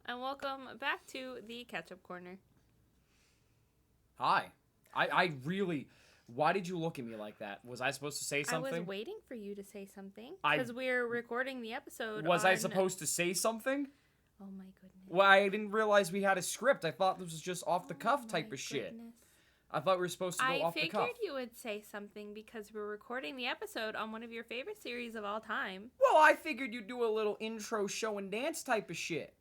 and welcome back to the Catch-Up Corner. Hi. I really... Why did you look at me like that? Was I supposed to say something? I was waiting for you to say something, I- because we're recording the episode Was on... I supposed to say something? Oh my goodness. Well, I didn't realize we had a script. I thought this was just off-the-cuff Oh type my of shit. goodness. I thought we were supposed to go I off the cuff. figured you would say something because we're recording the episode on one of your favorite series of all time. Well, I figured you'd do a little intro show and dance type of shit.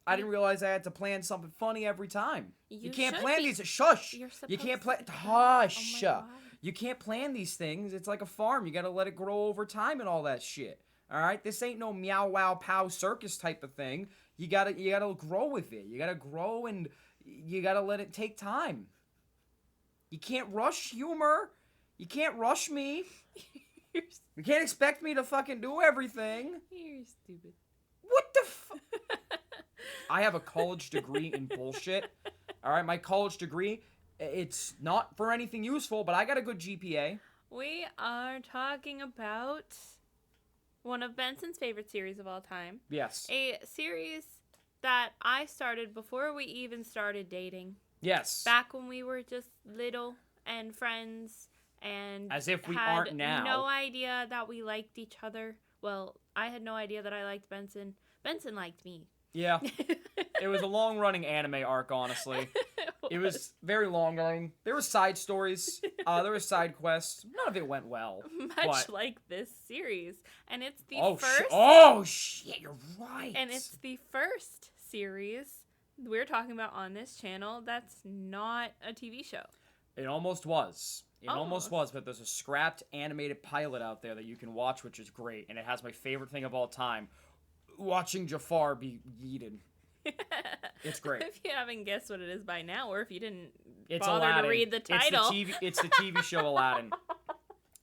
I didn't realize I had to plan something funny every time. You can't should plan be- these. Shush. You're You can't supposed plan. to- Hush. Oh my God. You can't plan these things. It's like a farm. You gotta let it grow over time and all that shit. All right. This ain't no meow wow pow circus type of thing. You gotta grow with it. You gotta grow and you gotta let it take time. You can't rush humor. You can't rush me. You're, You can't expect me to fucking do everything. you're stupid. What the fuck? I have a college degree in bullshit. All right, my college degree, it's not for anything useful, but I got a good GPA. We are talking about one of Benson's favorite series of all time. Yes. A series that I started before we even started dating. Yes. Back when we were just little and friends and As if we had aren't now. no idea that we liked each other. Well, I had no idea that I liked Benson. Benson liked me. Yeah. It was a long-running anime arc, honestly. It was very long-running. There were side stories. There were side quests. None of it went well. Much but... like this series. And it's the Oh, first... oh, shit, you're right. And it's the first series we're talking about on this channel that's not a TV show. It almost was. It almost Almost. was, but there's a scrapped animated pilot out there that you can watch, which is great, and it has my favorite thing of all time, watching Jafar be yeeted. It's great. If you haven't guessed what it is by now, or if you didn't It's bother Aladdin. to read the title. It's the TV show Aladdin.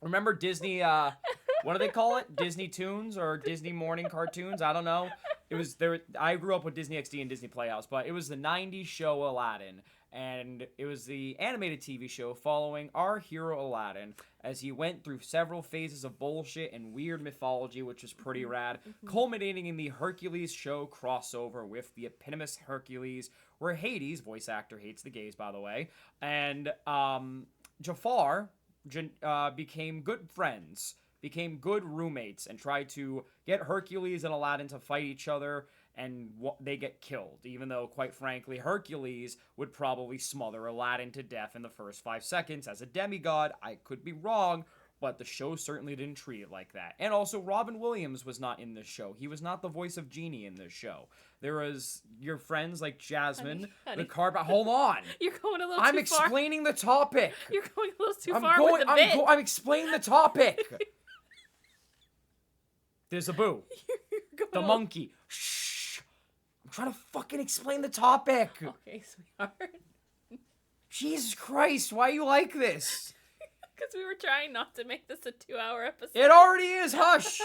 Remember Disney, what do they call it? Disney Toons or Disney Morning Cartoons? I don't know. It was there. I grew up with Disney XD and Disney Playhouse, but it was the 90s show Aladdin. And it was the animated TV show following our hero Aladdin as he went through several phases of bullshit and weird mythology, which was pretty rad, culminating in the Hercules show crossover with the eponymous Hercules, where Hades, voice actor hates the gays, by the way, and Jafar became good friends, became good roommates, and tried to get Hercules and Aladdin to fight each other, and they get killed, even though, quite frankly, Hercules would probably smother Aladdin to death in the first 5 seconds as a demigod. I could be wrong, but the show certainly didn't treat it like that. And also, Robin Williams was not in this show. He was not the voice of Genie in this show. There was your friends like Jasmine, Honey. the car... Hold on! You're going a little I'm too far. explaining the topic! You're going a little too far with the bit. I'm explaining the topic! There's a boo. You're The going monkey. Shh! I'm trying to fucking explain the topic! Okay, sweetheart. Jesus Christ, why are you like this? Because we were trying not to make this a 2-hour episode. It already is, hush!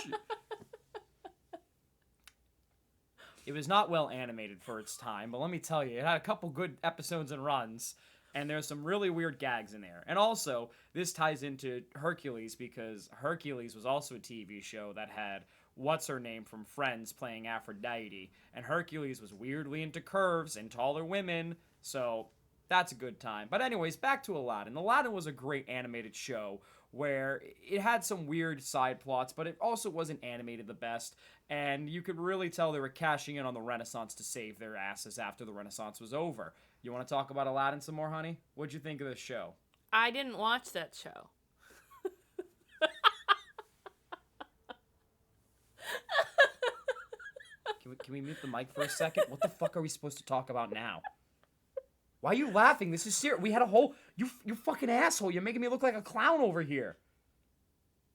It was not well animated for its time, but let me tell you, it had a couple good episodes and runs, and there's some really weird gags in there. And also, this ties into Hercules, because Hercules was also a TV show that had what's-her-name from Friends playing Aphrodite, and Hercules was weirdly into curves and taller women, so that's a good time. But anyways, back to Aladdin. Aladdin was a great animated show where it had some weird side plots, but it also wasn't animated the best, and you could really tell they were cashing in on the Renaissance to save their asses after the Renaissance was over. You want to talk about Aladdin some more, honey? What'd you think of this show? I didn't watch that show. Can we mute the mic for a second? What the fuck are we supposed to talk about now? Why are you laughing? This is serious. We had a whole... You fucking asshole. You're making me look like a clown over here.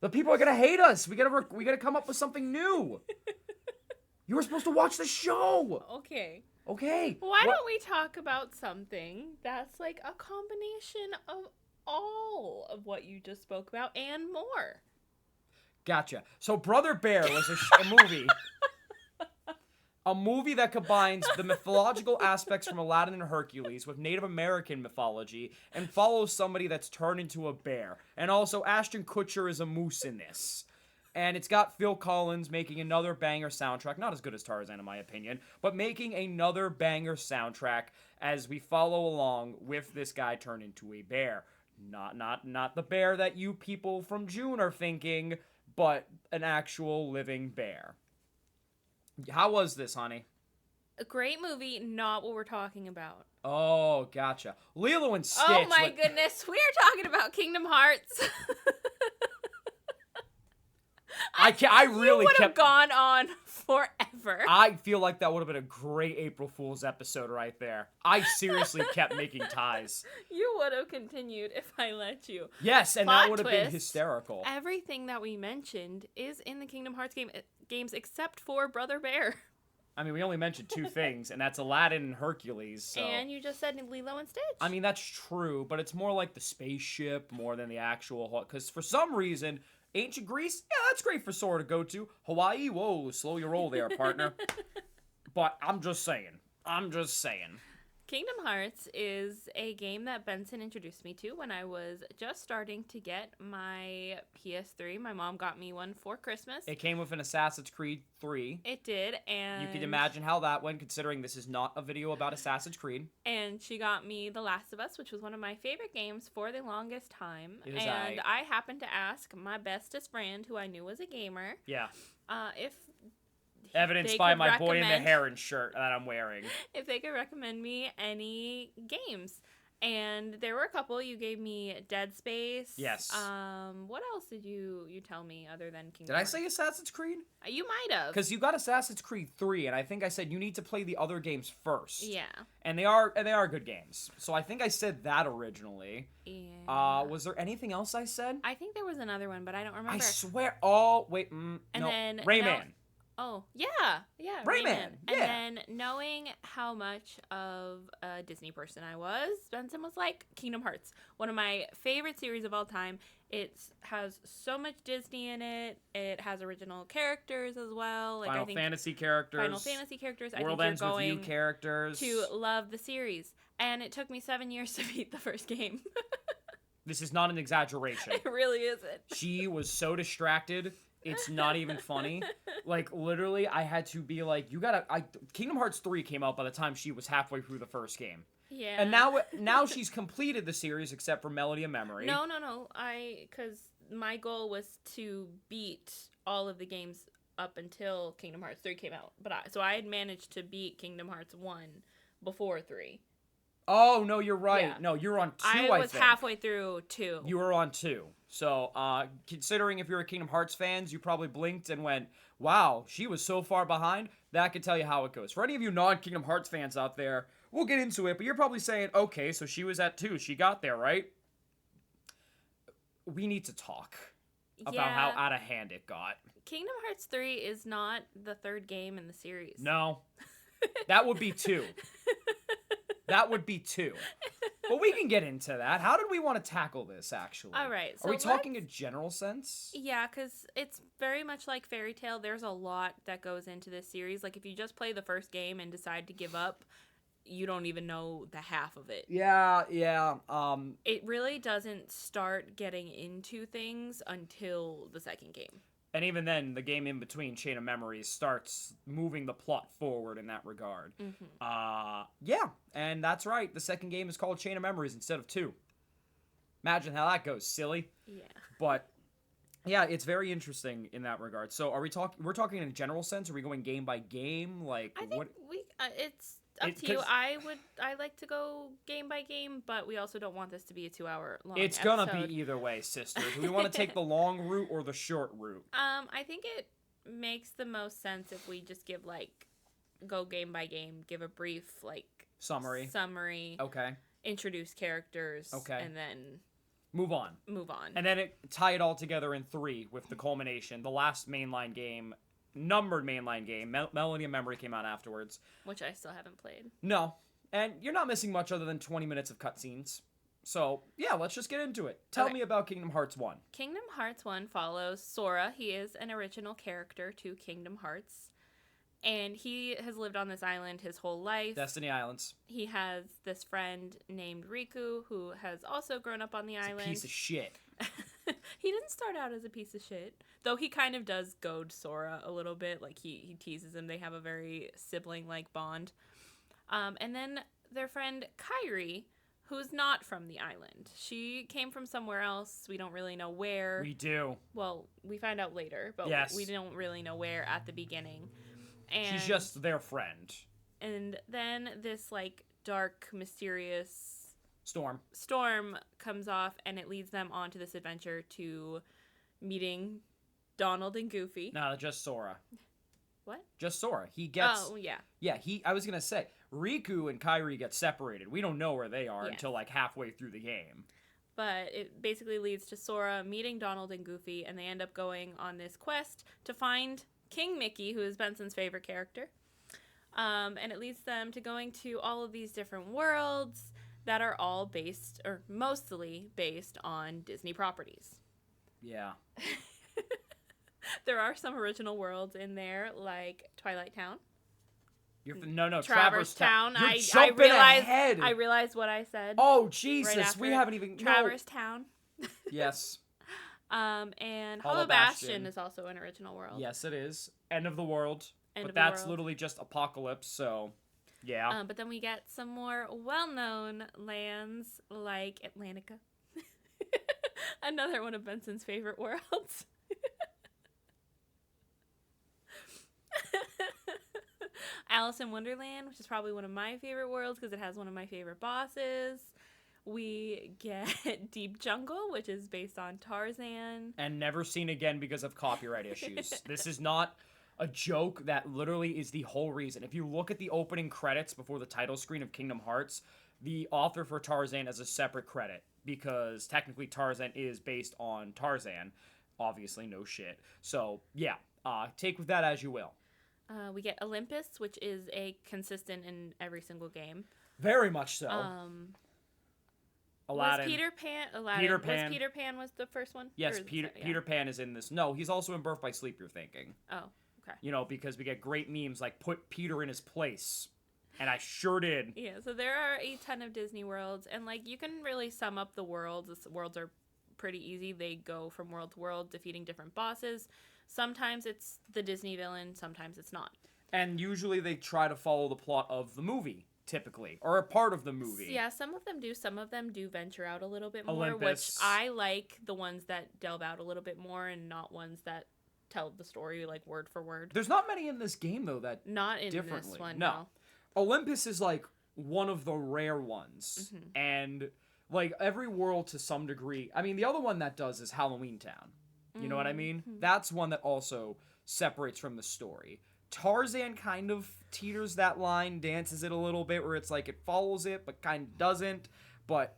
The people are gonna hate us. We gotta come up with something new. You were supposed to watch the show. Okay. Okay. Why don't we talk about something that's like a combination of all of what you just spoke about and more? Gotcha. So Brother Bear was a movie. A movie that combines the mythological aspects from Aladdin and Hercules with Native American mythology and follows somebody that's turned into a bear. And also, Ashton Kutcher is a moose in this. And it's got Phil Collins making another banger soundtrack. Not as good as Tarzan, in my opinion, but making another banger soundtrack as we follow along with this guy turned into a bear. Not the bear that you people from June are thinking, but an actual living bear. How was this, honey? A great movie, not what we're talking about. Oh, gotcha. Lilo and Stitch. Oh my goodness, we are talking about Kingdom Hearts. I really would have kept gone on forever. I feel like that would have been a great April Fool's episode right there. I seriously kept making ties. You would have continued if I let you. Yes, and Plot that would have been twist, hysterical. Everything that we mentioned is in the Kingdom Hearts games except for Brother Bear. I mean, we only mentioned two things, and that's Aladdin and Hercules. So. And you just said Lilo and Stitch. I mean, that's true, but it's more like the spaceship more than the actual... Because for some reason, ancient Greece, yeah, that's great for Sora to go to. Hawaii, whoa, slow your roll there, partner. But I'm just saying. Kingdom Hearts is a game that Benson introduced me to when I was just starting to get my PS3. My mom got me one for Christmas. It came with an Assassin's Creed 3. It did, and... You can imagine how that went, considering this is not a video about Assassin's Creed. And she got me The Last of Us, which was one of my favorite games for the longest time. It is and I happened to ask my bestest friend, who I knew was a gamer, Yeah. If Evidenced by my boy in the heron shirt that I'm wearing. If they could recommend me any games. And there were a couple. You gave me Dead Space. Yes. What else did you tell me other than Kingdom Did I Hearts? say Assassin's Creed? You might have. Because you got Assassin's Creed 3, and I think I said you need to play the other games first. Yeah. And they are good games. So I think I said that originally. Yeah. Was there anything else I said? I think there was another one, but I don't remember. I swear. Oh, wait. And no. then Rayman. Oh, yeah, Rayman, And yeah. then knowing how much of a Disney person I was, Benson was like, Kingdom Hearts, one of my favorite series of all time. It has so much Disney in it. It has original characters as well. Like Final Fantasy characters. World I think Ends you're With going You characters. to love the series. And it took me 7 years to beat the first game. This is not an exaggeration. It really isn't. She was so distracted. It's not even funny. Like, literally, I had to be like, Kingdom Hearts 3 came out by the time she was halfway through the first game. Yeah. And now she's completed the series except for Melody of Memory. No. Because my goal was to beat all of the games up until Kingdom Hearts 3 came out. So I had managed to beat Kingdom Hearts 1 before 3. Oh, no, you're right. Yeah. No, you're on 2, I was halfway through 2. You were on 2. So, considering if you're a Kingdom Hearts fans, you probably blinked and went, wow, she was so far behind. That could tell you how it goes. For any of you non-Kingdom Hearts fans out there, we'll get into it, but you're probably saying, okay, so she was at 2. She got there, right? We need to talk about how out of hand it got. Kingdom Hearts 3 is not the third game in the series. No. That would be 2. That would be 2. But we can get into that. How did we want to tackle this, actually? All right. So are we talking a general sense? Yeah, because it's very much like Fairy Tail. There's a lot that goes into this series. Like, if you just play the first game and decide to give up, you don't even know the half of it. Yeah. It really doesn't start getting into things until the second game. And even then, the game in between, Chain of Memories, starts moving the plot forward in that regard. Mm-hmm. Yeah, and that's right. The second game is called Chain of Memories instead of 2. Imagine how that goes, silly. Yeah. But, yeah, it's very interesting in that regard. So, we're talking in a general sense? Are we going game by game? Like, I think it's up to you. I like to go game by game, but we also don't want this to be a 2-hour long It's episode. gonna be either way, sister. Do we want to take the long route or the short route? I think it makes the most sense if we just go game by game, give a brief, summary. Okay. Introduce characters. Okay. And then move on. And then tie it all together in 3 with the culmination. The last mainline game, numbered mainline game, Melody of Memory came out afterwards. Which I still haven't played. No. And you're not missing much other than 20 minutes of cutscenes. So, yeah, let's just get into it. Tell me about Kingdom Hearts 1. Kingdom Hearts 1 follows Sora. He is an original character to Kingdom Hearts. And he has lived on this island his whole life. Destiny Islands. He has this friend named Riku, who has also grown up on the island. A piece of shit. He didn't start out as a piece of shit, though he kind of does goad Sora a little bit. Like he teases him. They have a very sibling-like bond. And then their friend Kyrie, who's not from the island. She came from somewhere else. We don't really know where. We do. Well, we find out later, but yes. we don't really know where at the beginning. And she's just their friend. And then this like dark, mysterious storm comes off, and it leads them onto this adventure to meeting Donald and Goofy. No, just Sora. What? Just Sora. He gets... Oh, yeah. Yeah, I was going to say, Riku and Kairi get separated. We don't know where they are until, like, halfway through the game. But it basically leads to Sora meeting Donald and Goofy, and they end up going on this quest to find King Mickey, who is Benson's favorite character. And it leads them to going to all of these different worlds that are all based, or mostly based, on Disney properties. Yeah. There are some original worlds in there, like Twilight Town. No, Traverse Town. You're jumping ahead. I realized what I said. Oh, Jesus. Right we haven't even... Traverse Town. Yes. And Hollow Bastion is also an original world. Yes, it is. End of the world. But that's literally just Apocalypse, so... Yeah. But then we get some more well-known lands like Atlantica. Another one of Benson's favorite worlds. Alice in Wonderland, which is probably one of my favorite worlds because it has one of my favorite bosses. We get Deep Jungle, which is based on Tarzan. And never seen again because of copyright issues. This is not... a joke that literally is the whole reason. If you look at the opening credits before the title screen of Kingdom Hearts, the author for Tarzan has a separate credit because technically Tarzan is based on Tarzan. Obviously, no shit. So, yeah, take with that as you will. We get Olympus, which is a consistent in every single game. Very much so. Aladdin. Was Peter Pan was the first one? Yes, Peter Pan is in this. No, he's also in Birth by Sleep, you're thinking. Oh. Okay. You know, because we get great memes like, put Peter in his place. And I sure did. Yeah, so there are a ton of Disney worlds. And, like, you can really sum up the worlds. The worlds are pretty easy. They go from world to world, defeating different bosses. Sometimes it's the Disney villain. Sometimes it's not. And usually they try to follow the plot of the movie, typically. Or a part of the movie. Yeah, some of them do. Some of them do venture out a little bit more. Olympus. Which I like the ones that delve out a little bit more and not ones that... tell the story like word for word. There's not many in this game though that not in differently. This one. No. Olympus is like one of the rare ones, and like every world to some degree. I mean, the other one that does is Halloween Town. You know what I mean? That's one that also separates from the story. Tarzan kind of teeters that line, dances it a little bit, where it's like it follows it but kind of doesn't. But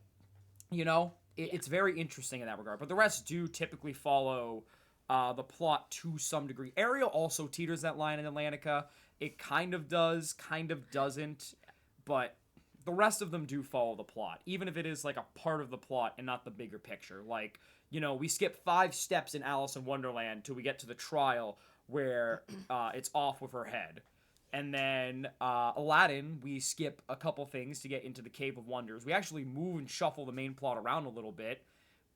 you know, it's very interesting in that regard. But the rest do typically follow the plot to some degree. Ariel also teeters that line in Atlantica. It kind of does, kind of doesn't, but the rest of them do follow the plot, even if it is like a part of the plot and not the bigger picture. Like, you know, we skip 5 steps in Alice in Wonderland till we get to the trial where it's off with her head. And then Aladdin, we skip a couple things to get into the Cave of Wonders. We actually move and shuffle the main plot around a little bit.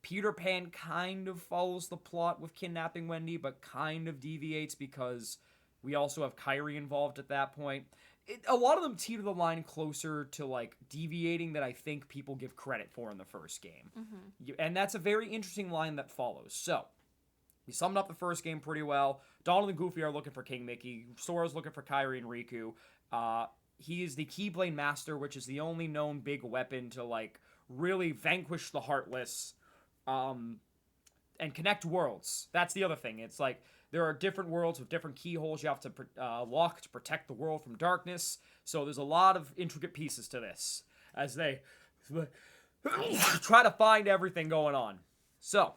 Peter Pan kind of follows the plot with kidnapping Wendy, but kind of deviates because we also have Kyrie involved at that point. A lot of them teeter the line closer to, like, deviating that I think people give credit for in the first game. And that's a very interesting line that follows. So, we summed up the first game pretty well. Donald and Goofy are looking for King Mickey. Sora's looking for Kyrie and Riku. He is the Keyblade Master, which is the only known big weapon to, like, really vanquish the Heartless. And connect worlds. That's the other thing. It's like there are different worlds with different keyholes you have to lock to protect the world from darkness. So there's a lot of intricate pieces to this as they try to find everything going on. So,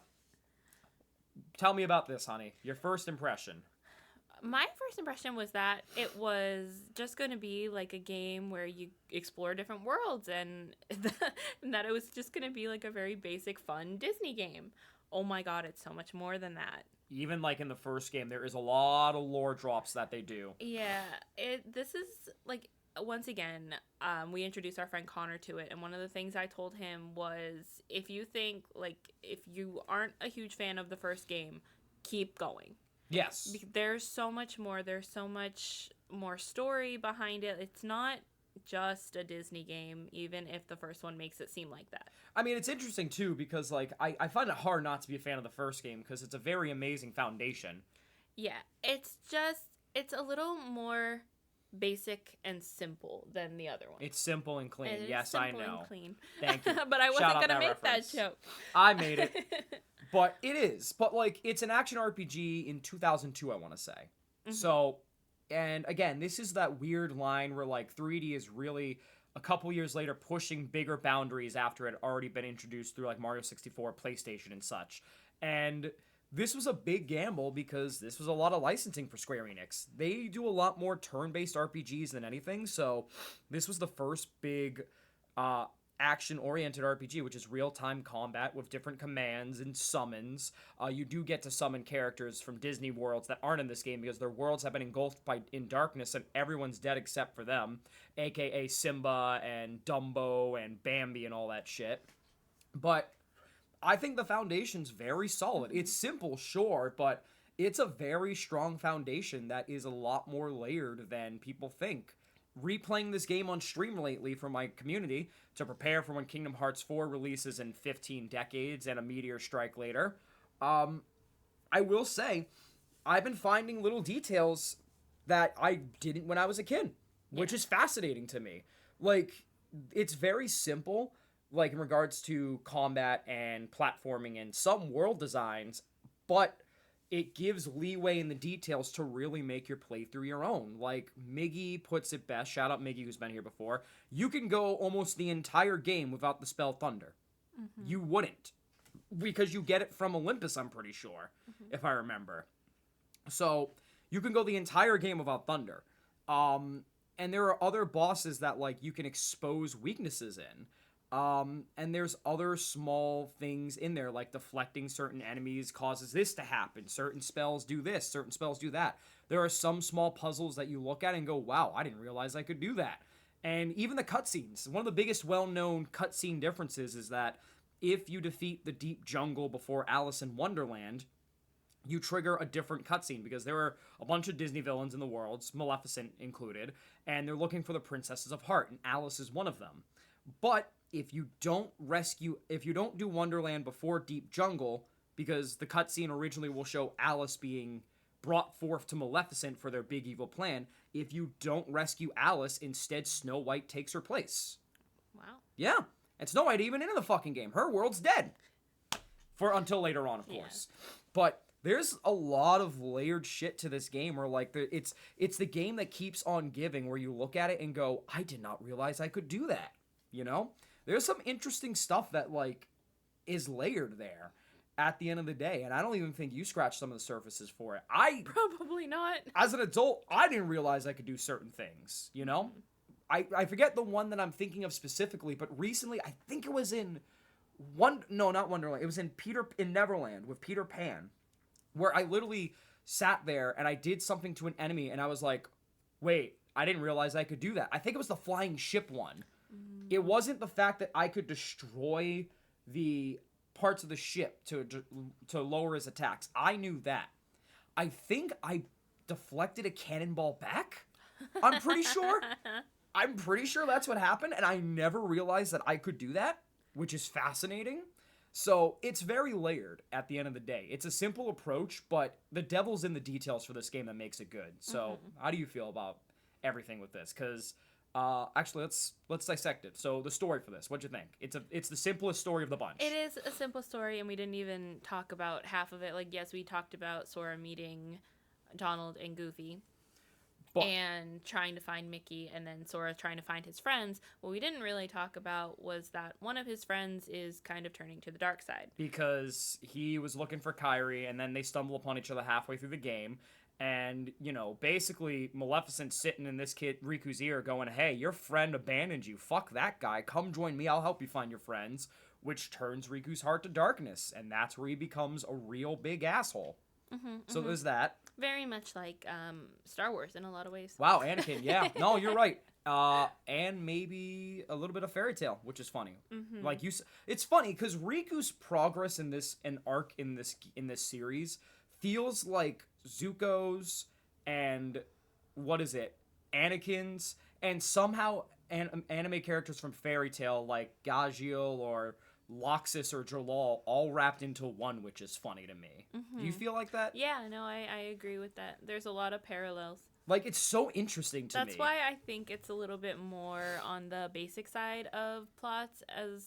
tell me about this, honey. Your first impression. My first impression was that it was just going to be like a game where you explore different worlds and that it was just going to be like a very basic, fun Disney game. Oh my god, it's so much more than that. Even like in the first game, there is a lot of lore drops that they do. Yeah, this is like once again, we introduced our friend Connor to it, and one of the things I told him was, if you think, like, if you aren't a huge fan of the first game, keep going. Yes. There's so much more. There's so much more story behind it. It's not just a Disney game, even if the first one makes it seem like that. I mean, it's interesting, too, because, like, I find it hard not to be a fan of the first game because it's a very amazing foundation. Yeah, it's a little more basic and simple than the other one. It's simple and clean. Yes, simple I know. And clean. Thank you. But I wasn't going to make reference. that joke. I made it. But it is. But, like, it's an action RPG in 2002, I want to say. Mm-hmm. So, and again, this is that weird line where, like, 3D is really a couple years later pushing bigger boundaries after it had already been introduced through, like, Mario 64, PlayStation, and such. And this was a big gamble because this was a lot of licensing for Square Enix. They do a lot more turn-based RPGs than anything, so this was the first big action-oriented RPG, which is real-time combat with different commands and summons. You do get to summon characters from Disney worlds that aren't in this game because their worlds have been engulfed in darkness and everyone's dead except for them, aka Simba and Dumbo and Bambi and all that shit. But I think the foundation's very solid. It's simple, sure, but it's a very strong foundation that is a lot more layered than people think. Replaying this game on stream lately for my community to prepare for when Kingdom Hearts 4 releases in 15 decades and a meteor strike later, I will say, I've been finding little details that I didn't when I was a kid, which is fascinating to me. Like, it's very simple, like in regards to combat and platforming and some world designs, but it gives leeway in the details to really make your playthrough your own. Like, Miggy puts it best, shout out Miggy who's been here before, you can go almost the entire game without the spell Thunder. Mm-hmm. You wouldn't. Because you get it from Olympus, I'm pretty sure, if I remember. So, you can go the entire game without Thunder. And there are other bosses that, like, you can expose weaknesses in. And there's other small things in there, like deflecting certain enemies causes this to happen. Certain spells do this, certain spells do that. There are some small puzzles that you look at and go, wow, I didn't realize I could do that. And even the cutscenes. One of the biggest well-known cutscene differences is that if you defeat the deep jungle before Alice in Wonderland, you trigger a different cutscene because there are a bunch of Disney villains in the world, Maleficent included, and they're looking for the Princesses of Heart, and Alice is one of them. But if you don't do Wonderland before Deep Jungle, because the cutscene originally will show Alice being brought forth to Maleficent for their big evil plan, if you don't rescue Alice, instead Snow White takes her place. Wow. Yeah. And Snow White even in the fucking game. Her world's dead. Until later on, of course. But there's a lot of layered shit to this game where, like, it's the game that keeps on giving, where you look at it and go, I did not realize I could do that. You know? There's some interesting stuff that, like, is layered there at the end of the day, and I don't even think you scratched some of the surfaces for it. Probably not. As an adult, I didn't realize I could do certain things, you know? I forget the one that I'm thinking of specifically, but recently, I think it was in not Wonderland, it was in Neverland with Peter Pan, where I literally sat there and I did something to an enemy, and I was like, wait, I didn't realize I could do that. I think it was the flying ship one. It wasn't the fact that I could destroy the parts of the ship to lower his attacks. I knew that. I think I deflected a cannonball back. I'm pretty sure. I'm pretty sure that's what happened, and I never realized that I could do that, which is fascinating. So it's very layered at the end of the day. It's a simple approach, but the devil's in the details for this game that makes it good. So how do you feel about everything with this? Because actually, let's dissect it. So the story for this, what'd you think? It's the simplest story of the bunch. It is a simple story, and we didn't even talk about half of it. Like, yes, we talked about Sora meeting Donald and Goofy, and trying to find Mickey, and then Sora trying to find his friends. What we didn't really talk about was that one of his friends is kind of turning to the dark side. Because he was looking for Kairi, and then they stumble upon each other halfway through the game. And, you know, basically, Maleficent's sitting in this kid, Riku's ear, going, hey, your friend abandoned you. Fuck that guy. Come join me. I'll help you find your friends. Which turns Riku's heart to darkness. And that's where he becomes a real big asshole. So there's that. Very much like Star Wars in a lot of ways. Wow, Anakin, yeah. No, you're right. And maybe a little bit of Fairy Tale, which is funny. Mm-hmm. Like it's funny because Riku's progress in this arc in this series feels like Zuko's and what is it, Anakin's, and somehow anime characters from Fairy Tale like Gajiel or Loxus or Jalal all wrapped into one, which is funny to me. Mm-hmm. Do you feel like that? Yeah, no, I agree with that. There's a lot of parallels. Like, it's so interesting to me. That's why I think it's a little bit more on the basic side of plots as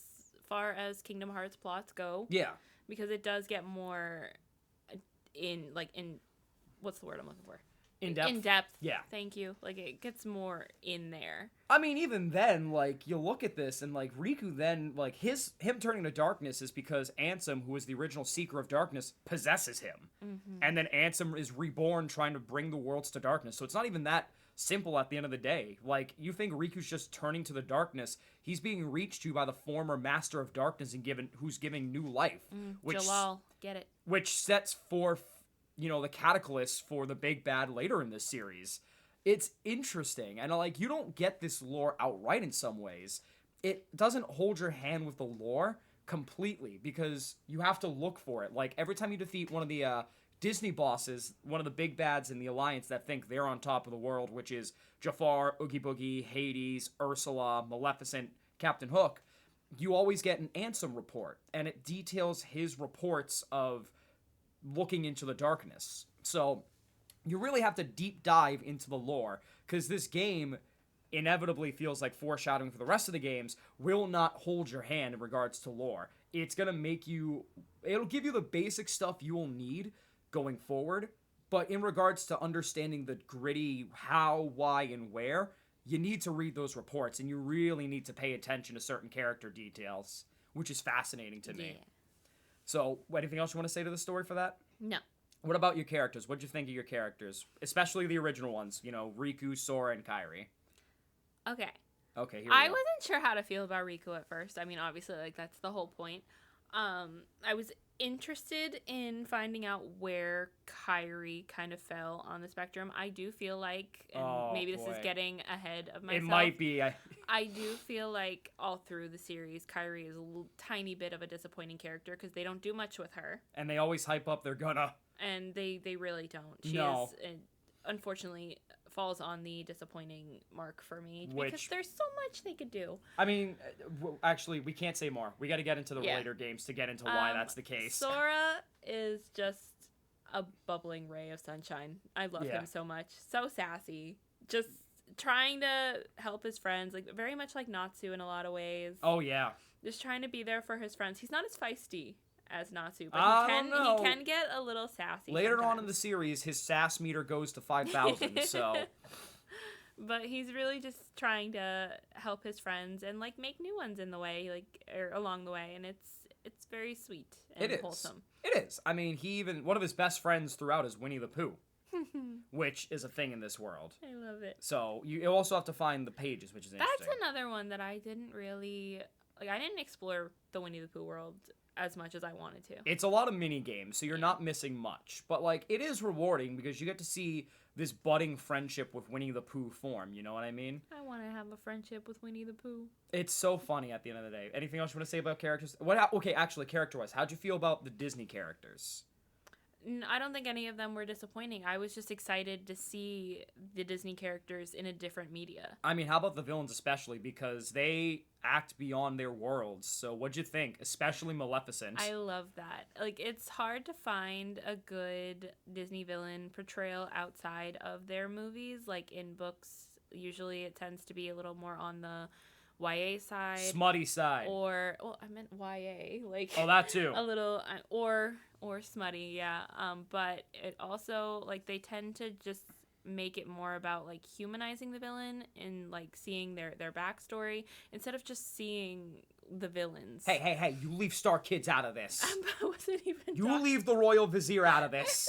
far as Kingdom Hearts plots go. Yeah. Because it does get more in what's the word I'm looking for? In depth. In depth. Yeah. Thank you. Like, it gets more in there. I mean, even then, like, you look at this and, like, Riku then, like, him turning to darkness is because Ansem, who was the original Seeker of Darkness, possesses him. Mm-hmm. And then Ansem is reborn trying to bring the worlds to darkness. So it's not even that simple at the end of the day. Like, you think Riku's just turning to the darkness. He's being reached to by the former Master of Darkness and who's giving new life. Jalal, get it. Which sets forth, you know, the catalyst for the big bad later in this series. It's interesting, and like, you don't get this lore outright in some ways. It doesn't hold your hand with the lore completely because you have to look for it. Like, every time you defeat one of the Disney bosses, one of the big bads in the Alliance that think they're on top of the world, which is Jafar, Oogie Boogie, Hades, Ursula, Maleficent, Captain Hook, you always get an Ansem report, and it details his reports of looking into the darkness. So you really have to deep dive into the lore, because this game inevitably feels like foreshadowing for the rest of the games will not hold your hand in regards to lore. It's going to it'll give you the basic stuff you will need going forward, but in regards to understanding the gritty how, why, and where, you need to read those reports, and you really need to pay attention to certain character details, which is fascinating to me. Yeah. So, anything else you want to say to the story for that? No. What about your characters? What'd you think of your characters? Especially the original ones, you know, Riku, Sora, and Kairi. Okay. Okay, here we I go. wasn't sure how to feel about Riku at first. I mean, obviously, like, that's the whole point. I was interested in finding out where Kairi kind of fell on the spectrum. I do feel like, and maybe this is getting ahead of myself. It might be. I do feel like all through the series, Kairi is a tiny bit of a disappointing character because they don't do much with her. And they always hype up they're gonna. And they really don't. She No. is, unfortunately, falls on the disappointing mark for me because Which- there's so much they could do. I mean, actually, we can't say more. We got to get into the later games to get into why that's the case. Sora is just a bubbling ray of sunshine. I love him so much. So sassy. Just trying to help his friends, like very much like Natsu in a lot of ways. Oh, yeah. Just trying to be there for his friends. He's not as feisty as Natsu, but I he don't know. can get a little sassy Later on in sometimes. the series, his sass meter goes to 5,000, so... But he's really just trying to help his friends and like make new ones in the way, like or along the way, and it's very sweet and wholesome. It is. I mean, one of his best friends throughout is Winnie the Pooh, which is a thing in this world. I love it. So you also have to find the pages, which is interesting. That's another one that I didn't really like. I didn't explore the Winnie the Pooh world as much as I wanted to. It's a lot of mini games, so you're not missing much. But like, it is rewarding because you get to see this budding friendship with Winnie the Pooh form. You know what I mean? I want to have a friendship with Winnie the Pooh. It's so funny at the end of the day. Anything else you want to say about characters? Okay, actually, character-wise, how'd you feel about the Disney characters? I don't think any of them were disappointing. I was just excited to see the Disney characters in a different media. I mean, how about the villains especially? Because they act beyond their worlds. So what'd you think? Especially Maleficent. I love that. Like, it's hard to find a good Disney villain portrayal outside of their movies. Like, in books, usually it tends to be a little more on the YA side. Smutty side. Or, well, I meant YA. Like, oh, that too. a little, or smutty, yeah. But it also, like, they tend to just make it more about, like, humanizing the villain and, like, seeing their backstory instead of just seeing the villains. Hey, you leave Star Kids out of this. I wasn't even You leave the Royal Vizier out of this.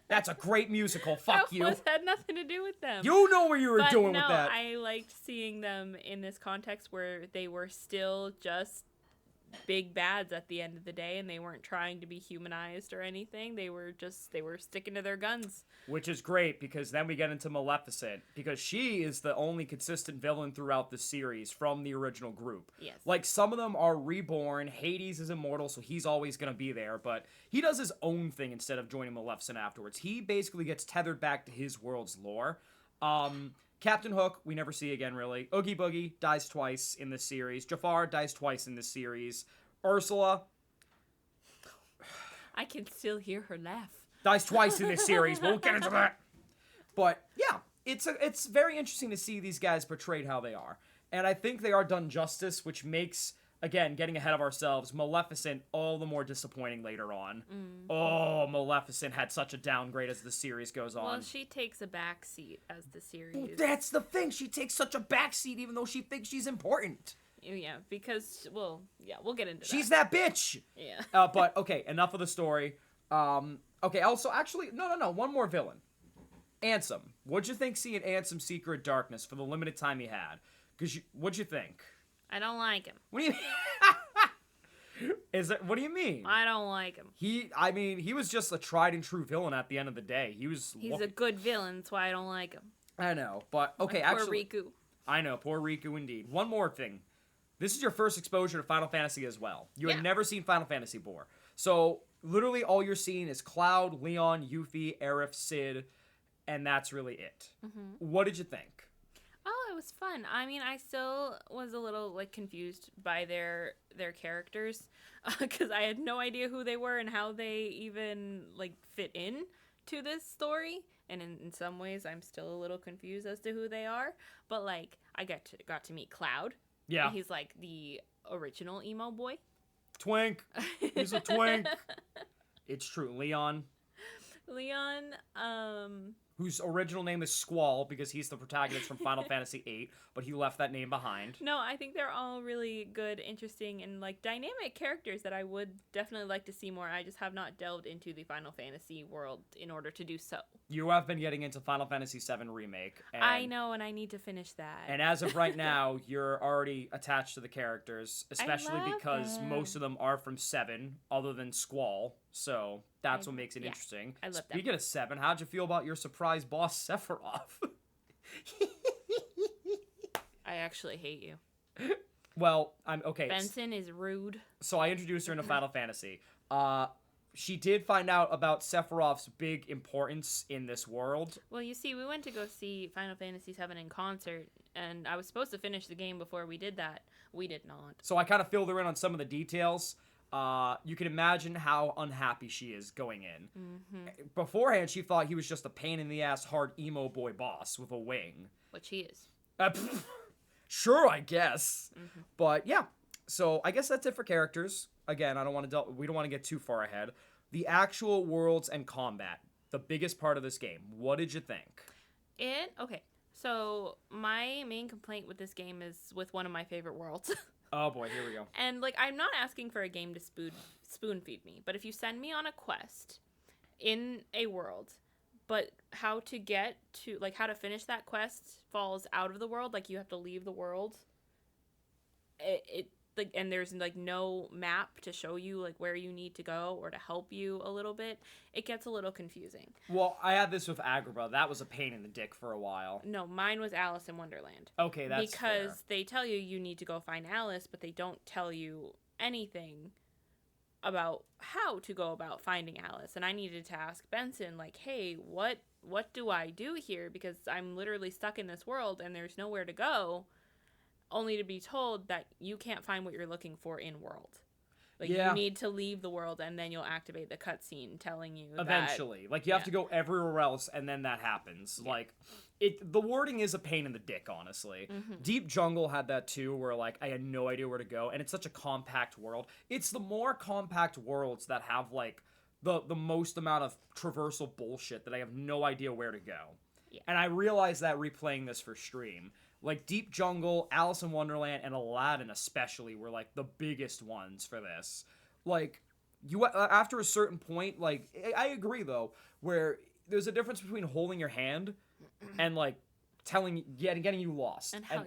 That's a great musical. Fuck you. That had nothing to do with them. You know what you were doing no, with that. I liked seeing them in this context where they were still just big bads at the end of the day, and they weren't trying to be humanized or anything. They were sticking to their guns. Which is great, because then we get into Maleficent, because she is the only consistent villain throughout the series from the original group. Yes. Like, some of them are reborn. Hades is immortal, so he's always going to be there, but he does his own thing instead of joining Maleficent afterwards. He basically gets tethered back to his world's lore. Captain Hook, we never see again, really. Oogie Boogie dies twice in this series. Jafar dies twice in this series. Ursula I can still hear her laugh. dies twice in this series. We'll get into that. But yeah, it's very interesting to see these guys portrayed how they are. And I think they are done justice, which makes, again, getting ahead of ourselves, Maleficent all the more disappointing later on. Oh, Maleficent had such a downgrade as the series goes on. Well, she takes a backseat as the series. That's the thing. She takes such a backseat even though she thinks she's important. Yeah, because, well, yeah, we'll get into that. She's that bitch. Yeah. But, okay, enough of the story. Okay, also, actually, no, one more villain. Ansem. What'd you think seeing Ansem Secret Darkness for the limited time he had? What'd you think? I don't like him. What do you what do you mean? I don't like him. He was just a tried and true villain at the end of the day. He's a good villain, that's why I don't like him. I know, but okay, poor actually. Riku. I know, poor Riku indeed. One more thing. This is your first exposure to Final Fantasy as well. You had never seen Final Fantasy before. So, literally all you're seeing is Cloud, Leon, Yuffie, Aerith, Cid, and that's really it. What did you think? Oh, it was fun. I mean, I still was a little, like, confused by their characters, because I had no idea who they were and how they even, like, fit in to this story. And in some ways, I'm still a little confused as to who they are. But, like, I got to meet Cloud. Yeah. And he's, like, the original emo boy. Twink. He's a twink. It's true. Leon, whose original name is Squall because he's the protagonist from Final Fantasy VIII, but he left that name behind. No, I think they're all really good, interesting, and like dynamic characters that I would definitely like to see more. I just have not delved into the Final Fantasy world in order to do so. You have been getting into Final Fantasy VII Remake. And, I know, and I need to finish that. And as of right now, you're already attached to the characters, especially because most of them are from 7, other than Squall. So that's what makes it interesting. I love them. Speaking of 7, how'd you feel about your surprise boss, Sephiroth? I actually hate you. Well, I'm okay. Benson is rude. So I introduced her into Final Fantasy. She did find out about Sephiroth's big importance in this world. Well, you see, we went to go see Final Fantasy VII in concert, and I was supposed to finish the game before we did that. We did not. So I kind of filled her in on some of the details. You can imagine how unhappy she is going in. Beforehand, she thought he was just a pain-in-the-ass hard emo boy boss with a wing. Which he is. Sure, I guess. But yeah, so I guess that's it for characters. Again, we don't want to get too far ahead. The actual worlds and combat, the biggest part of this game. What did you think? Okay, so my main complaint with this game is with one of my favorite worlds. Oh boy, here we go. And, like, I'm not asking for a game to spoon feed me, but if you send me on a quest in a world, but how to finish that quest falls out of the world, like, you have to leave the world, and there's, like, no map to show you, like, where you need to go or to help you a little bit, it gets a little confusing. Well, I had this with Agrabah. That was a pain in the dick for a while. No, mine was Alice in Wonderland. Okay, that's because fair. they tell you need to go find Alice, but they don't tell you anything about how to go about finding Alice. And I needed to ask Benson, like, hey, what do I do here? Because I'm literally stuck in this world and there's nowhere to go, only to be told that you can't find what you're looking for in world. Like, you need to leave the world and then you'll activate the cutscene telling you eventually. Like, you have to go everywhere else and then that happens. Yeah. Like, the wording is a pain in the dick, honestly. Deep Jungle had that too, where, like, I had no idea where to go, and it's such a compact world. It's the more compact worlds that have, like, the most amount of traversal bullshit that I have no idea where to go. Yeah. And I realized that replaying this for stream. Like, Deep Jungle, Alice in Wonderland, and Aladdin especially were, like, the biggest ones for this. Like, after a certain point, like, I agree, though, where there's a difference between holding your hand and, like, getting you lost. And how,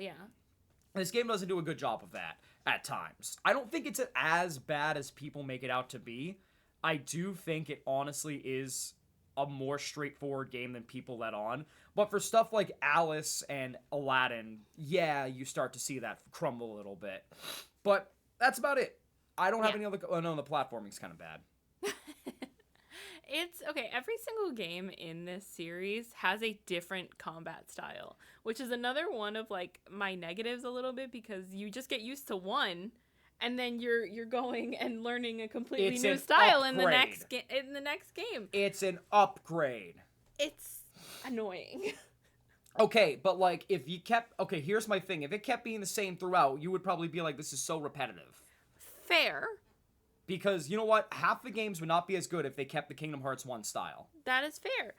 This game doesn't do a good job of that at times. I don't think it's as bad as people make it out to be. I do think it honestly is a more straightforward game than people let on. But for stuff like Alice and Aladdin, yeah, you start to see that crumble a little bit. But that's about it. I don't have any other... Oh, no, the platforming's kind of bad. It's okay. Every single game in this series has a different combat style, which is another one of like my negatives a little bit, because you just get used to one, and then you're going and learning a completely new style in the next game. It's an upgrade. It's annoying. Okay, but like if you kept... Okay, here's my thing. If it kept being the same throughout, you would probably be like, this is so repetitive. Fair. Because, you know what? Half the games would not be as good if they kept the Kingdom Hearts 1 style. That is fair.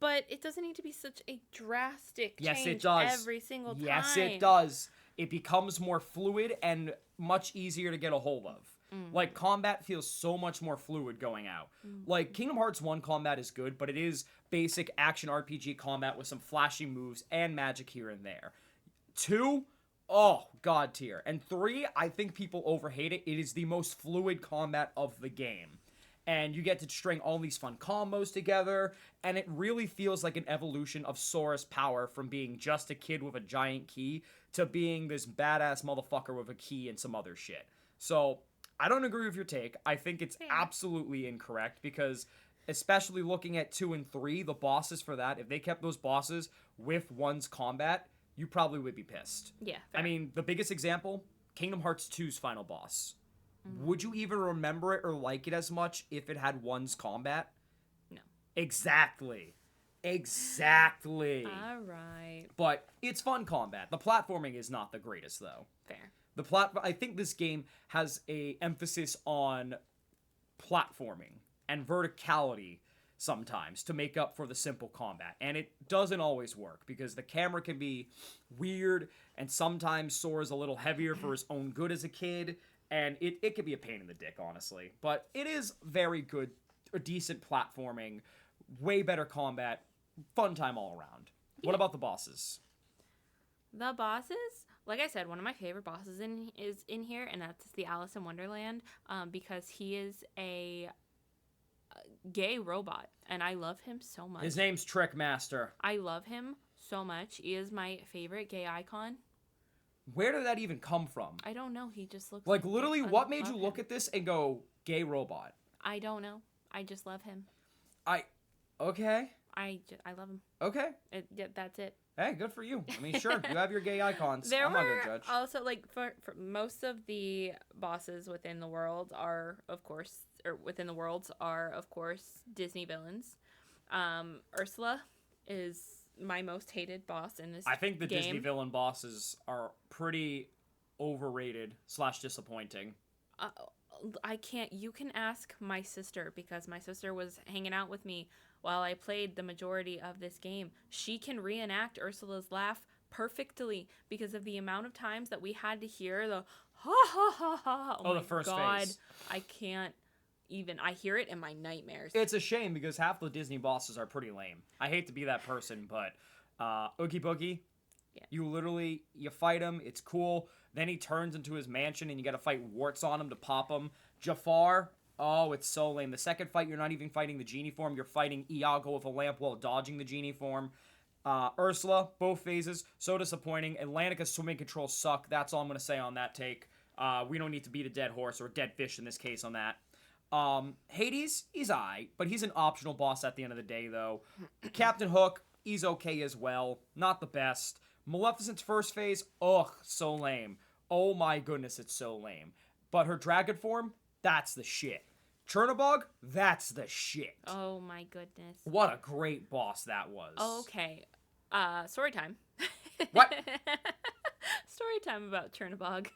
But it doesn't need to be such a drastic change yes, it does. every single time. Yes, it does. It becomes more fluid and much easier to get a hold of. Like, combat feels so much more fluid going out. Like, Kingdom Hearts 1 combat is good, but it is basic action RPG combat with some flashy moves and magic here and there. 2... Oh, god tier. And 3, I think people overhate it. It is the most fluid combat of the game. And you get to string all these fun combos together, and it really feels like an evolution of Sora's power from being just a kid with a giant key to being this badass motherfucker with a key and some other shit. So, I don't agree with your take. I think it's absolutely incorrect, because especially looking at 2 and 3, the bosses for that, if they kept those bosses with 1's combat, you probably would be pissed. Yeah, fair. I mean, the biggest example, Kingdom Hearts 2's final boss. Would you even remember it or like it as much if it had 1's combat? No. Exactly. All right. But it's fun combat. The platforming is not the greatest, though. Fair. I think this game has a emphasis on platforming and verticality sometimes to make up for the simple combat, and it doesn't always work because the camera can be weird, and sometimes Sora's a little heavier for his own good as a kid, and it can be a pain in the dick, honestly. But it is very good, a decent platforming, way better combat, fun time all around. What about the bosses? The bosses, like I said, one of my favorite bosses is in here, and that's the Alice in Wonderland, because he is a gay robot, and I love him so much. His name's Trickmaster. I love him so much. He is my favorite gay icon. Where did that even come from? I don't know. He just looks like literally, what made you look at this and go, gay robot? I don't know. I just love him. Okay. I love him. Okay. That's it. Hey, good for you. I mean, sure, you have your gay icons. I'm not gonna judge. Also, like, for most of the bosses within the world are, of course, Disney villains. Ursula is my most hated boss in this game. I think the Disney villain bosses are pretty overrated / disappointing. You can ask my sister, because my sister was hanging out with me while I played the majority of this game. She can reenact Ursula's laugh perfectly because of the amount of times that we had to hear the ha ha ha ha. Oh, the first phase. I can't even. I hear it in my nightmares. It's a shame because half the Disney bosses are pretty lame. I hate to be that person, but Oogie Boogie, you fight him, it's cool. Then he turns into his mansion and you gotta fight warts on him to pop him. Jafar, oh, it's so lame. The second fight, you're not even fighting the genie form, you're fighting Iago with a lamp while dodging the genie form. Ursula, both phases, so disappointing. Atlantica's swimming controls suck. That's all I'm gonna say on that take. We don't need to beat a dead horse or a dead fish in this case on that. Hades, he's aight, but he's an optional boss at the end of the day, though. Captain Hook, he's okay as well. Not the best. Maleficent's first phase, ugh, so lame. Oh my goodness, it's so lame. But her dragon form, that's the shit. Chernobog, that's the shit. Oh my goodness. What a great boss that was. Okay. Story time. What? Story time about Chernobog.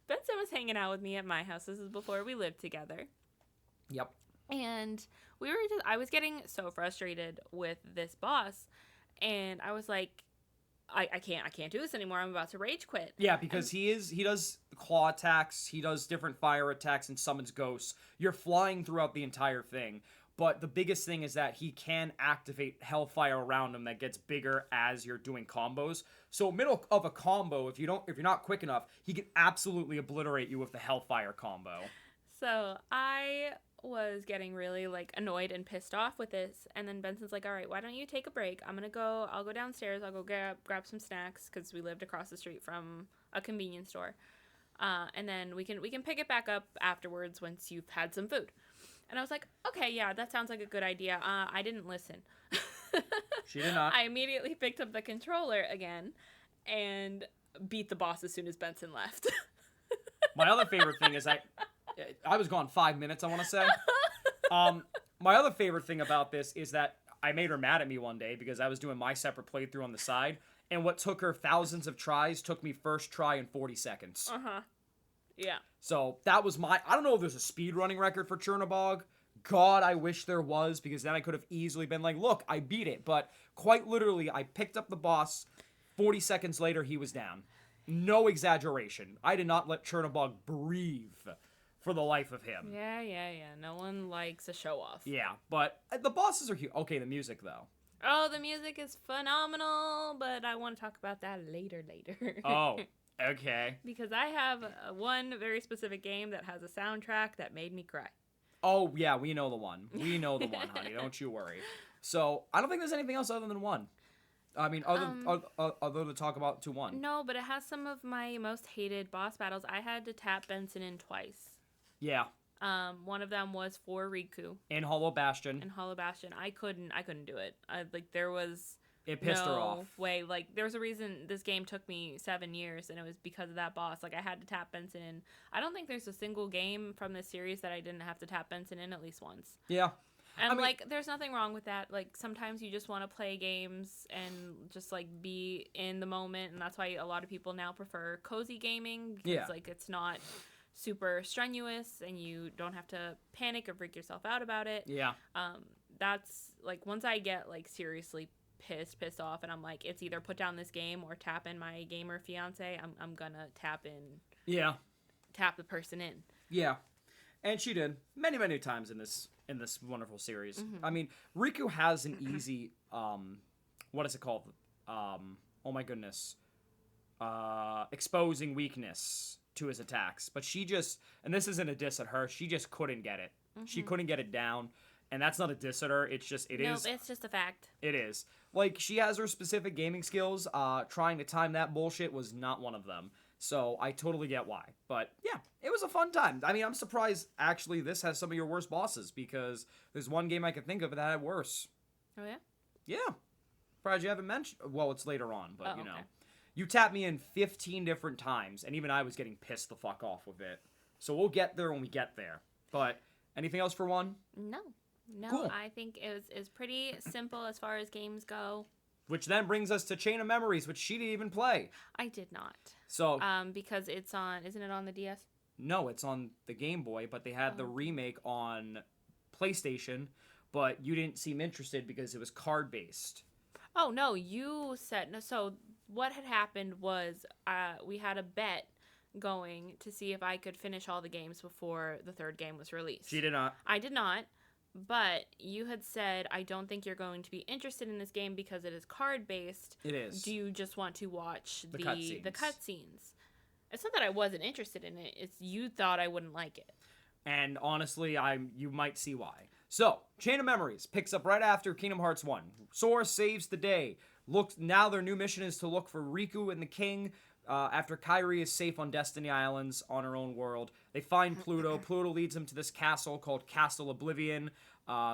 Benson was hanging out with me at my house. This is before we lived together. Yep. And I was getting so frustrated with this boss, and I was like, I can't do this anymore. I'm about to rage quit. Yeah, because he does claw attacks, he does different fire attacks and summons ghosts. You're flying throughout the entire thing. But the biggest thing is that he can activate hellfire around him that gets bigger as you're doing combos. So middle of a combo, if you're not quick enough, he can absolutely obliterate you with the hellfire combo. So I was getting really like annoyed and pissed off with this, and then Benson's like, all right, why don't you take a break? I'll go downstairs, I'll go grab some snacks, because we lived across the street from a convenience store, and then we can pick it back up afterwards once you've had some food. And I was like, okay, yeah, that sounds like a good idea. I didn't listen. She did not. I immediately picked up the controller again and beat the boss as soon as Benson left. My other favorite thing is I was gone 5 minutes, I want to say. My other favorite thing about this is that I made her mad at me one day because I was doing my separate playthrough on the side, and what took her thousands of tries took me first try in 40 seconds. Uh-huh. Yeah. So that was I don't know if there's a speed running record for Chernobog. God, I wish there was, because then I could have easily been like, look, I beat it. But quite literally, I picked up the boss. 40 seconds later, he was down. No exaggeration. I did not let Chernobog breathe for the life of him. Yeah. No one likes a show off. Yeah, but the bosses are huge. Okay, the music, though. Oh, the music is phenomenal, but I want to talk about that later. Oh, okay. Because I have one very specific game that has a soundtrack that made me cry. Oh, yeah, we know the one. We know the one, honey. Don't you worry. So, I don't think there's anything else other than one. I mean, other to talk about to one. No, but it has some of my most hated boss battles. I had to tap Benson in twice. Yeah. One of them was for Riku. In Hollow Bastion. I couldn't do it. There was It pissed her off. way. Like, there's a reason this game took me 7 years, and it was because of that boss. Like, I had to tap Benson in. I don't think there's a single game from this series that I didn't have to tap Benson in at least once. Yeah. And, like, there's nothing wrong with that. Like, sometimes you just want to play games and just, like, be in the moment. And that's why a lot of people now prefer cozy gaming. Because, like, it's not super strenuous and you don't have to panic or freak yourself out about it. Yeah. That's, like, once I get, like, seriously pissed off and I'm like, it's either put down this game or tap in my gamer fiance, I'm gonna tap the person in. Yeah. And she did many times in this wonderful series. Mm-hmm. I mean, Riku has an easy what is it called? Oh my goodness. Exposing weakness to his attacks. But she just, and this isn't a diss at her, she just couldn't get it. Mm-hmm. She couldn't get it down. And that's not a diss at her. It's just, it's just a fact. It is. Like, she has her specific gaming skills. Trying to time that bullshit was not one of them. So, I totally get why. But, yeah, it was a fun time. I mean, I'm surprised, actually, this has some of your worst bosses. Because there's one game I could think of that had worse. Oh, yeah? Yeah. Surprised you haven't mentioned... Well, it's later on, but, you know. Okay. You tapped me in 15 different times. And even I was getting pissed the fuck off with it. So, we'll get there when we get there. But, anything else for one? No, cool. I think it was pretty simple as far as games go. Which then brings us to Chain of Memories, which she didn't even play. I did not. So, because isn't it on the DS? No, it's on the Game Boy, but they had the remake on PlayStation, but you didn't seem interested because it was card-based. Oh, no, you said... No, so, what had happened was we had a bet going to see if I could finish all the games before the third game was released. She did not. I did not. But you had said, I don't think you're going to be interested in this game because it is card-based. It is. Do you just want to watch the cutscenes? It's not that I wasn't interested in it. It's you thought I wouldn't like it. And honestly, you might see why. So, Chain of Memories picks up right after Kingdom Hearts 1. Sora saves the day. Now their new mission is to look for Riku and the King. After Kairi is safe on Destiny Islands on her own world, they find Pluto. Pluto leads them to this castle called Castle Oblivion.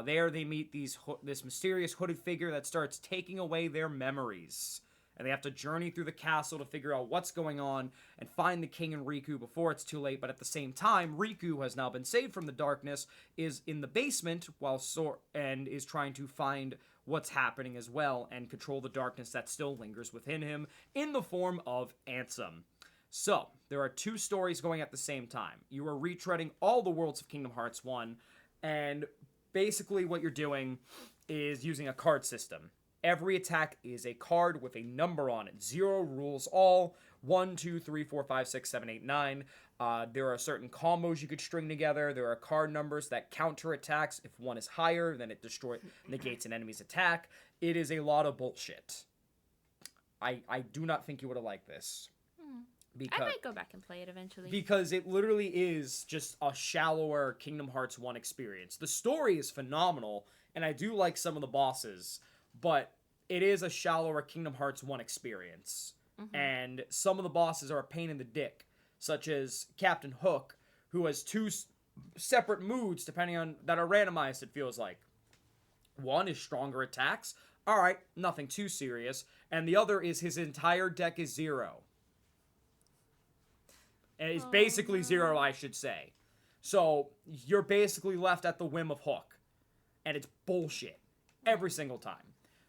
There they meet this mysterious hooded figure that starts taking away their memories. And they have to journey through the castle to figure out what's going on and find the king and Riku before it's too late. But at the same time, Riku, who has now been saved from the darkness, is in the basement while and is trying to find what's happening as well and control the darkness that still lingers within him in the form of Ansem. So, there are two stories going at the same time. You are retreading all the worlds of Kingdom Hearts 1, and basically what you're doing is using a card system. Every attack is a card with a number on it. 0 rules all. 1, 2, 3, 4, 5, 6, 7, 8, 9. There are certain combos you could string together. There are card numbers that counter attacks. If one is higher, then it negates an enemy's attack. It is a lot of bullshit. I do not think you would have liked this. I might go back and play it eventually. Because it literally is just a shallower Kingdom Hearts 1 experience. The story is phenomenal, and I do like some of the bosses, but it is a shallower Kingdom Hearts 1 experience. And some of the bosses are a pain in the dick, such as Captain Hook, who has 2 separate moods depending on that are randomized, it feels like. One is stronger attacks. All right, nothing too serious. And the other is his entire deck is 0. And it's basically 0, I should say. So you're basically left at the whim of Hook. And it's bullshit. Every single time.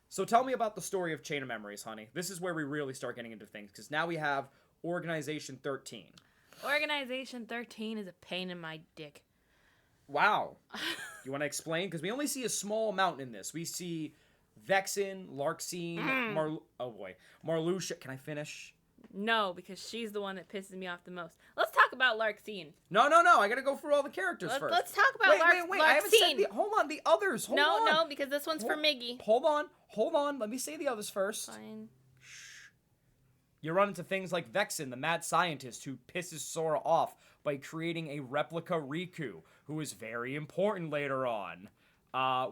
So tell me about the story of Chain of Memories, honey. This is where we really start getting into things. Because now we have Organization 13. Organization 13 is a pain in my dick. Wow. You want to explain? Because we only see a small amount in this. We see Vexen, Larxene, Marluxia. Can I finish? No, because she's the one that pisses me off the most. Let's talk about Larxene. No. I gotta go through all the characters first. Let's talk about Larxene. Wait. I haven't said hold on, the others. Hold on. No, because this one's for Miggy. Hold on. Let me say the others first. Fine. Shh. You run into things like Vexen, the mad scientist who pisses Sora off by creating a replica Riku, who is very important later on.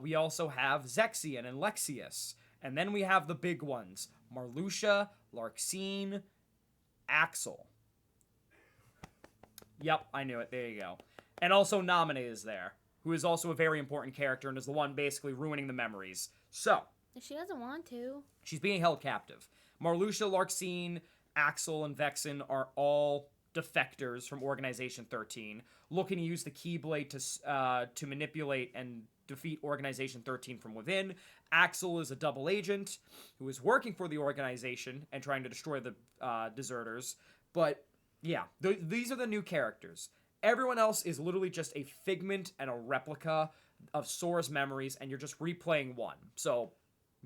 We also have Zexion and Lexius. And then we have the big ones. Marluxia, Larxene, Axel. Yep, I knew it. There you go. And also Naminé is there, who is also a very important character and is the one basically ruining the memories. So, she doesn't want to. She's being held captive. Marluxia, Larxene, Axel, and Vexen are all defectors from Organization 13, looking to use the Keyblade to manipulate and defeat Organization 13 from within. Axel is a double agent who is working for the organization and trying to destroy the deserters. But yeah, these are the new characters. Everyone else is literally just a figment and a replica of Sora's memories, and you're just replaying one. So,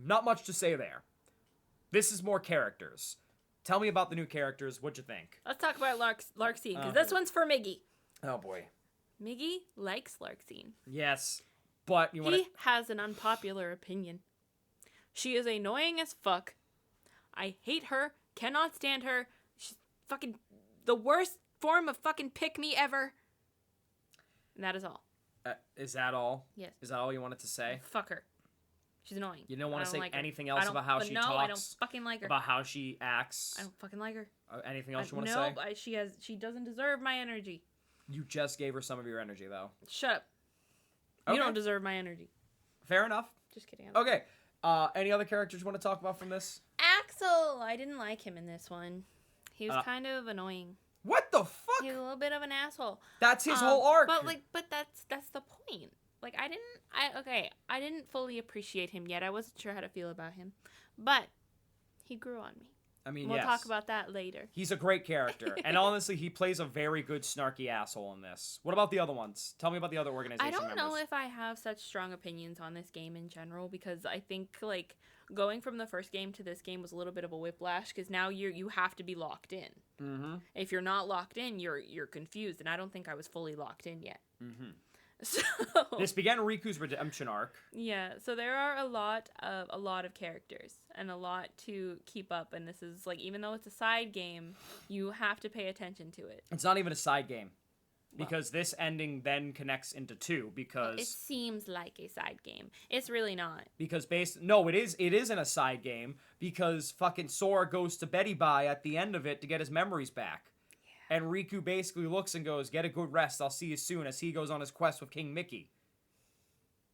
not much to say there. This is more characters. Tell me about the new characters. What'd you think? Let's talk about Larxene, because this one's for Miggy. Oh, boy. Miggy likes Larxene. Yes, but you want He has an unpopular opinion. She is annoying as fuck. I hate her. Cannot stand her. She's fucking the worst form of fucking pick-me ever. And that is all. Is that all? Yes. Is that all you wanted to say? Fuck her. She's annoying. You don't want to say like anything else about how she talks? No, I don't fucking like her. About how she acts? I don't fucking like her. Anything else you want to say? No, she doesn't deserve my energy. You just gave her some of your energy, though. Shut up. Okay. You don't deserve my energy. Fair enough. Just kidding. Okay. Any other characters you want to talk about from this? Axel. I didn't like him in this one. He was kind of annoying. What the fuck? He's a little bit of an asshole. That's his whole arc. But that's the point. Like I didn't fully appreciate him yet. I wasn't sure how to feel about him, but he grew on me. I mean, we'll talk about that later. He's a great character, and honestly, he plays a very good snarky asshole in this. What about the other ones? Tell me about the other organization I don't members. know if I have such strong opinions on this game in general, because I think like going from the first game to this game was a little bit of a whiplash, because now you have to be locked in. Mm-hmm. If you're not locked in, you're confused, and I don't think I was fully locked in yet. Mm-hmm. So this began Riku's redemption arc. Yeah, so there are a lot of characters and a lot to keep up, and this is like, even though it's a side game, you have to pay attention to it. It's not even a side game, because this ending then connects into 2. Because it seems like a side game. It's really not. Because it isn't a side game, because fucking Sora goes to Betty Bye at the end of it to get his memories back. And Riku basically looks and goes, "Get a good rest, I'll see you soon," as he goes on his quest with King Mickey.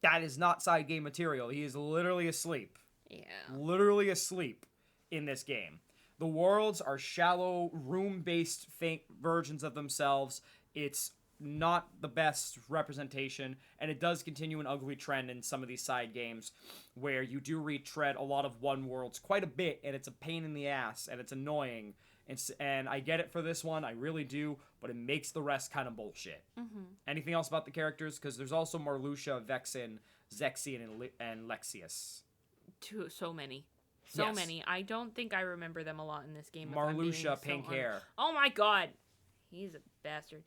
That is not side game material. He is literally asleep. Yeah. Literally asleep in this game. The worlds are shallow, room-based versions of themselves. It's not the best representation, and it does continue an ugly trend in some of these side games where you do retread a lot of one worlds quite a bit, and it's a pain in the ass, and it's annoying. And I get it for this one, I really do, but it makes the rest kind of bullshit. Mm-hmm. Anything else about the characters? Because there's also Marluxia, Vexen, Zexion, and Lexius. So many. So Yes. many. I don't think I remember them a lot in this game. If I'm being Marluxia, so pink honest. hair. Oh my god. He's a bastard.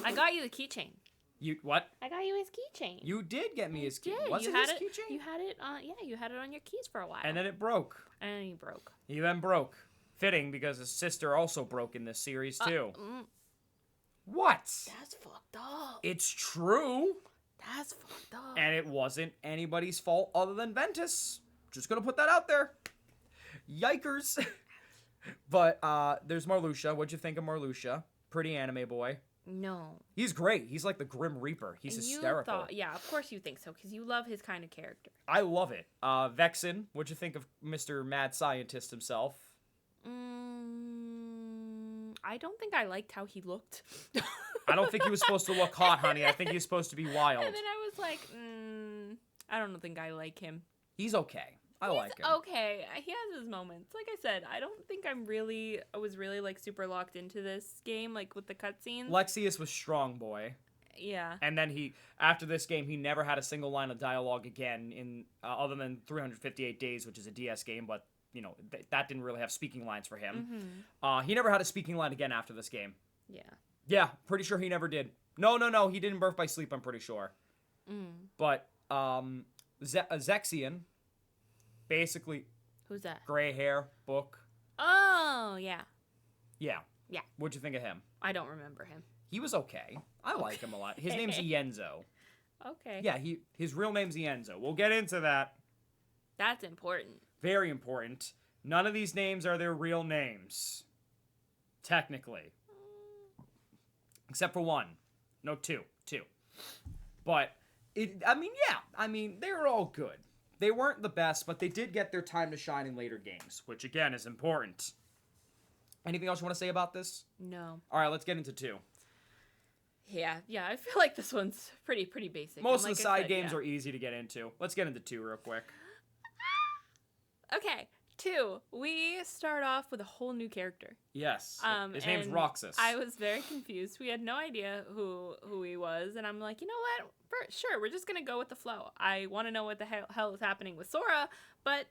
I got you the keychain. You what? I got you his keychain. You did get me his key. Yeah, Was you it had his it. keychain? You had it on. Yeah, you had it on your keys for a while. And then it broke. And he broke. He then broke. Fitting because his sister also broke in this series too. What? That's fucked up. It's true. That's fucked up. And it wasn't anybody's fault other than Ventus. Just gonna put that out there. Yikers. But there's Marluxia. What'd you think of Marluxia? Pretty anime boy. No. He's great. He's like the Grim Reaper. He's hysterical. Yeah, of course you think so, because you love his kind of character. I love it. Vexen. What'd you think of Mr. Mad Scientist himself? I don't think I liked how he looked. I don't think he was supposed to look hot, honey. I think he was supposed to be wild. And then I was like, I don't think I like him. He's okay. I like him. Okay, he has his moments. Like I said, I don't think I was really like super locked into this game, like with the cutscenes. Lexius was strong boy. Yeah. And then after this game, he never had a single line of dialogue again in other than 358 Days, which is a DS game, but you know that didn't really have speaking lines for him. He never had a speaking line again after this game. Yeah. Yeah, pretty sure he never did. No, he didn't birth by sleep. I'm pretty sure. But Zexion. Basically, who's that? Gray hair, book. Oh, yeah. Yeah. Yeah. What'd you think of him? I don't remember him. He was okay. I like him a lot. His name's Ienzo. Okay. Yeah, his real name's Ienzo. We'll get into that. That's important. Very important. None of these names are their real names. Technically. Except for one. No, two. But, they were all good. They weren't the best, but they did get their time to shine in later games, which again is important. Anything else you want to say about this? No. All right, let's get into 2. Yeah, I feel like this one's pretty basic. Most of the side games are easy to get into. Let's get into 2 real quick. Okay, 2. We start off with a whole new character. Yes. His name's Roxas. I was very confused. We had no idea who he was, and I'm like, you know what? Sure, we're just gonna go with the flow. I want to know what the hell is happening with Sora, but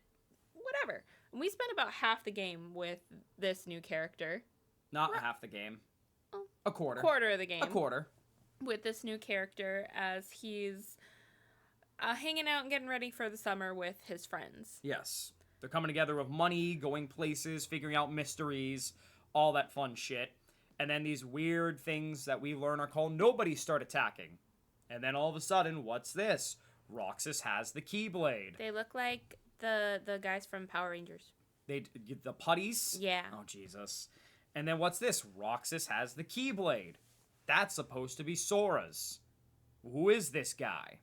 whatever. And we spent about half the game with this new character. Not half the game. Oh, a quarter. Quarter of the game. A quarter. With this new character as he's hanging out and getting ready for the summer with his friends. Yes. They're coming together with money, going places, figuring out mysteries, all that fun shit. And then these weird things that we learn are called nobodies start attacking. And then all of a sudden, what's this? Roxas has the Keyblade. They look like the guys from Power Rangers. The putties? Yeah. Oh, Jesus. And then what's this? Roxas has the Keyblade. That's supposed to be Sora's. Who is this guy?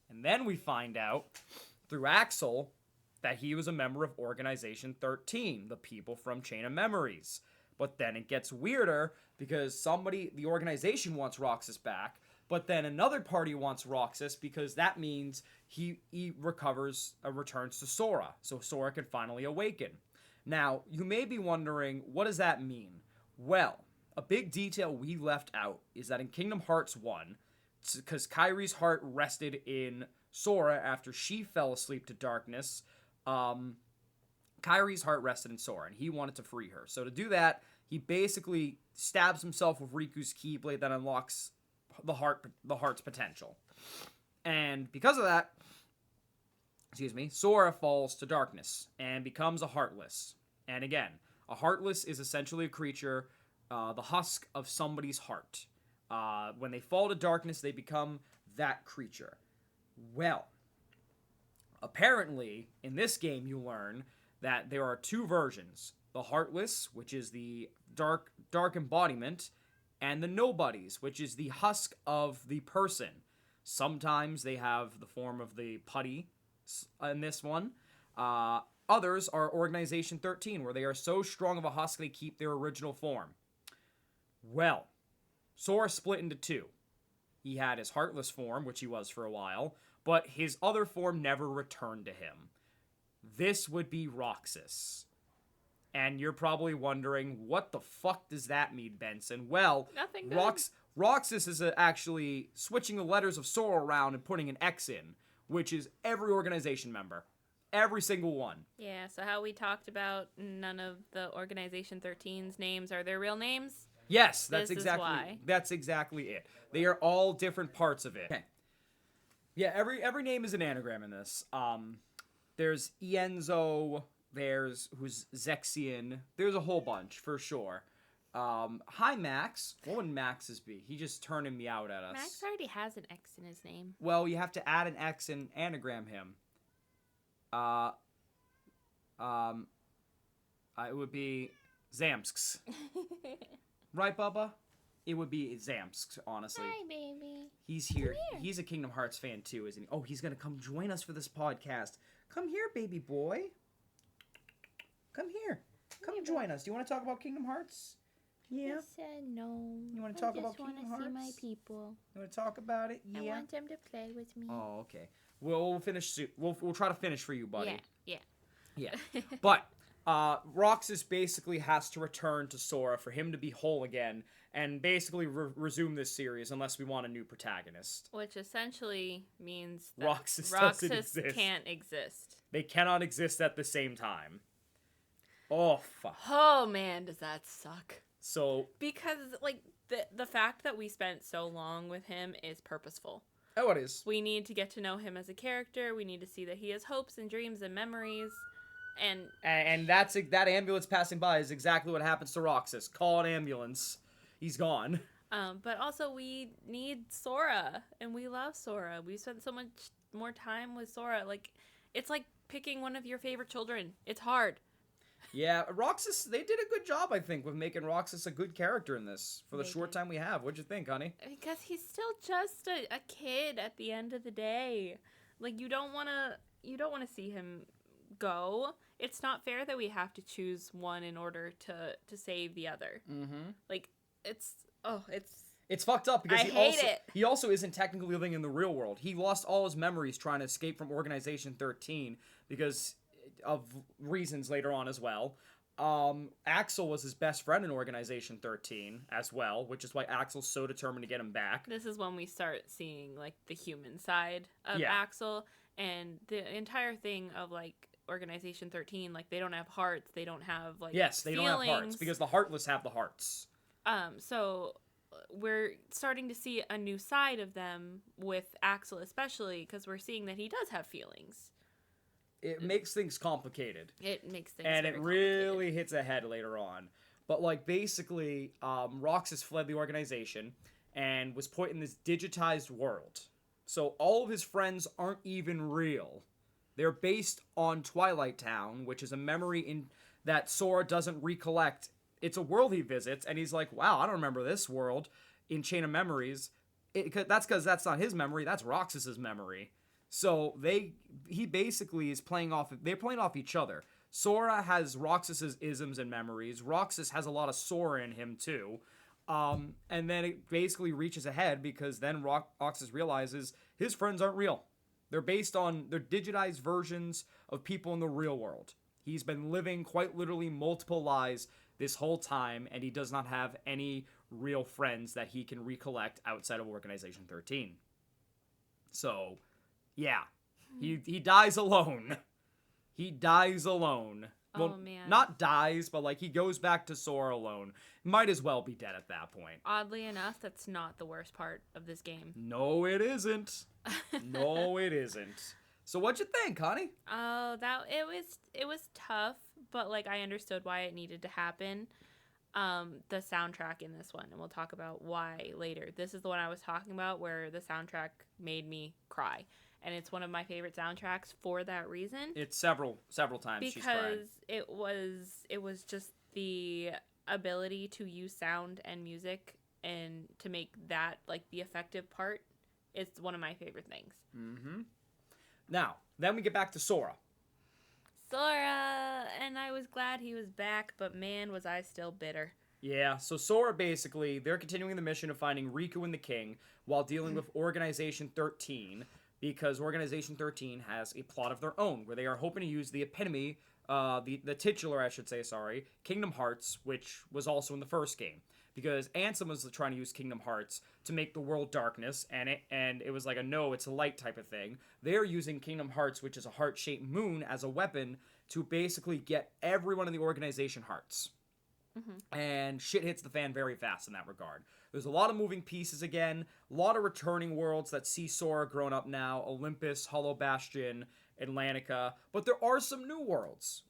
And then we find out, through Axel, that he was a member of Organization 13, the people from Chain of Memories. But then it gets weirder, because the organization wants Roxas back, but then another party wants Roxas because that means he returns to Sora, so Sora can finally awaken. Now, you may be wondering, what does that mean? Well, a big detail we left out is that in Kingdom Hearts 1, because Kairi's heart rested in Sora after she fell asleep to darkness, Kairi's heart rested in Sora, and he wanted to free her. So to do that, he basically stabs himself with Riku's Keyblade that unlocks the heart's potential. And because of that, Sora falls to darkness and becomes a Heartless. And again, a Heartless is essentially a creature, the husk of somebody's heart. When they fall to darkness, they become that creature. Well, apparently, in this game you learn that there are 2 versions. The Heartless, which is the dark embodiment, and the Nobodies, which is the husk of the person. Sometimes they have the form of the putty in this one. Others are Organization 13, where they are so strong of a husk they keep their original form. Well, Sora split into 2. He had his Heartless form, which he was for a while, but his other form never returned to him. This would be Roxas. And you're probably wondering, what the fuck does that mean, Benson? Well, nothing good. Roxas is actually switching the letters of Sora around and putting an X in, which is every organization member. Every single one. Yeah, so how we talked about none of the Organization 13's names are their real names. Yes, This is why. that's exactly it. They are all different parts of it. Okay. Yeah, every name is an anagram in this. There's Ienzo, there's who's Zexian. There's a whole bunch for sure. Hi Max. What would Max's be? He just turning me out at us. Max already has an X in his name. Well, you have to add an X and anagram him. It would be Zamsks. Right, Bubba? It would be Zamsks, honestly. Hi, baby. He's here. He's a Kingdom Hearts fan too, isn't he? Oh, he's gonna come join us for this podcast. Come here, baby boy. Come here. Come join us. Do you want to talk about Kingdom Hearts? Yeah. I said no. You want to talk about Kingdom Hearts? I just want to see my people. You want to talk about it? Yeah. I want them to play with me. Oh, okay. We'll finish soon. We'll try to finish for you, buddy. Yeah. But Roxas basically has to return to Sora for him to be whole again and basically resume this series unless we want a new protagonist. Which essentially means that Roxas can't exist. They cannot exist at the same time. Oh, fuck. Oh, man, does that suck. So... Because, like, the fact that we spent so long with him is purposeful. Oh, it is. We need to get to know him as a character. We need to see that he has hopes and dreams and memories. And that ambulance passing by is exactly what happens to Roxas. Call an ambulance. He's gone. But also we need Sora, and we love Sora. We spent so much more time with Sora. Like, it's like picking one of your favorite children. It's hard. Yeah, Roxas, they did a good job, I think, with making Roxas a good character in this for the short time we have. What'd you think, honey? Because he's still just a kid at the end of the day. Like, you don't want to see him go. It's not fair that we have to choose one in order to save the other. Mm-hmm. Like, it's fucked up because it. he also isn't technically living in the real world. He lost all his memories trying to escape from Organization 13 because of reasons later on as well. Axel was his best friend in Organization 13 as well, which is why Axel's so determined to get him back. This is when we start seeing, like, the human side of Axel, and the entire thing of, like, Organization 13, like, they don't have hearts, they don't have, like, yes, they feelings. don't have hearts, because the Heartless have the hearts. So we're starting to see a new side of them with Axel especially, because we're seeing that he does have feelings. It makes things complicated. It makes things and it really hits ahead later on. But, like, basically, Roxas fled the organization and was put in this digitized world. So all of his friends aren't even real. They're based on Twilight Town, which is a memory that Sora doesn't recollect. It's a world he visits, and he's like, wow, I don't remember this world in Chain of Memories. That's because that's not his memory, that's Roxas's memory. So he basically is they're playing off each other. Sora has Roxas's isms and memories. Roxas has a lot of Sora in him too. And then it basically reaches ahead because then Roxas realizes his friends aren't real. They're digitized versions of people in the real world. He's been living quite literally multiple lives this whole time, and he does not have any real friends that he can recollect outside of Organization 13. So... yeah, he dies alone. He dies alone. Well, man. Not dies, but, like, he goes back to Sora alone. Might as well be dead at that point. Oddly enough, that's not the worst part of this game. No, it isn't. No, it isn't. So what'd you think, honey? Oh, it was tough, but, like, I understood why it needed to happen. The soundtrack in this one, and we'll talk about why later. This is the one I was talking about where the soundtrack made me cry. And it's one of my favorite soundtracks for that reason. It's several times she's cried. Because it was just the ability to use sound and music and to make that, like, the effective part. It's one of my favorite things. Mm-hmm. Now, then we get back to Sora. Sora! And I was glad he was back, but man, was I still bitter. Yeah, so Sora basically, they're continuing the mission of finding Riku and the King while dealing with Organization 13, because Organization 13 has a plot of their own, where they are hoping to use the epitome the titular, I should say, sorry, Kingdom Hearts, which was also in the first game. Because Ansem was trying to use Kingdom Hearts to make the world darkness, and it was like a no, it's a light type of thing. They're using Kingdom Hearts, which is a heart-shaped moon, as a weapon to basically get everyone in the organization hearts. And shit hits the fan very fast in that regard. There's a lot of moving pieces again, a lot of returning worlds that see Sora grown up now, Olympus, Hollow Bastion, Atlantica, but there are some new worlds.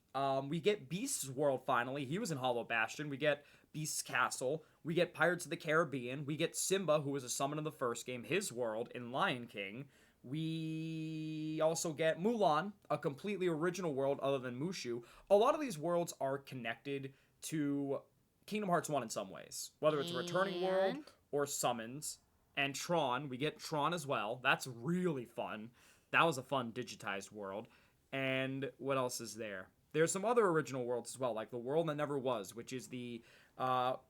We get Beast's world finally. He was in Hollow Bastion. We get Beast's Castle. We get Pirates of the Caribbean. We get Simba, who was a summon in the first game, his world in Lion King. We also get Mulan, a completely original world other than Mushu. A lot of these worlds are connected to Kingdom Hearts 1 in some ways, whether it's a returning world or summons. And Tron, we get Tron as well. That's really fun. That was a fun digitized world. And what else is there? There's some other original worlds as well, like the World That Never Was, which is the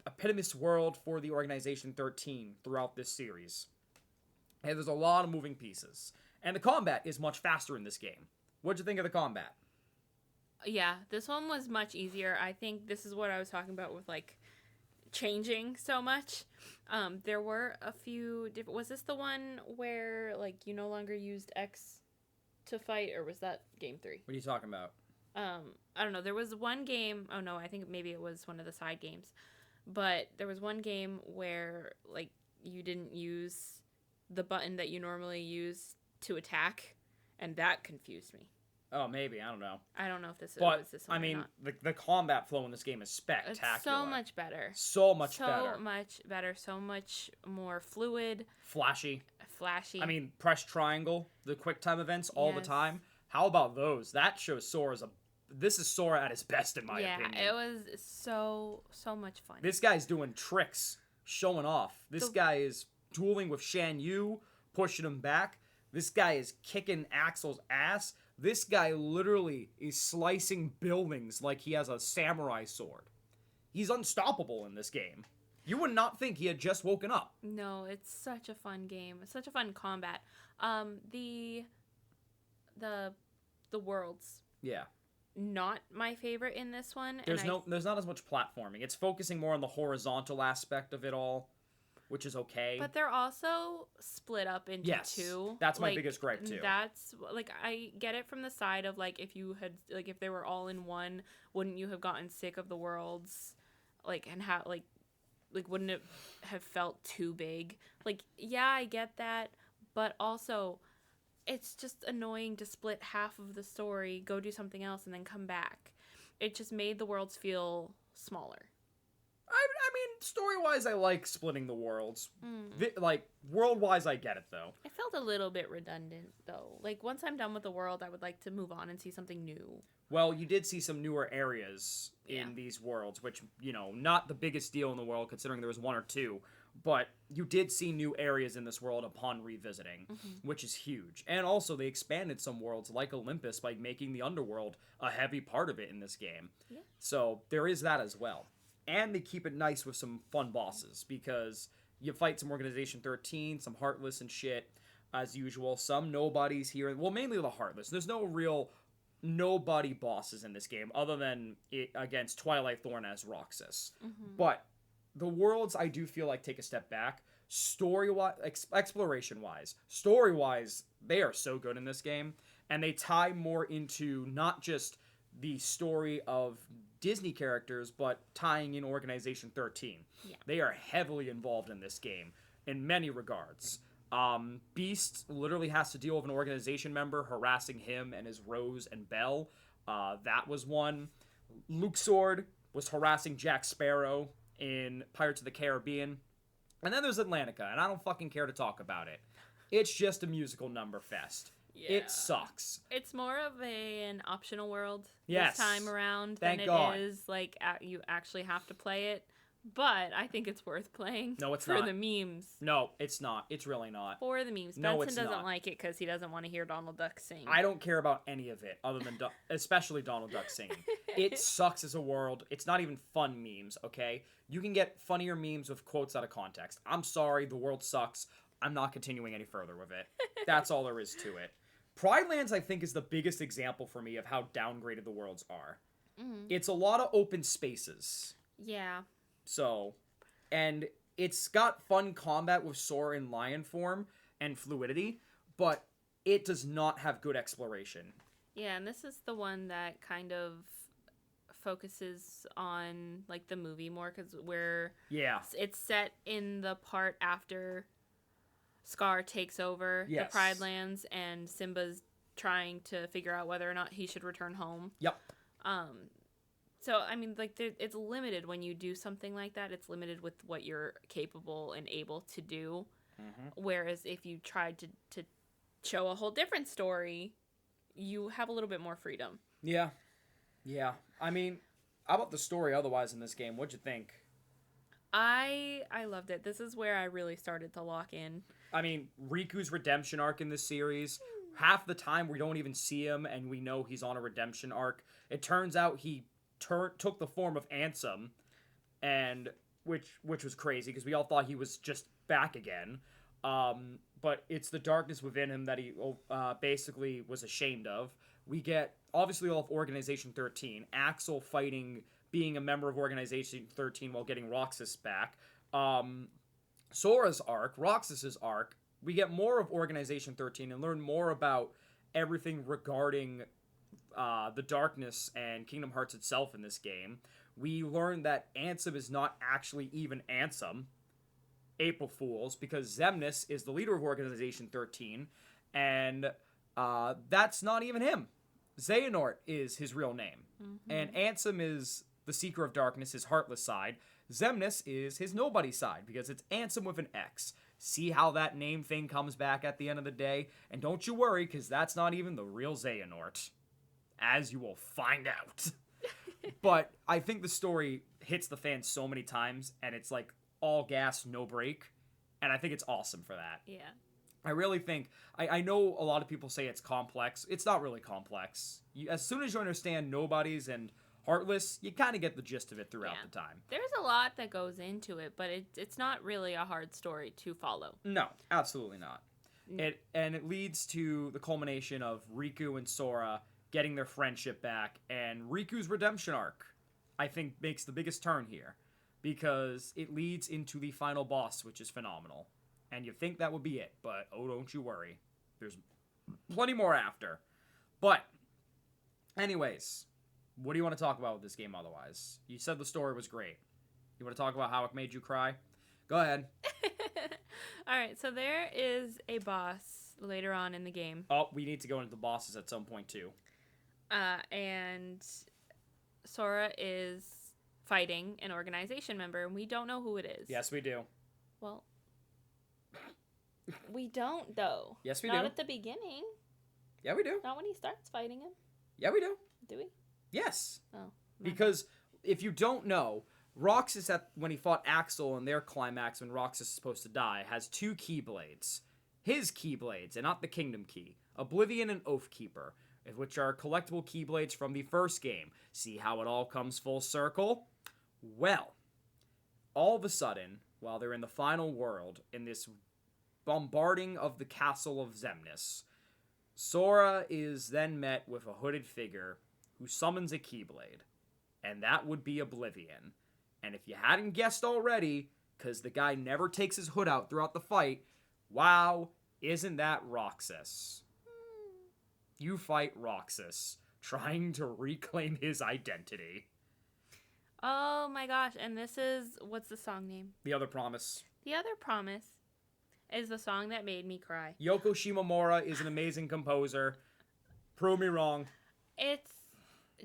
epitomous world for the Organization 13 throughout this series. And there's a lot of moving pieces. And the combat is much faster in this game. What'd you think of the combat? Yeah, this one was much easier. I think this is what I was talking about with, like, changing so much. There were a few different... Was this the one where, like, you no longer used X to fight, or was that game 3? What are you talking about? I don't know. There was one game... Oh, no, I think maybe it was one of the side games. But there was one game where, like, you didn't use the button that you normally use to attack, and that confused me. Oh, maybe. I don't know. I don't know if this was this one I mean, or not. the combat flow in this game is spectacular. It's so much better. So much better. So much better. So much more fluid. Flashy. Flashy. I mean, press triangle, the quick time events all the time. How about those? That shows Sora's this is Sora at his best, in my opinion. Yeah, it was so much fun. This guy's doing tricks, showing off. This guy is dueling with Shan Yu, pushing him back. This guy is kicking Axel's ass. This guy literally is slicing buildings like he has a samurai sword. He's unstoppable in this game. You would not think he had just woken up. No, it's such a fun game. It's such a fun combat. The worlds. Yeah. Not my favorite in this one. There's not as much platforming. It's focusing more on the horizontal aspect of it all, which is okay. But they're also split up into two. That's my biggest gripe too. That's like, I get it from the side of, like, if they were all in one, wouldn't you have gotten sick of the worlds? Like, and how like wouldn't it have felt too big? Like, yeah, I get that, but also it's just annoying to split half of the story, go do something else, and then come back. It just made the worlds feel smaller. I mean, story-wise, I like splitting the worlds. Like, world-wise, I get it, though. It felt a little bit redundant, though. Like, once I'm done with the world, I would like to move on and see something new. Well, you did see some newer areas in these worlds, which, you know, not the biggest deal in the world, considering there was one or two, but you did see new areas in this world upon revisiting, which is huge. And also, they expanded some worlds, like Olympus, by making the underworld a heavy part of it in this game. Yeah. So, there is that as well. And they keep it nice with some fun bosses, because you fight some Organization 13, some Heartless and shit, as usual. Some nobodies here. Well, mainly the Heartless. There's no real nobody bosses in this game, other than against Twilight Thorn as Roxas. But the worlds, I do feel like, take a step back. Story-wise, exploration-wise, story-wise, they are so good in this game. And they tie more into not just the story of Disney characters, but tying in Organization 13. Yeah. They are heavily involved in this game in many regards. Beast literally has to deal with an organization member harassing him and his Rose and Belle. That was one. Luke Sword was harassing Jack Sparrow in Pirates of the Caribbean. And then there's Atlantica, and I don't fucking care to talk about it. It's just a musical number fest. Yeah. It sucks. It's more of an optional world this time around Thank than God. It is like you actually have to play it. But I think it's worth playing. No, it's for not. The memes. No, it's not. It's really not. For the memes. No, Benson it's doesn't not. like it because he doesn't want to hear Donald Duck sing. I don't care about any of it other than especially Donald Duck singing. It sucks as a world. It's not even fun memes, okay? You can get funnier memes with quotes out of context. I'm sorry, the world sucks. I'm not continuing any further with it. That's all there is to it. Pride Lands, I think, is the biggest example for me of how downgraded the worlds are. Mm. It's a lot of open spaces. Yeah. So, and it's got fun combat with Sora in lion form and fluidity, but it does not have good exploration. Yeah, and this is the one that kind of focuses on like the movie more because Yeah. it's set in the part after Scar takes over the Yes. Pride Lands and Simba's trying to figure out whether or not he should return home. Yep. So I mean, like, it's limited when you do something like that. It's limited with what you're capable and able to do. Mm-hmm. Whereas if you tried to show a whole different story, you have a little bit more freedom. Yeah. Yeah. I mean, how about the story otherwise in this game? What'd you think? I loved it. This is where I really started to lock in. I mean, Riku's redemption arc in this series, half the time we don't even see him and we know he's on a redemption arc. It turns out he took the form of Ansem, and which was crazy because we all thought he was just back again. But it's the darkness within him that he basically was ashamed of. We get, obviously, all of Organization 13. Axel fighting, being a member of Organization 13 while getting Roxas back. Sora's arc, Roxas's arc, we get more of Organization 13 and learn more about everything regarding the darkness and Kingdom Hearts itself in this game. We learn that Ansem is not actually even Ansem. April Fools, because Xemnas is the leader of Organization 13, and that's not even him. Xehanort is his real name. Mm-hmm. And Ansem is the Seeker of Darkness, his heartless side. Xemnas is his nobody side, because it's Ansem with an X. See how that name thing comes back at the end of the day? And don't you worry, because that's not even the real Xehanort. As you will find out. But I think the story hits the fans so many times, and it's like all gas, no brake. And I think it's awesome for that. Yeah. I really think, I know a lot of people say it's complex. It's not really complex. As soon as you understand Nobodies and Heartless, you kind of get the gist of it throughout the time. There's a lot that goes into it, but it's not really a hard story to follow. No, absolutely not. It leads to the culmination of Riku and Sora getting their friendship back, and Riku's redemption arc, I think, makes the biggest turn here, because it leads into the final boss, which is phenomenal. And you think that would be it, but oh, don't you worry. There's plenty more after. But, anyways, what do you want to talk about with this game otherwise? You said the story was great. You want to talk about how it made you cry? Go ahead. Alright, so there is a boss later on in the game. Oh, we need to go into the bosses at some point, too. And Sora is fighting an organization member, and we don't know who it is. Yes, we do. Well, we don't, though. Yes, we do. Not do. at the beginning. Yeah, we do. Not when he starts fighting him. Yeah, we do. Do we? Yes. Oh. Because if you don't know, Roxas, when he fought Axel in their climax when Roxas is supposed to die, has two Keyblades. His Keyblades, and not the Kingdom Key. Oblivion and Oathkeeper, which are collectible Keyblades from the first game. See how it all comes full circle? Well, all of a sudden, while they're in the final world, in this bombarding of the castle of Xemnas, Sora is then met with a hooded figure who summons a Keyblade, and that would be Oblivion. And if you hadn't guessed already, because the guy never takes his hood out throughout the fight, wow, isn't that Roxas? You fight Roxas, trying to reclaim his identity. Oh my gosh, and this is, what's the song name? The Other Promise. The Other Promise is the song that made me cry. Yoko Shimomura is an amazing composer. Prove me wrong. It's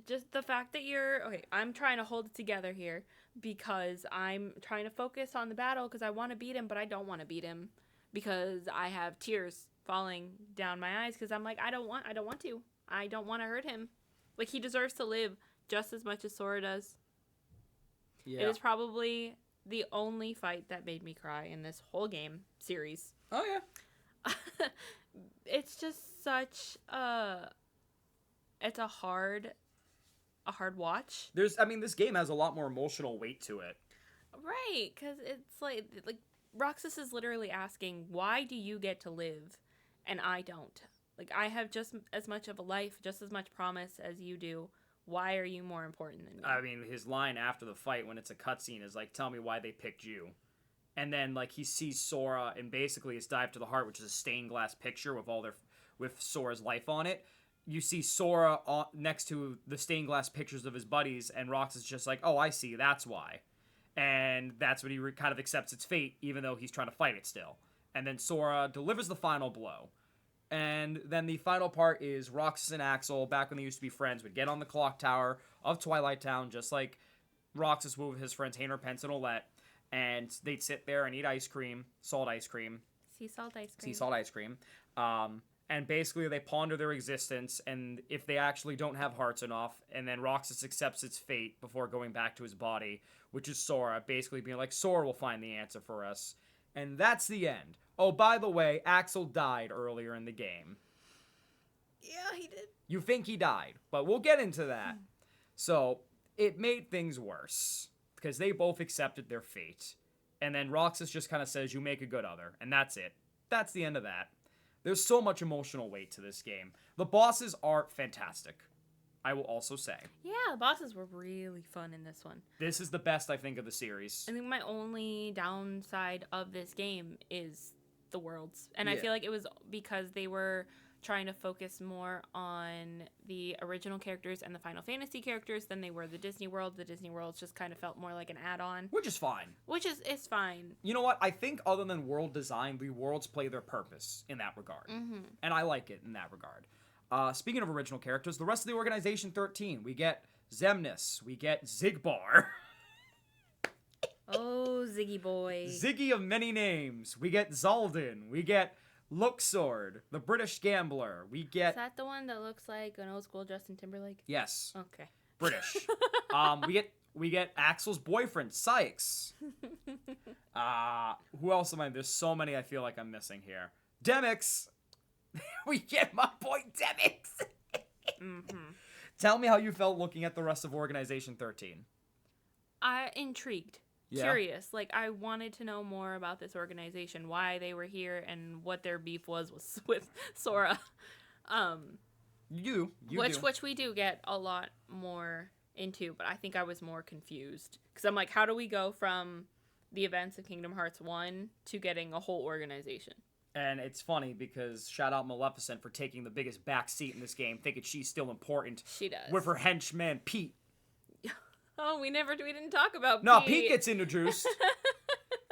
just the fact that okay, I'm trying to hold it together here because I'm trying to focus on the battle because I want to beat him, but I don't want to beat him because I have tears falling down my eyes because I'm like, I don't want to. I don't want to hurt him. Like, he deserves to live just as much as Sora does. Yeah. It is probably the only fight that made me cry in this whole game series. Oh, yeah. It's just such it's a hard watch. This game has a lot more emotional weight to it. Right, because it's like Roxas is literally asking, why do you get to live and I don't? Like, I have just as much of a life, just as much promise as you do. Why are you more important than me? I mean, his line after the fight when it's a cutscene is like, tell me why they picked you. And then, like, he sees Sora and basically his Dive to the Heart, which is a stained glass picture with Sora's life on it. You see Sora next to the stained glass pictures of his buddies, and Rox is just like, oh, I see, that's why. And that's when he kind of accepts its fate, even though he's trying to fight it still. And then Sora delivers the final blow. And then the final part is Roxas and Axel, back when they used to be friends, would get on the clock tower of Twilight Town, just like Roxas would with his friends Hayner, Pence, and Olette. And they'd sit there and eat ice cream, salt ice cream. Sea salt ice cream. Sea salt ice cream. And basically they ponder their existence, and if they actually don't have hearts enough, and then Roxas accepts its fate before going back to his body, which is Sora, basically being like, Sora will find the answer for us. And that's the end. Oh, by the way, Axel died earlier in the game. Yeah, he did. You think he died, but we'll get into that. So, it made things worse, because they both accepted their fate. And then Roxas just kind of says, you make a good other, and that's it. That's the end of that. There's so much emotional weight to this game. The bosses are fantastic, I will also say. Yeah, the bosses were really fun in this one. This is the best, I think, of the series. I think my only downside of this game is the worlds. And I Yeah. feel like it was because they were trying to focus more on the original characters and the Final Fantasy characters than they were the Disney World. The Disney Worlds just kind of felt more like an add-on. Which is fine. Which is it's fine. You know what? I think other than world design, the worlds play their purpose in that regard. Mm-hmm. And I like it in that regard. Speaking of original characters, the rest of the Organization 13, we get Xemnas, we get Zigbar. Oh, Ziggy boy. Ziggy of many names. We get Zaldin. We get Luxord, the British gambler. We Is get... that the one that looks like an old school Justin Timberlake? Yes. Okay. British. We get Axel's boyfriend, Sykes. Who else am I? There's so many I feel like I'm missing here. Demix. We get my boy Demix. Mm-hmm. Tell me how you felt looking at the rest of Organization 13. Intrigued. Yeah. Curious. Like, I wanted to know more about this organization, why they were here, and what their beef was with Sora. Which we do get a lot more into, but I think I was more confused. Because I'm like, how do we go from the events of Kingdom Hearts 1 to getting a whole organization? And it's funny because shout out Maleficent for taking the biggest back seat in this game, thinking she's still important. She does. With her henchman, Pete. Oh, we didn't talk about Pete. No, Pete gets introduced.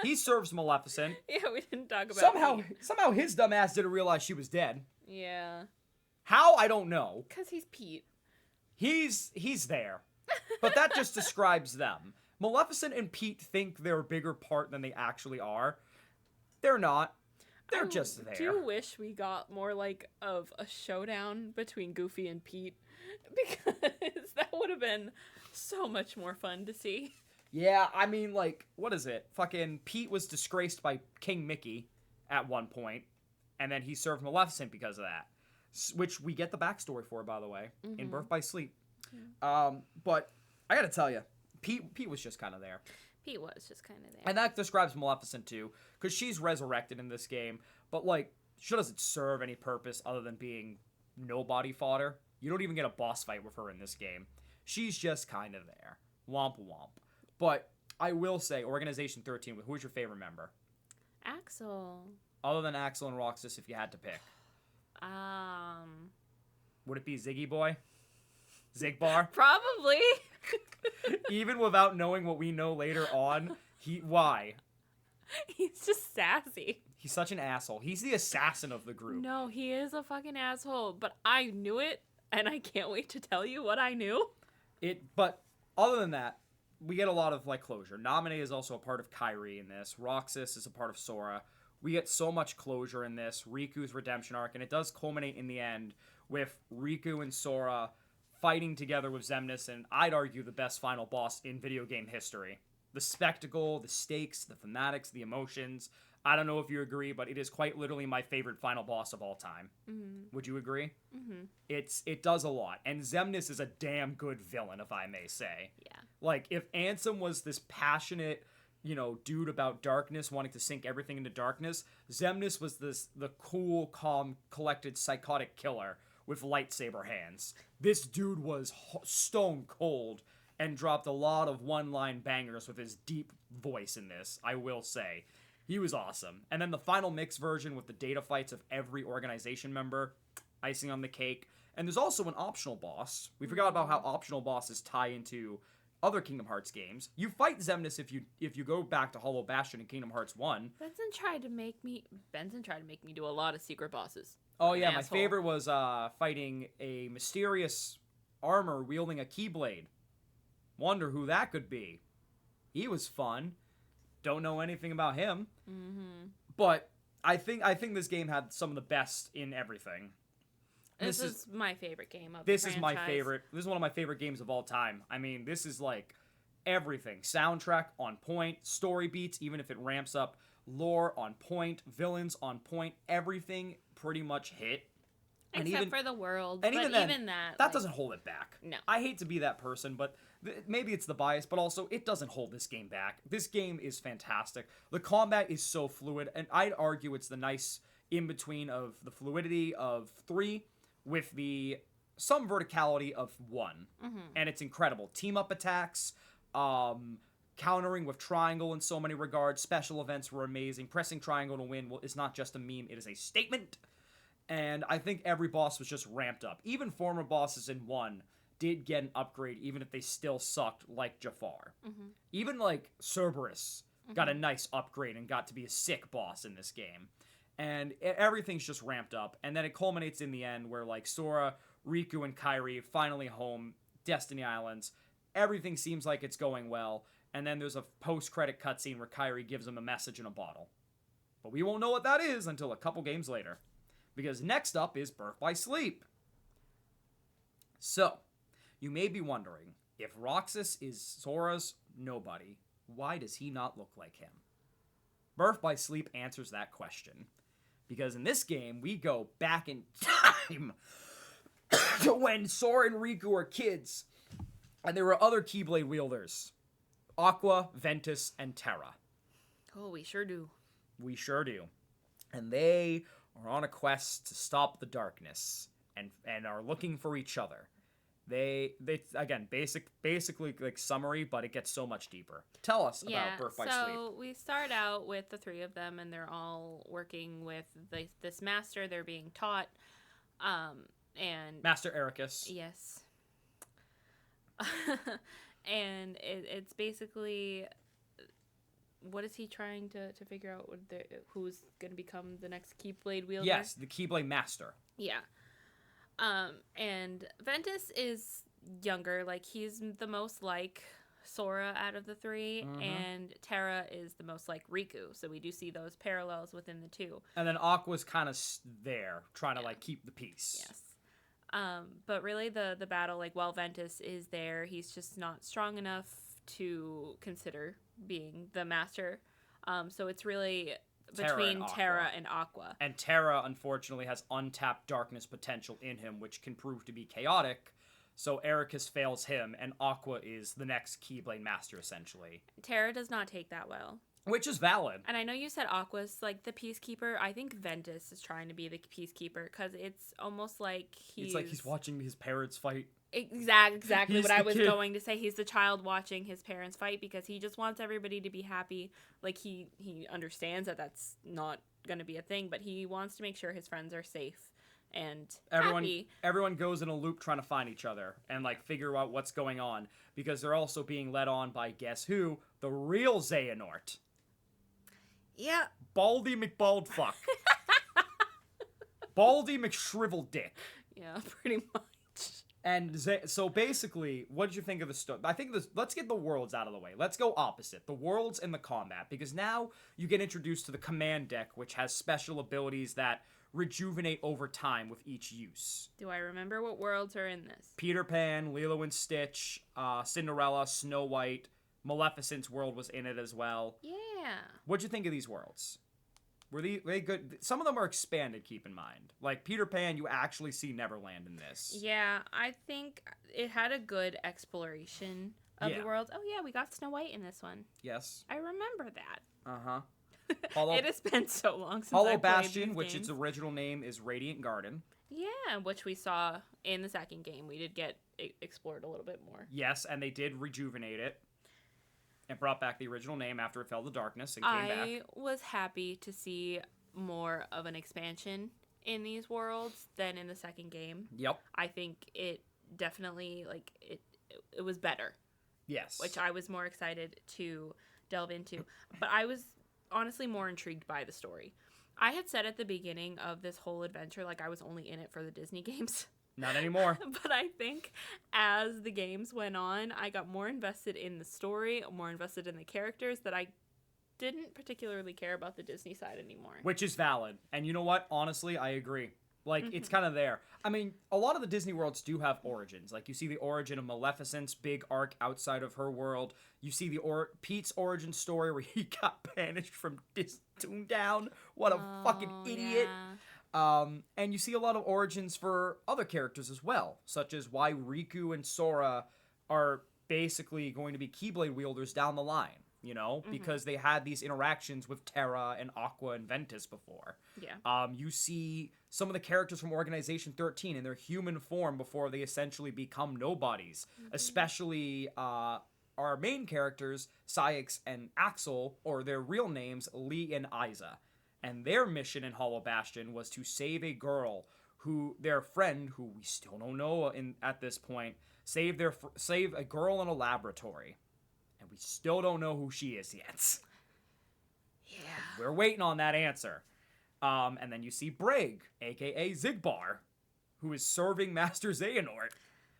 He serves Maleficent. Yeah, we didn't talk about Pete. Somehow his dumb ass didn't realize she was dead. Yeah. How? I don't know. Because he's Pete. He's there. But that just describes them. Maleficent and Pete think they're a bigger part than they actually are. They're not. They're just there. Do you wish we got more like of a showdown between Goofy and Pete? Because that would have been so much more fun to see. Yeah, I mean, like, what is it? Fucking Pete was disgraced by King Mickey at one point, and then he served Maleficent because of that. Which we get the backstory for, by the way, in Birth by Sleep. Mm-hmm. But I gotta tell you, Pete was just kind of there. Pete was just kind of there. And that describes Maleficent too, because she's resurrected in this game, but like, she doesn't serve any purpose other than being nobody fodder. You don't even get a boss fight with her in this game. She's just kind of there. Womp womp. But I will say, Organization 13, who's your favorite member? Axel. Other than Axel and Roxas, if you had to pick. Would it be Ziggy Boy? Zigbar? Probably. Even without knowing what we know later on, why? He's just sassy. He's such an asshole. He's the assassin of the group. No, he is a fucking asshole, but I knew it, and I can't wait to tell you what I knew. But other than that, we get a lot of like closure. Naminé is also a part of Kairi in this. Roxas is a part of Sora. We get so much closure in this. Riku's redemption arc, and it does culminate in the end with Riku and Sora fighting together with Xemnas, and I'd argue the best final boss in video game history. The spectacle, the stakes, the thematics, the emotions. I don't know if you agree, but it is quite literally my favorite final boss of all time. Mm-hmm. Would you agree? Mm-hmm. It does a lot, and Xemnas is a damn good villain, if I may say. Yeah. Like, if Ansem was this passionate, dude about darkness, wanting to sink everything into darkness. Xemnas was the cool, calm, collected, psychotic killer with lightsaber hands. This dude was stone cold and dropped a lot of one-line bangers with his deep voice in this, I will say. He was awesome. And then the final mix version with the data fights of every organization member, icing on the cake. And there's also an optional boss. We forgot about how optional bosses tie into other Kingdom Hearts games. You fight Xemnas if you go back to Hollow Bastion in Kingdom Hearts 1. Benson tried to make me do a lot of secret bosses. Oh yeah, my favorite was fighting a mysterious armor wielding a keyblade. Wonder who that could be. He was fun. Don't know anything about him. Mm-hmm. But I think this game had some of the best in everything. This is my favorite game of This the is franchise. my favorite. This is one of my favorite games of all time. I mean, this is like everything. Soundtrack on point, story beats, even if it ramps up, lore on point, villains on point, everything pretty much hit. Except for the world. And but even that that doesn't hold it back. No. I hate to be that person, but maybe it's the bias, but also it doesn't hold this game back. This game is fantastic. The combat is so fluid, and I'd argue it's the nice in-between of the fluidity of 3 with some verticality of 1. Mm-hmm. And it's incredible. Team-up attacks, countering with triangle in so many regards. Special events were amazing. Pressing triangle to win is not just a meme, it is a statement. And I think every boss was just ramped up. Even former bosses in 1 did get an upgrade, even if they still sucked, like Jafar. Mm-hmm. Even like Cerberus got a nice upgrade and got to be a sick boss in this game. And everything's just ramped up. And then it culminates in the end where like Sora, Riku, and Kairi finally home, Destiny Islands. Everything seems like it's going well. And then there's a post-credit cutscene where Kairi gives him a message in a bottle. But we won't know what that is until a couple games later. Because next up is Birth by Sleep. So, you may be wondering, if Roxas is Sora's nobody, why does he not look like him? Birth by Sleep answers that question. Because in this game, we go back in time to when Sora and Riku were kids. And there were other Keyblade wielders. Aqua, Ventus, and Terra. Oh, we sure do. We sure do. And they are on a quest to stop the darkness and are looking for each other. They again, basically like summary, but it gets so much deeper. Tell us about Birth by Sleep. So we start out with the 3 of them, and they're all working with this master. They're being taught, and Master Ericus. Yes. And it's basically, what is he trying to figure out? Who's going to become the next Keyblade wielder? Yes, the Keyblade Master. Yeah. And Ventus is younger, like he's the most like Sora out of the 3, and Terra is the most like Riku. So we do see those parallels within the 2. And then Aqua's kind of there, trying to like keep the peace. Yes. But really the battle, like while Ventus is there, he's just not strong enough to consider being the master. So it's really between Terra and Aqua. And Terra, unfortunately, has untapped darkness potential in him, which can prove to be chaotic. So Ericus fails him, and Aqua is the next Keyblade Master, essentially. Terra does not take that well. Which is valid. And I know you said Aqua's like the peacekeeper. I think Ventus is trying to be the peacekeeper, because it's almost like It's like he's watching his parents fight. Exactly He's what I was kid. going to say. He's the child watching his parents fight, because he just wants everybody to be happy. Like he understands that that's not going to be a thing, but he wants to make sure his friends are safe and happy. Everyone goes in a loop trying to find each other and like figure out what's going on, because they're also being led on by, guess who? The real Xehanort. Yeah. Baldy McBaldfuck. Baldy McShriveldick. Yeah, pretty much. And so basically, what did you think of the story? I think let's get the worlds out of the way. Let's go opposite. The worlds and the combat. Because now you get introduced to the command deck, which has special abilities that rejuvenate over time with each use. Do I remember what worlds are in this? Peter Pan, Lilo and Stitch, Cinderella, Snow White, Maleficent's world was in it as well. Yeah. What'd you think of these worlds? Were they good? Some of them are expanded, keep in mind. Like Peter Pan, you actually see Neverland in this. Yeah, I think it had a good exploration of Yeah. the worlds. Oh yeah, we got Snow White in this one. Yes. I remember that. Uh-huh. Hollow, It has been so long since Hollow I played Bastion, these which games. its original name is Radiant Garden. Yeah, which we saw in the second game. We did get explored a little bit more. Yes, and they did rejuvenate it and brought back the original name after it fell to darkness and came back. I was happy to see more of an expansion in these worlds than in the second game. Yep. I think it definitely it was better, Yes. which I was more excited to delve into. But I was honestly more intrigued by the story. I had said at the beginning of this whole adventure, like, I was only in it for the Disney games. Not anymore. But I think as the games went on, I got more invested in the story, more invested in the characters, that I didn't particularly care about the Disney side anymore. Which is valid. And you know what? Honestly, I agree. Like, it's kind of there. I mean, a lot of the Disney worlds do have origins. Like, you see the origin of Maleficent's big arc outside of her world. You see the Pete's origin story where he got banished from Toontown. What a fucking idiot. Yeah. And you see a lot of origins for other characters as well, such as why Riku and Sora are basically going to be Keyblade wielders down the line. You know, because they had these interactions with Terra and Aqua and Ventus before. Yeah. You see some of the characters from Organization 13 in their human form before they essentially become nobodies. Especially our main characters, Syx and Axel, or their real names, Lee and Isa. And their mission in Hollow Bastion was to save a girl who, their friend, who we still don't know at this point, save a girl in a laboratory. And we still don't know who she is yet. Yeah. We're waiting on that answer. And then you see Brig, a.k.a. Zigbar, who is serving Master Xehanort.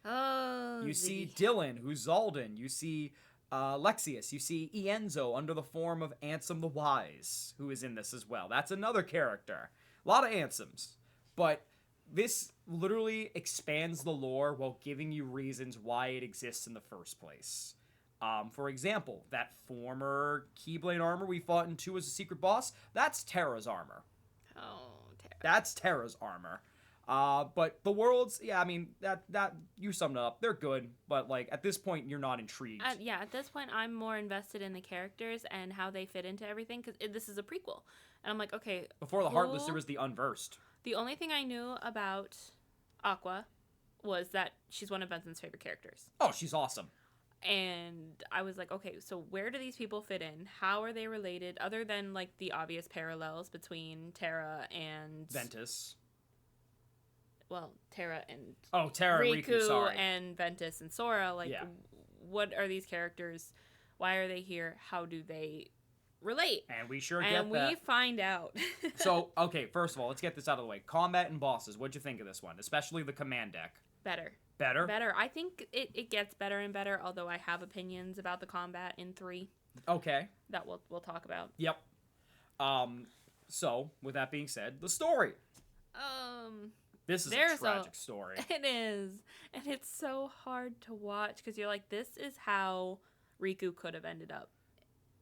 Oh, You see Dylan, who's Zaldin. You see Lexius. You see Ienzo under the form of Ansem the Wise, who is in this as well. That's another character. A lot of Ansems. But this literally expands the lore while giving you reasons why it exists in the first place. For example, that former Keyblade armor we fought in 2 as a secret boss, that's Terra's armor. Oh, Terra. That's Terra's armor. But the worlds, yeah, I mean, that you summed it up. They're good, but, like, at this point, you're not intrigued. Yeah, at this point, I'm more invested in the characters and how they fit into everything, because this is a prequel. And I'm like, okay. Before the Heartless, there was the Unversed. The only thing I knew about Aqua was that she's one of Benson's favorite characters. Oh, she's awesome. And I was like, okay, so where do these people fit in? How are they related? Other than, like, the obvious parallels between Terra and... Ventus. Well, Terra and... Oh, Terra and Riku, sorry. And Ventus and Sora. Like, Yeah. What are these characters? Why are they here? How do they relate? And we sure get And that. we find out. So, okay, first of all, let's get this out of the way. Combat and bosses, what'd you think of this one? Especially the command deck. Better. Better? I think it gets better and better, although I have opinions about the combat in 3 Okay. that we'll talk about. Yep. So, with that being said, the story. This is a tragic story. It is. And it's so hard to watch because you're like, this is how Riku could have ended up.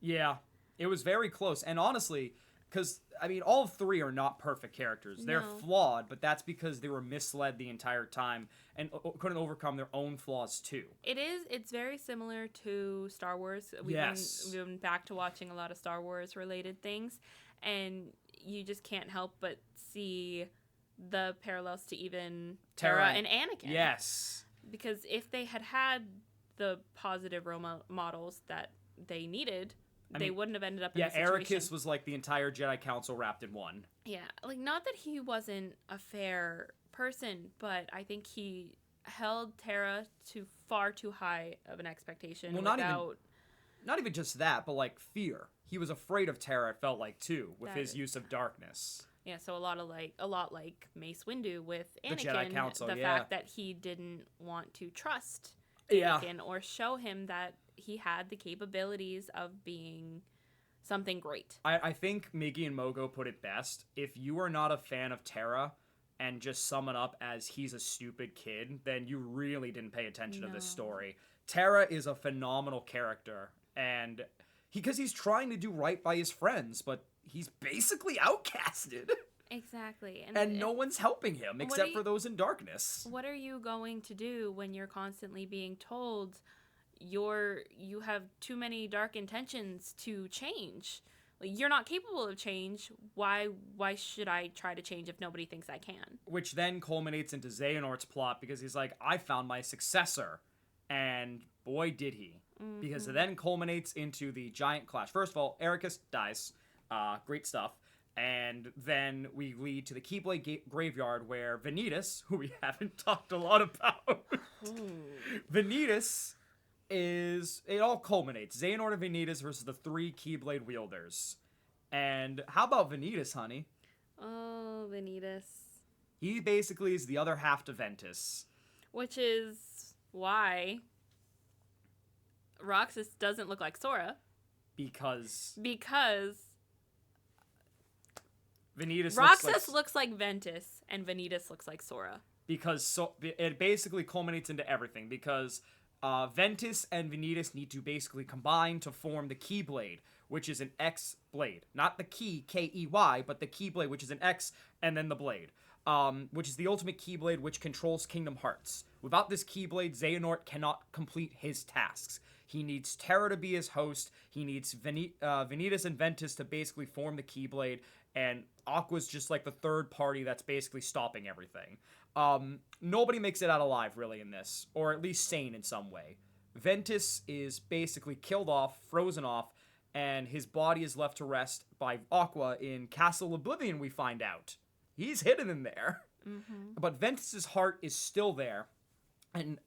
Yeah. It was very close. And honestly, because, I mean, all 3 are not perfect characters. They're No. flawed, but that's because they were misled the entire time and couldn't overcome their own flaws, too. It's very similar to Star Wars. We've been back to watching a lot of Star Wars related things, and you just can't help but see the parallels to even Terra and Anakin. Yes. Because if they had the positive role models that they needed, they wouldn't have ended up in this situation. Ericus was like the entire Jedi Council wrapped in one. Yeah, like, not that he wasn't a fair person, but I think he held Terra to far too high of an expectation. Well, not even just that, but like fear. He was afraid of Terra, it felt like, too, with his use of darkness. Yeah, so a lot like Mace Windu with Anakin, the Jedi Council, the fact that he didn't want to trust Anakin or show him that he had the capabilities of being something great. I think Miggy and Mogo put it best. If you are not a fan of Terra and just sum it up as he's a stupid kid, then you really didn't pay attention to this story. Terra is a phenomenal character, and because he's trying to do right by his friends, but he's basically outcasted. Exactly. And no one's helping him except for those in darkness. What are you going to do when you're constantly being told you have too many dark intentions to change. Like, you're not capable of change. Why should I try to change if nobody thinks I can? Which then culminates into Xehanort's plot because he's like, I found my successor. And boy, did he. Mm-hmm. Because it then culminates into the giant clash. First of all, Ericus dies. Great stuff. And then we lead to the Keyblade graveyard where Vanitas, who we haven't talked a lot about, Vanitas it all culminates. Xehanort and Vanitas versus the 3 Keyblade wielders. And how about Vanitas, honey? Oh, Vanitas. He basically is the other half to Ventus. Which is why Roxas doesn't look like Sora. Because Vanitas looks like Ventus, and Vanitas looks like Sora. Because it basically culminates into everything. Because Ventus and Vanitas need to basically combine to form the Keyblade, which is an X blade. Not the key, K-E-Y, but the Keyblade, which is an X, and then the blade. Which is the ultimate Keyblade, which controls Kingdom Hearts. Without this Keyblade, Xehanort cannot complete his tasks. He needs Terra to be his host. He needs Vanitas and Ventus to basically form the Keyblade. And Aqua's just like the third party that's basically stopping everything. Nobody makes it out alive, really, in this. Or at least sane in some way. Ventus is basically killed off, frozen off, and his body is left to rest by Aqua in Castle Oblivion, we find out. He's hidden in there. Mm-hmm. But Ventus's heart is still there. And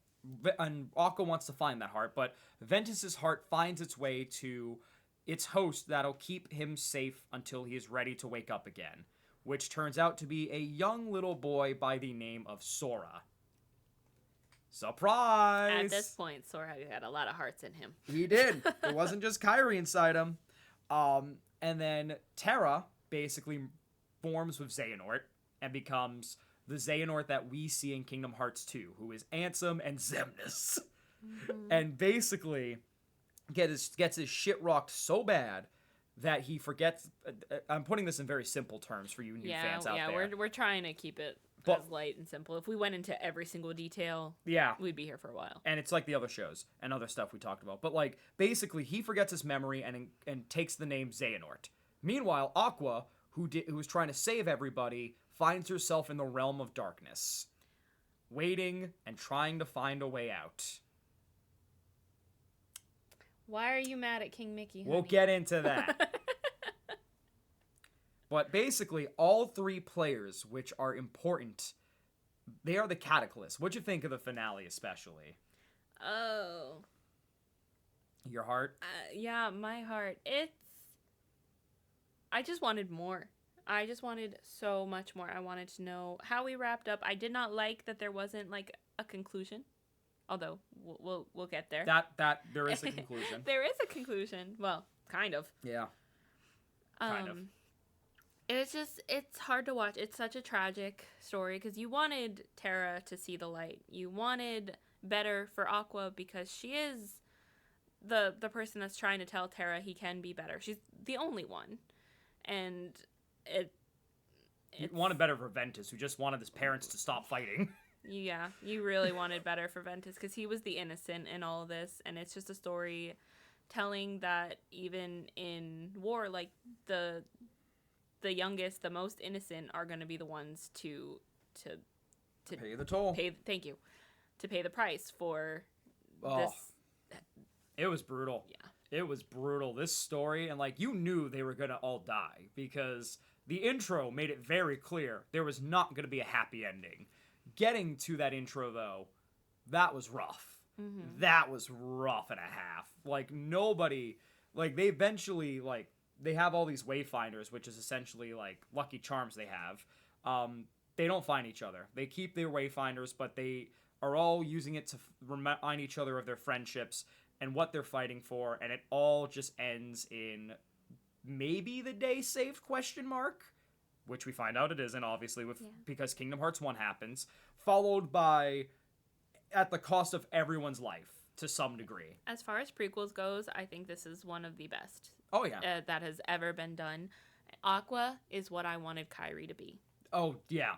Aqua wants to find that heart, but Ventus's heart finds its way to its host that'll keep him safe until he is ready to wake up again, which turns out to be a young little boy by the name of Sora. Surprise! At this point, Sora had a lot of hearts in him. He did. It wasn't just Kairi inside him. And then Terra basically forms with Xehanort and becomes the Xehanort that we see in Kingdom Hearts 2, who is Ansem and Xemnas. Mm-hmm. And basically gets his shit rocked so bad that he forgets. I'm putting this in very simple terms for you new fans out there. Yeah, we're trying to keep it as light and simple. If we went into every single detail, we'd be here for a while. And it's like the other shows and other stuff we talked about. But like basically, he forgets his memory and takes the name Xehanort. Meanwhile, Aqua, who was trying to save everybody, finds herself in the realm of darkness, waiting and trying to find a way out. Why are you mad at King Mickey, honey? We'll get into that. But basically, all 3 players, which are important, they are the Cataclysm. What'd you think of the finale, especially? Oh. Your heart? Yeah, my heart. I just wanted more. I just wanted so much more. I wanted to know how we wrapped up. I did not like that there wasn't like a conclusion. Although we'll get there. That there is a conclusion. There is a conclusion. Well, kind of. Yeah. Kind of. It's hard to watch. It's such a tragic story because you wanted Terra to see the light. You wanted better for Aqua because she is the person that's trying to tell Terra he can be better. She's the only one. And you wanted better for Ventus, who just wanted his parents to stop fighting. Yeah, you really wanted better for Ventus because he was the innocent in all of this, and it's just a story telling that even in war, like the youngest, the most innocent are going to be the ones to pay the toll. Thank you. To pay the price for this. It was brutal. Yeah. It was brutal. This story, and like you knew they were going to all die because the intro made it very clear there was not going to be a happy ending. Getting to that intro, though, that was rough. Mm-hmm. That was rough and a half. Like, nobody... Like, they eventually, like... They have all these wayfinders, which is essentially, like, Lucky Charms they have. They don't find each other. They keep their wayfinders, but they are all using it to remind each other of their friendships and what they're fighting for, and it all just ends in maybe the day saved, ? Which we find out it isn't, obviously, because Kingdom Hearts 1 happens, followed by at the cost of everyone's life, to some degree. As far as prequels goes, I think this is one of the best. Oh, yeah. That has ever been done. Aqua is what I wanted Kairi to be. Oh, yeah.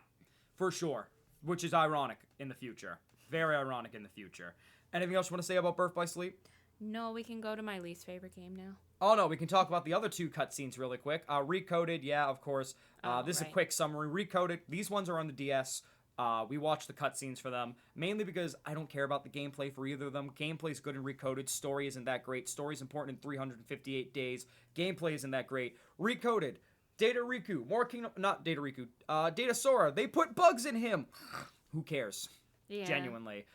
For sure. Which is ironic in the future. Very ironic in the future. Anything else you want to say about Birth by Sleep? No, we can go to my least favorite game now. Oh no, we can talk about the other 2 cutscenes really quick. Recoded, yeah, of course. This is a right. quick summary. Recoded. These ones are on the DS. We watched the cutscenes for them, mainly because I don't care about the gameplay for either of them. Gameplay's good in Recoded. Story isn't that great. Story's important in 358 days. Gameplay isn't that great. Recoded. Data Riku. More Kingdom... Not Data Riku. Data Sora. They put bugs in him. Who cares? Yeah. Genuinely.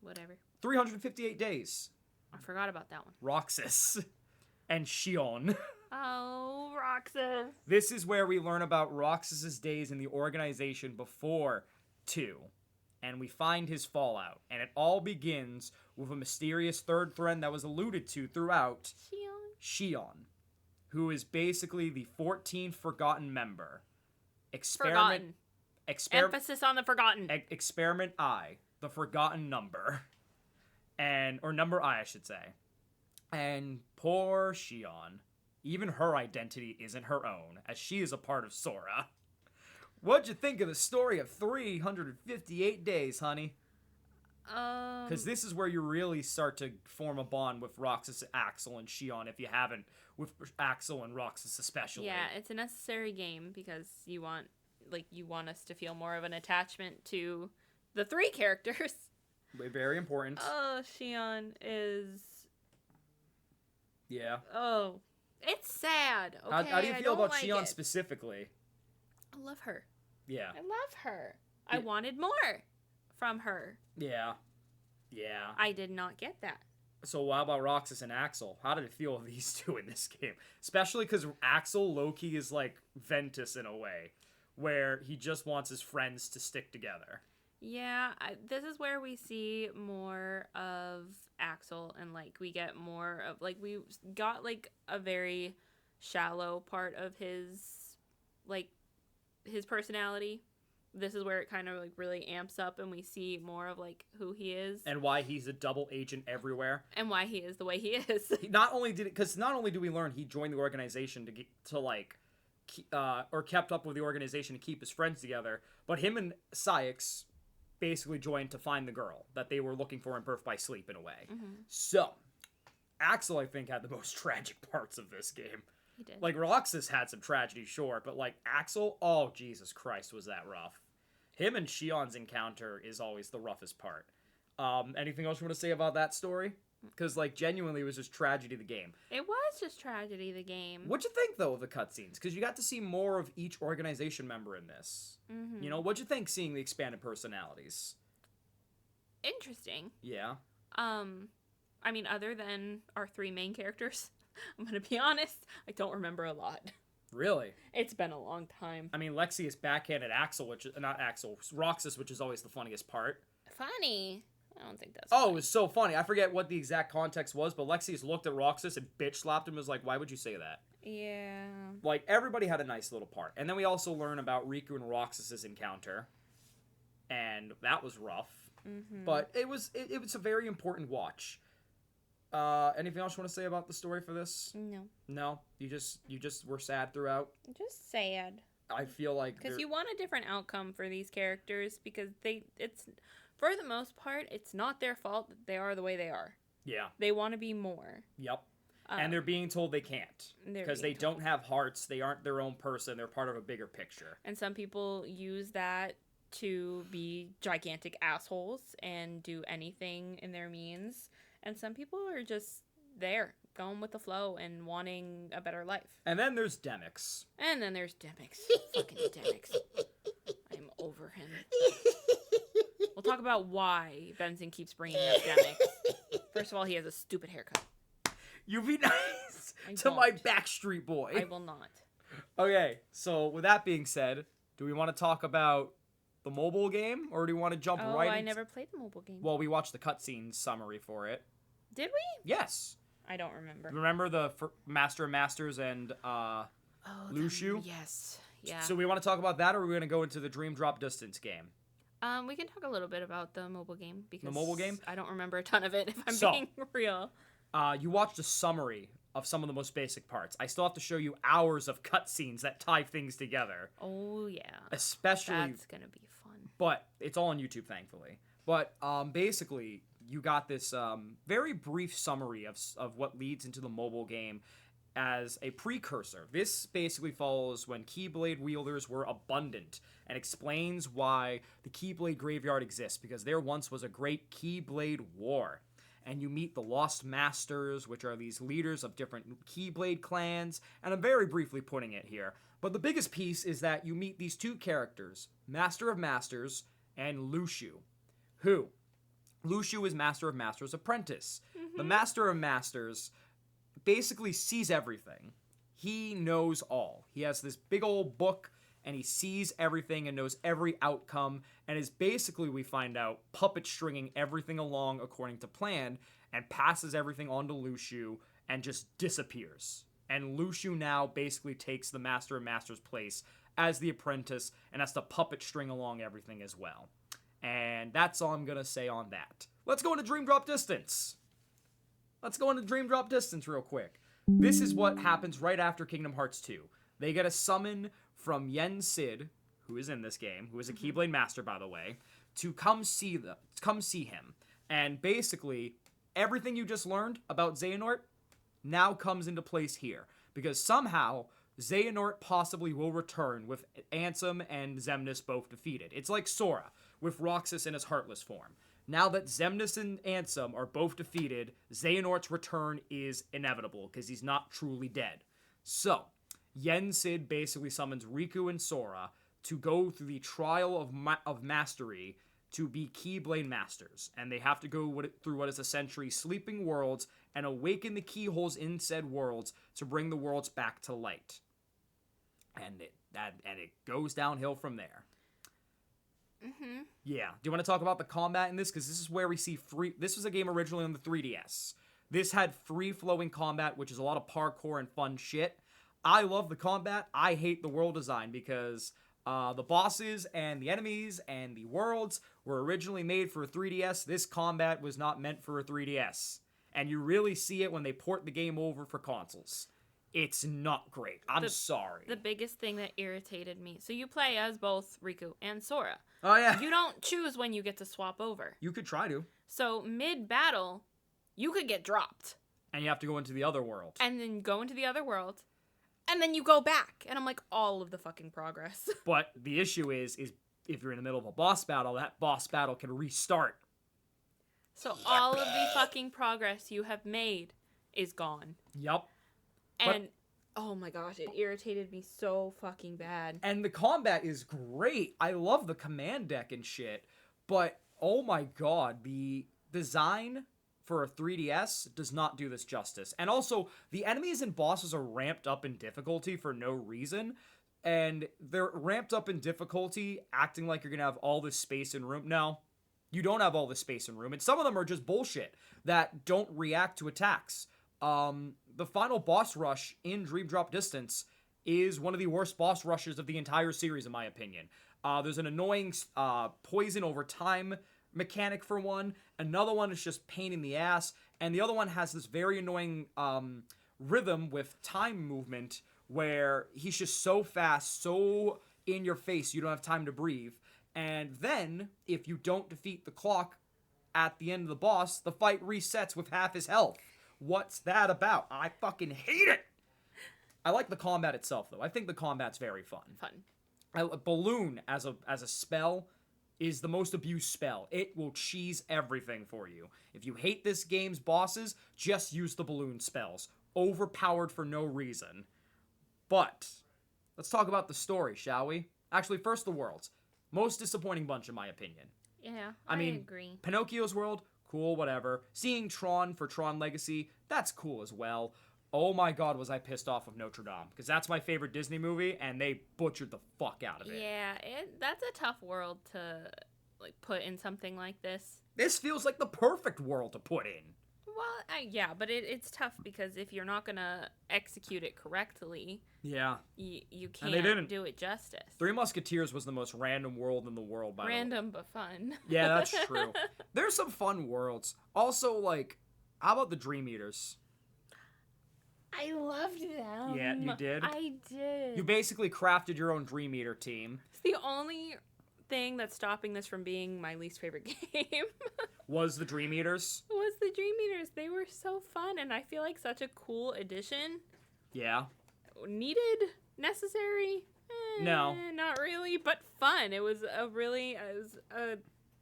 Whatever. 358 days. I forgot about that one. Roxas. And Shion. Oh, Roxas. This is where we learn about Roxas's days in the organization before 2. And we find his fallout. And it all begins with a mysterious third friend that was alluded to throughout. Shion. Who is basically the 14th forgotten member. Forgotten. Emphasis on the forgotten. Experiment I. The forgotten number. Or number I should say. And poor Shion. Even her identity isn't her own, as she is a part of Sora. What'd you think of the story of 358 days, honey? Because this is where you really start to form a bond with Roxas, Axel, and Shion, if you haven't, with Axel and Roxas especially. Yeah, it's a necessary game because you want us to feel more of an attachment to the 3 characters. Very important. Oh, Shion is... Yeah. Oh, it's sad. Okay, How do you feel about like Shion it. specifically? I love her. Yeah. I love her. I Yeah. wanted more from her. Yeah. Yeah. I did not get that. So how about Roxas and Axel? How did it feel with these 2 in this game? Especially because Axel, low-key, is like Ventus in a way, where he just wants his friends to stick together. Yeah, this is where we see more of Axel, and we get more of we got a very shallow part of his personality. This is where it kind of really amps up, and we see more of who he is and why he's a double agent everywhere, and why he is the way he is. not only do we learn he joined the organization or kept up with the organization to keep his friends together, but him and Saïx basically joined to find the girl that they were looking for in Birth by Sleep in a way. Mm-hmm. So, Axel, I think, had the most tragic parts of this game. He did. Roxas had some tragedy, sure, but Axel, oh, Jesus Christ, was that rough. Him and Shion's encounter is always the roughest part. Anything else you want to say about that story? Because, genuinely, it was just tragedy of the game. It was just tragedy, the game. What'd you think, though, of the cutscenes? Because you got to see more of each organization member in this. Mm-hmm. You know, what'd you think seeing the expanded personalities? Interesting. Yeah. I mean, other than our 3 main characters, I'm going to be honest, I don't remember a lot. Really? It's been a long time. I mean, Lexi is backhanded Roxas, which is always the funniest part. Funny? I don't think that's Oh, funny. it was so funny. I forget what the exact context was, but Lexi's looked at Roxas and bitch slapped him and was like, why would you say that? Yeah. Everybody had a nice little part. And then we also learn about Riku and Roxas's encounter. And that was rough. Mm-hmm. But it was a very important watch. Anything else you want to say about the story for this? No. No? You just were sad throughout? Just sad. I feel like... Because you want a different outcome for these characters because it's... For the most part, it's not their fault that they are the way they are. Yeah. They want to be more. Yep. And they're being told they can't. Because they don't have hearts. They aren't their own person. They're part of a bigger picture. And some people use that to be gigantic assholes and do anything in their means. And some people are just there, going with the flow and wanting a better life. And then there's Demix. Fucking Demix. I'm over him. We'll talk about why Benson keeps bringing up Demix. First of all, he has a stupid haircut. You be nice to my Backstreet Boy. I will not. Okay, so with that being said, do we want to talk about the mobile game, or do we want to jump right I into... never played the mobile game. Well, we watched the cutscene summary for it. Did we? Yes. I don't remember. Remember the Master of Masters and Lushu? Yes. Yeah. So we want to talk about that, or are we going to go into the Dream Drop Distance game? We can talk a little bit about the mobile game because The mobile game? I don't remember a ton of it if I'm So, being real. You watched a summary of some of the most basic parts. I still have to show you hours of cutscenes that tie things together. Oh yeah. Especially That's gonna be fun. But it's all on YouTube, thankfully. But basically, you got this very brief summary of what leads into the mobile game as a precursor. This basically follows when Keyblade wielders were abundant and explains why the Keyblade Graveyard exists, because there once was a great Keyblade war. And you meet the Lost Masters, which are these leaders of different Keyblade clans, and I'm very briefly putting it here. But the biggest piece is that you meet these two characters, Master of Masters and Lucio, who Lucio is Master of Masters' apprentice. The Master of Masters basically sees everything. He knows all. He has this big old book, and he sees everything and knows every outcome, and is basically, we find out, puppet stringing everything along according to plan, and passes everything on to Lucio, and just disappears. And Lucio now basically takes the Master of Masters' place as the apprentice, and has to puppet string along everything as well. And that's all I'm gonna say on that. Let's go into Dream Drop Distance. Let's go into Dream Drop Distance real quick. This is what happens right after Kingdom Hearts 2. They get a summon from Yen Sid, who is in this game, who is a Keyblade Master, by the way, to come see him. And basically, everything you just learned about Xehanort now comes into place here. Because somehow, Xehanort possibly will return with Ansem and Xemnas both defeated. It's like Sora, with Roxas in his Heartless form. Now that Xemnas and Ansem are both defeated, Xehanort's return is inevitable, because he's not truly dead. So, Yen Sid basically summons Riku and Sora to go through the trial of mastery to be Keyblade Masters. And they have to go through what is essentially sleeping worlds and awaken the keyholes in said worlds to bring the worlds back to light. And it goes downhill from there. Yeah. Do you want to talk about the combat in this? Because this is where we see this was a game originally on the 3DS. This had free-flowing combat, which is a lot of parkour and fun shit. I love the combat. I hate the world design because the bosses and the enemies and the worlds were originally made for a 3DS. This combat was not meant for a 3DS. And you really see it when they port the game over for consoles. It's not great. I'm sorry. The biggest thing that irritated me. So you play as both Riku and Sora. Oh, yeah. You don't choose when you get to swap over. You could try to. So mid-battle, you could get dropped. And you have to go into the other world. And then go into the other world. And then you go back. And I'm like, all of the fucking progress. But the issue is if you're in the middle of a boss battle, that boss battle can restart. So all of the fucking progress you have made is gone. Yup. And, oh my gosh, it irritated me so fucking bad. And the combat is great. I love the command deck and shit. But, oh my god, the design for a 3DS does not do this justice. And also, the enemies and bosses are ramped up in difficulty for no reason. And they're ramped up in difficulty, acting like you're gonna have all this space and room. No, you don't have all this space and room. And some of them are just bullshit that don't react to attacks. The final boss rush in Dream Drop Distance is one of the worst boss rushes of the entire series, in my opinion. There's an annoying poison over time mechanic for one. Another one is just pain in the ass. And the other one has this very annoying rhythm with time movement where he's just so fast, so in your face, you don't have time to breathe. And then, if you don't defeat the clock at the end of the boss, the fight resets with half his health. What's that about? I fucking hate it! I like the combat itself, though. I think the combat's very fun. Balloon, as a spell, is the most abused spell. It will cheese everything for you. If you hate this game's bosses, just use the balloon spells. Overpowered for no reason. But, let's talk about the story, shall we? Actually, first the worlds. Most disappointing bunch, in my opinion. Yeah, I mean, agree. Pinocchio's world, cool, whatever. Seeing Tron for Tron Legacy, that's cool as well. Oh my god, was I pissed off with Notre Dame. Because that's my favorite Disney movie, and they butchered the fuck out of it. Yeah, that's a tough world to put in something like this. This feels like the perfect world to put in. Well, yeah, but it's tough because if you're not going to execute it correctly, yeah, you can't do it justice. Three Musketeers was the most random world in the world, by the way. Random but fun. Yeah, that's true. There's some fun worlds. Also, how about the Dream Eaters? I loved them. Yeah, you did? I did. You basically crafted your own Dream Eater team. It's the only thing that's stopping this from being my least favorite game Was the Dream Eaters? was the Dream Eaters. They were so fun, and I feel like such a cool addition. Yeah. Needed? Necessary? No. Not really, but fun. It was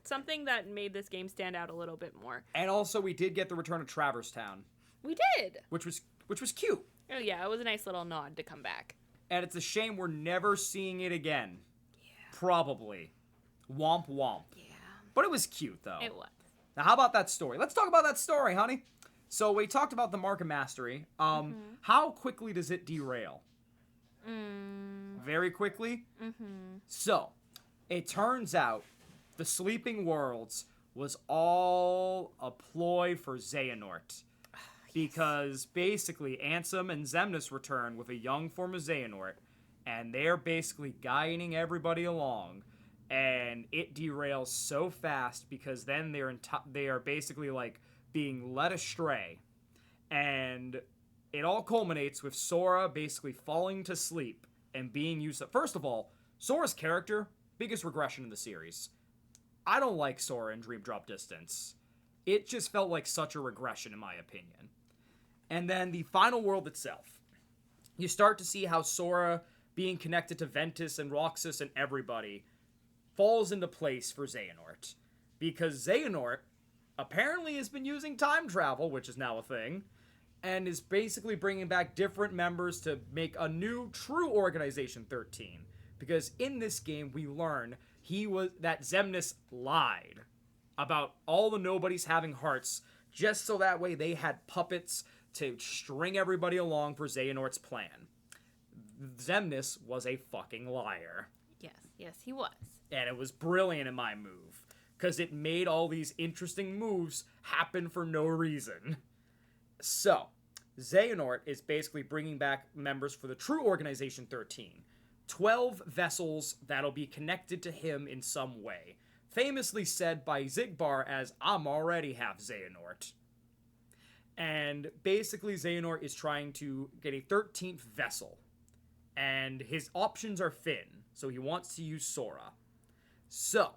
something that made this game stand out a little bit more. And also, we did get the return of Traverse Town. We did. Which was cute. Oh yeah, it was a nice little nod to come back. And it's a shame we're never seeing it again. Yeah. Probably. Womp womp. Yeah. But it was cute, though. It was. Now, how about that story? Let's talk about that story, honey. So, we talked about the Mark of Mastery. How quickly does it derail? Very quickly? So, it turns out the Sleeping Worlds was all a ploy for Xehanort. Because basically, Ansem and Xemnas return with a young form of Xehanort, and they're basically guiding everybody along. And it derails so fast because then they are basically like being led astray. And it all culminates with Sora basically falling to sleep and being used up. First of all, Sora's character, biggest regression in the series. I don't like Sora in Dream Drop Distance. It just felt like such a regression in my opinion. And then the final world itself. You start to see how Sora being connected to Ventus and Roxas and everybody falls into place for Xehanort. Because Xehanort apparently has been using time travel, which is now a thing, and is basically bringing back different members to make a new true Organization 13. Because in this game, we learn that Xemnas lied about all the nobodies having hearts, just so that way they had puppets to string everybody along for Xehanort's plan. Xemnas was a fucking liar. Yes, he was. And it was brilliant in my move, because it made all these interesting moves happen for no reason. So, Xehanort is basically bringing back members for the true Organization 13. 12 vessels that'll be connected to him in some way. Famously said by Xigbar as, I'm already half Xehanort. And basically Xehanort is trying to get a 13th vessel. And his options are Finn, so he wants to use Sora. So,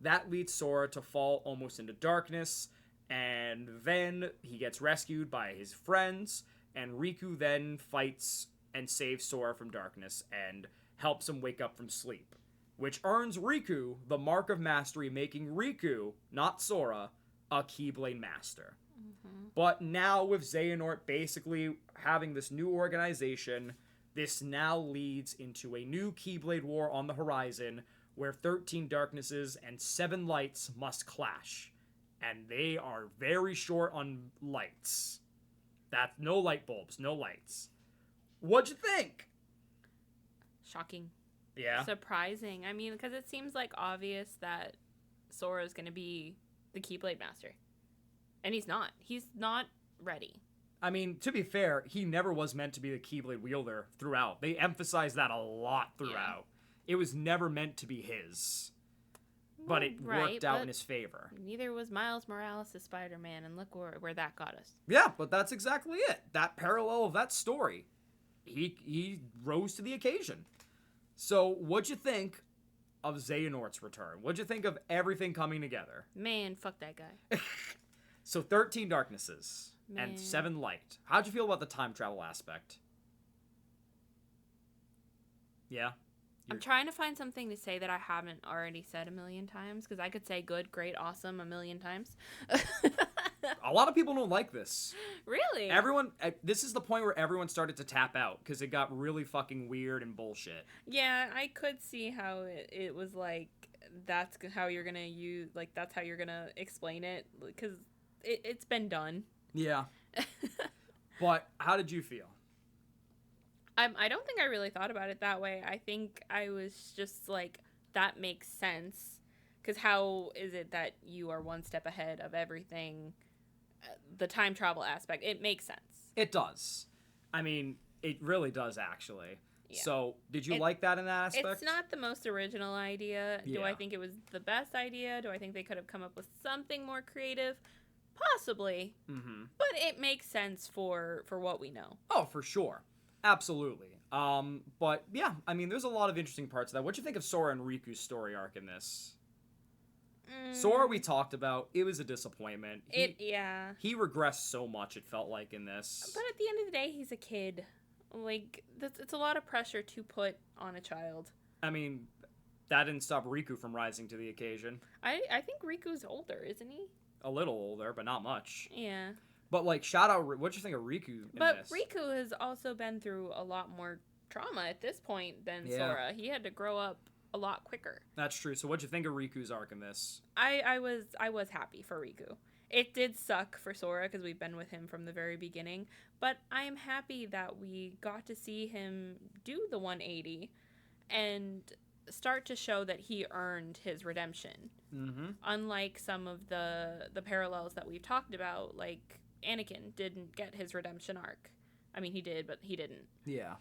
that leads Sora to fall almost into darkness, and then he gets rescued by his friends, and Riku then fights and saves Sora from darkness and helps him wake up from sleep, which earns Riku the Mark of Mastery, making Riku, not Sora, a Keyblade Master. But now with Xehanort basically having this new organization, this now leads into a new Keyblade War on the horizon, where 13 darknesses and 7 lights must clash. And they are very short on lights. That's no light bulbs, no lights. What'd you think? Shocking. Yeah. Surprising. I mean, because it seems like obvious that Sora is going to be the Keyblade Master. And he's not. He's not ready. I mean, to be fair, he never was meant to be the Keyblade wielder throughout. They emphasized that a lot throughout. Yeah. It was never meant to be his. But it worked out in his favor. Neither was Miles Morales as Spider-Man, and look where that got us. Yeah, but that's exactly it. That parallel of that story. He rose to the occasion. So, what'd you think of Xehanort's return? What'd you think of everything coming together? Man, fuck that guy. So, 13 darknesses and 7 light. How'd you feel about the time travel aspect? Yeah? I'm trying to find something to say that I haven't already said a million times, because I could say good, great, awesome a million times. A lot of people don't like this. Really? This is the point where everyone started to tap out, because it got really fucking weird and bullshit. Yeah, I could see how it was like, that's how you're gonna use, like, that's how you're gonna explain it, because it's been done. Yeah. But how did you feel? I don't think I really thought about it that way. I think I was just like, that makes sense. Because how is it that you are one step ahead of everything? The time travel aspect, it makes sense. It does. I mean, it really does, actually. Yeah. So, did you like that in that aspect? It's not the most original idea. Yeah. Do I think it was the best idea? Do I think they could have come up with something more creative? Possibly. Mm-hmm. But it makes sense for what we know. Oh, for sure. Absolutely. But yeah, I mean, there's a lot of interesting parts of that. What do you think of Sora and Riku's story arc in this? Sora, we talked about. It was a disappointment. Yeah. He regressed so much, it felt like, in this. But at the end of the day, he's a kid. Like, it's a lot of pressure to put on a child. I mean, that didn't stop Riku from rising to the occasion. I think Riku's older, isn't he? A little older, but not much. Yeah. But, like, shout out, what'd you think of Riku in But this? Riku has also been through a lot more trauma at this point than Yeah. Sora. He had to grow up a lot quicker. That's true. So what'd you think of Riku's arc in this? I was happy for Riku. It did suck for Sora because we've been with him from the very beginning, but I am happy that we got to see him do the 180 and start to show that he earned his redemption. Mm-hmm. Unlike some of the parallels that we've talked about, like Anakin didn't get his redemption arc. I mean, he did, but he didn't. Yeah.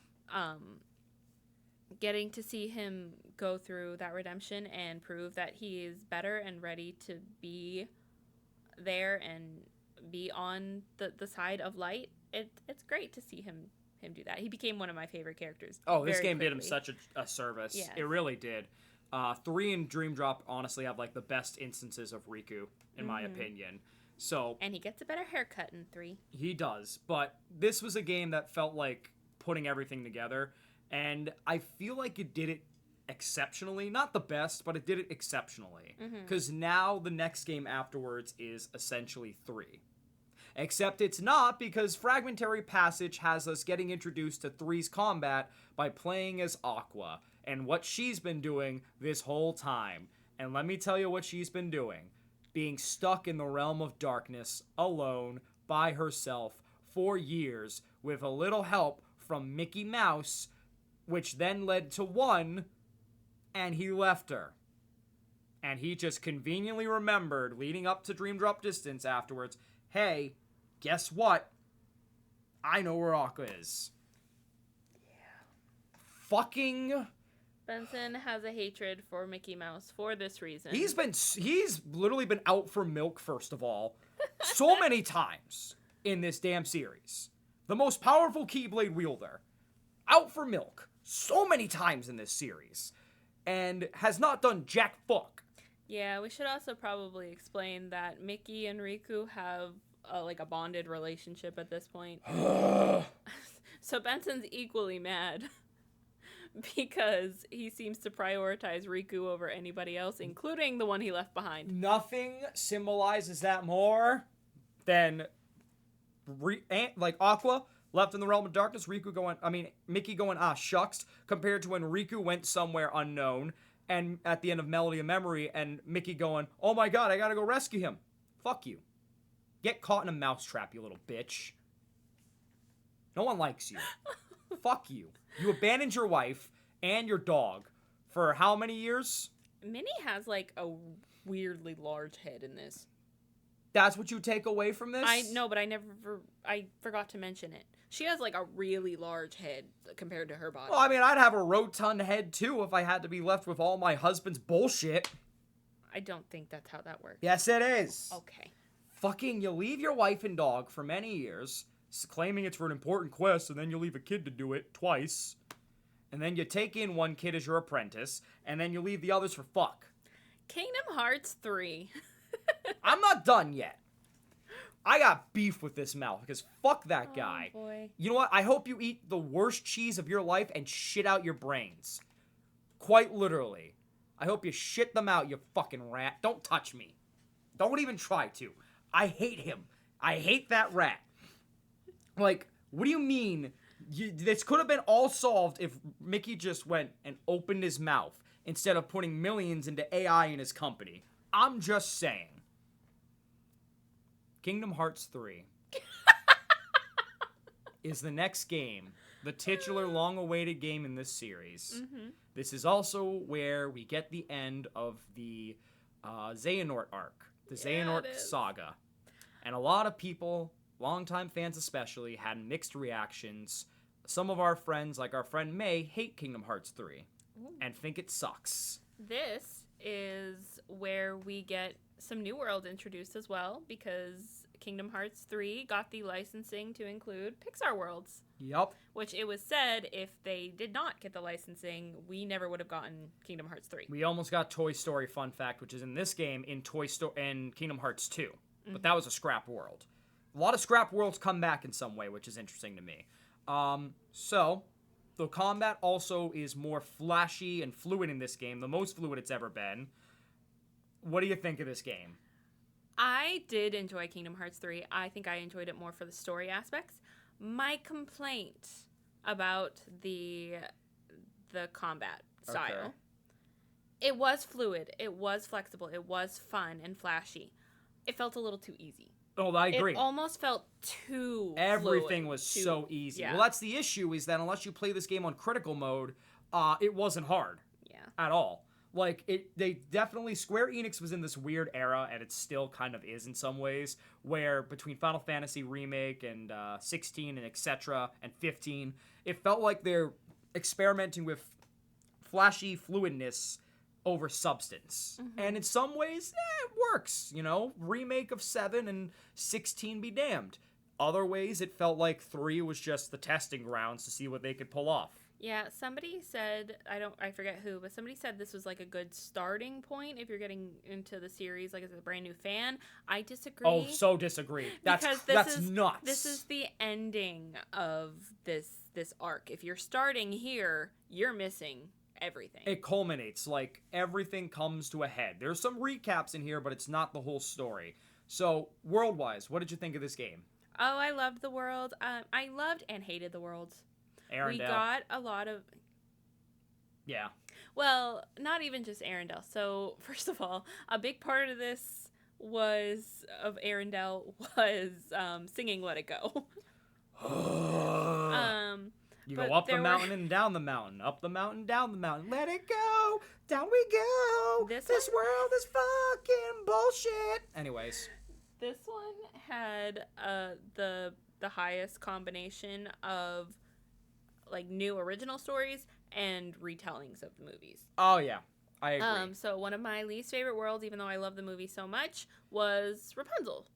Getting to see him go through that redemption and prove that he is better and ready to be there and be on the side of light, it's great to see him do that. He became one of my favorite characters. Oh, this very game did him quickly. such a service. Yes. It really did. 3 and Dream Drop honestly have like the best instances of Riku, in my opinion. So And he gets a better haircut in 3. he does, but this was a game that felt like putting everything together, and I feel like it did it exceptionally. Not the best, but it did it exceptionally. Because now the next game afterwards is essentially 3. Except it's not, because Fragmentary Passage has us getting introduced to 3's combat by playing as Aqua, and what she's been doing this whole time. And let me tell you what she's been doing. Being stuck in the realm of darkness, alone, by herself, for years, with a little help from Mickey Mouse, which then led to 1, and he left her. And he just conveniently remembered, leading up to Dream Drop Distance afterwards, hey, guess what? I know where Aqua is. Yeah. Fucking... Benson has a hatred for Mickey Mouse for this reason. He's literally been out for milk, first of all, so many times in this damn series. The most powerful Keyblade wielder. Out for milk. So many times in this series. And has not done jack fuck. Yeah, we should also probably explain that Mickey and Riku have a bonded relationship at this point. So Benson's equally mad because he seems to prioritize Riku over anybody else, including the one he left behind. Nothing symbolizes that more than Aqua left in the realm of darkness, Mickey going, ah, shucks, compared to when Riku went somewhere unknown, and at the end of Melody of Memory, and Mickey going, oh my god, I gotta go rescue him. Fuck you. Get caught in a mousetrap, you little bitch. No one likes you. Fuck you. You abandoned your wife and your dog for how many years? Minnie has, a weirdly large head in this. That's what you take away from this? I know, but I forgot to mention it. She has, a really large head compared to her body. Well, I mean, I'd have a rotund head, too, if I had to be left with all my husband's bullshit. I don't think that's how that works. Yes, it is. Okay. Fucking, you leave your wife and dog for many years, claiming it's for an important quest, and then you leave a kid to do it twice. And then you take in one kid as your apprentice, and then you leave the others for fuck. Kingdom Hearts 3. I'm not done yet. I got beef with this mouth, because fuck that guy. Oh, boy. You know what? I hope you eat the worst cheese of your life and shit out your brains. Quite literally. I hope you shit them out, you fucking rat. Don't touch me. Don't even try to. I hate him. I hate that rat. What do you mean? This could have been all solved if Mickey just went and opened his mouth instead of putting millions into AI in his company. I'm just saying. Kingdom Hearts 3 is the next game, the titular long-awaited game in this series. Mm-hmm. This is also where we get the end of the Xehanort arc, the Xehanort saga. And a lot of people, longtime fans especially, had mixed reactions. Some of our friends, like our friend May, hate Kingdom Hearts 3 and think it sucks. This is where we get some New World introduced as well, because Kingdom Hearts 3 got the licensing to include Pixar worlds. Yep. Which it was said if they did not get the licensing, we never would have gotten Kingdom Hearts 3. We almost got Toy Story, fun fact, which is in this game in Toy Story and Kingdom Hearts 2. But that was a scrap world. A lot of scrap worlds come back in some way, which is interesting to me. So, the combat also is more flashy and fluid in this game, the most fluid it's ever been. What do you think of this game? I did enjoy Kingdom Hearts 3. I think I enjoyed it more for the story aspects. My complaint about the combat style, it was fluid, it was flexible, it was fun and flashy. It felt a little too easy. Oh, I agree. It almost felt too Everything fluid, was so easy. Yeah. Well, that's the issue, is that unless you play this game on critical mode, it wasn't hard. Yeah. At all. Like, they definitely, Square Enix was in this weird era, and it still kind of is in some ways, where between Final Fantasy Remake and 16 and etc. and 15, it felt like they're experimenting with flashy fluidness over substance. And in some ways, it works, you know? Remake of 7 and 16 be damned. Other ways, it felt like 3 was just the testing grounds to see what they could pull off. Yeah, somebody said, I forget who, but somebody said this was like a good starting point if you're getting into the series, like as a brand new fan. I disagree. Oh, so disagree. That's nuts. This is the ending of this arc. If you're starting here, you're missing everything. It culminates, like everything comes to a head. There's some recaps in here, but it's not the whole story. So, world-wise, what did you think of this game? Oh, I loved the world. I loved and hated the worlds. Arendelle. We got a lot of... Yeah. Well, not even just Arendelle. So, first of all, a big part of this of Arendelle was singing Let It Go. You go up the mountain and down the mountain, up the mountain, down the mountain. Let it go, down we go. This world is fucking bullshit. Anyways. This one had the highest combination of like new original stories and retellings of the movies. Oh yeah, I agree. So one of my least favorite worlds, even though I love the movie so much, was Rapunzel.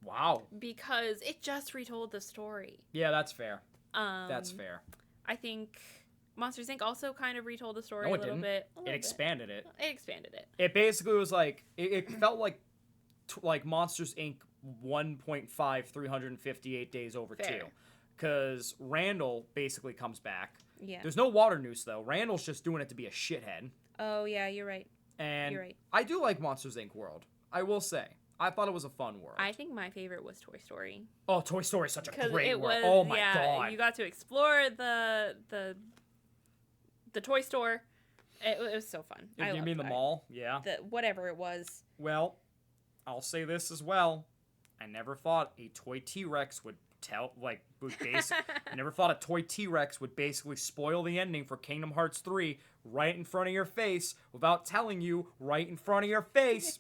Wow. Because it just retold the story. Yeah, that's fair. That's fair. I think Monsters, Inc. also kind of retold the story No, a little bit. It expanded it. It expanded it. It basically was like, it felt like Monsters, Inc. 1.5 358 days over Fair. 2. Because Randall basically comes back. Yeah. There's no water noose, though. Randall's just doing it to be a shithead. Oh, yeah, you're right. And you're right. I do like Monsters, Inc. world. I will say. I thought it was a fun world. I think my favorite was Toy Story. Oh, Toy Story is such a great it world. Was, oh, my God. You got to explore the toy store. It was so fun. You mean the mall? Yeah. Whatever it was. Well, I'll say this as well. I never thought a toy T-Rex would I never thought a toy T-Rex would basically spoil the ending for Kingdom Hearts 3 right in front of your face without telling you right in front of your face.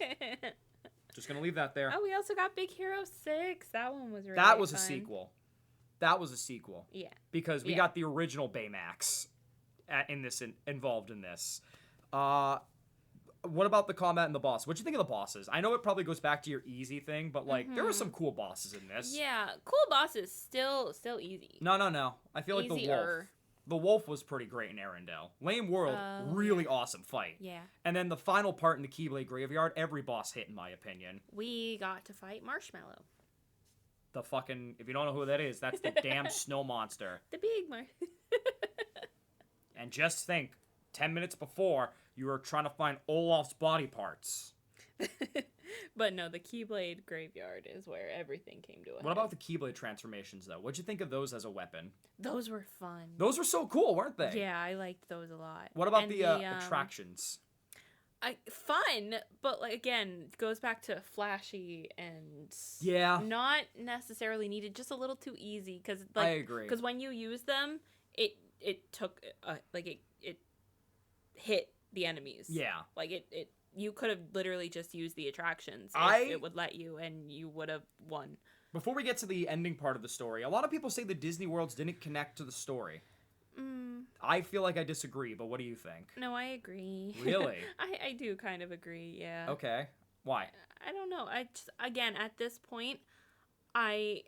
Just gonna leave that there. Oh, we also got Big Hero 6. That one was really That was fun. a sequel. That was a sequel. Yeah. Because we got the original Baymax involved in this. What about the combat and the boss? What'd you think of the bosses? I know it probably goes back to your easy thing, but there were some cool bosses in this. Yeah, cool bosses still easy. No. I feel like the wolf. The wolf was pretty great in Arendelle. Lame World, really awesome fight. Yeah. And then the final part in the Keyblade Graveyard, every boss hit in my opinion. We got to fight Marshmallow. The fucking, if you don't know who that is, that's the damn snow monster. The big And just think, 10 minutes before, you were trying to find Olaf's body parts. But no, the Keyblade Graveyard is where everything came to a head. What about the Keyblade transformations, though? What'd you think of those as a weapon? Those were fun. Those were so cool, weren't they? Yeah, I liked those a lot. What about the attractions? Fun, but like again, goes back to flashy and not necessarily needed, just a little too easy. Because I agree. Because when you use them, it took it hit the enemies. Yeah. Like it you could have literally just used the attractions if it would let you, and you would have won. Before we get to the ending part of the story, a lot of people say the Disney worlds didn't connect to the story. I feel like I disagree, but what do you think? No, I agree. Really? I do kind of agree, yeah. Okay. Why? I don't know. I just, again, at this point, I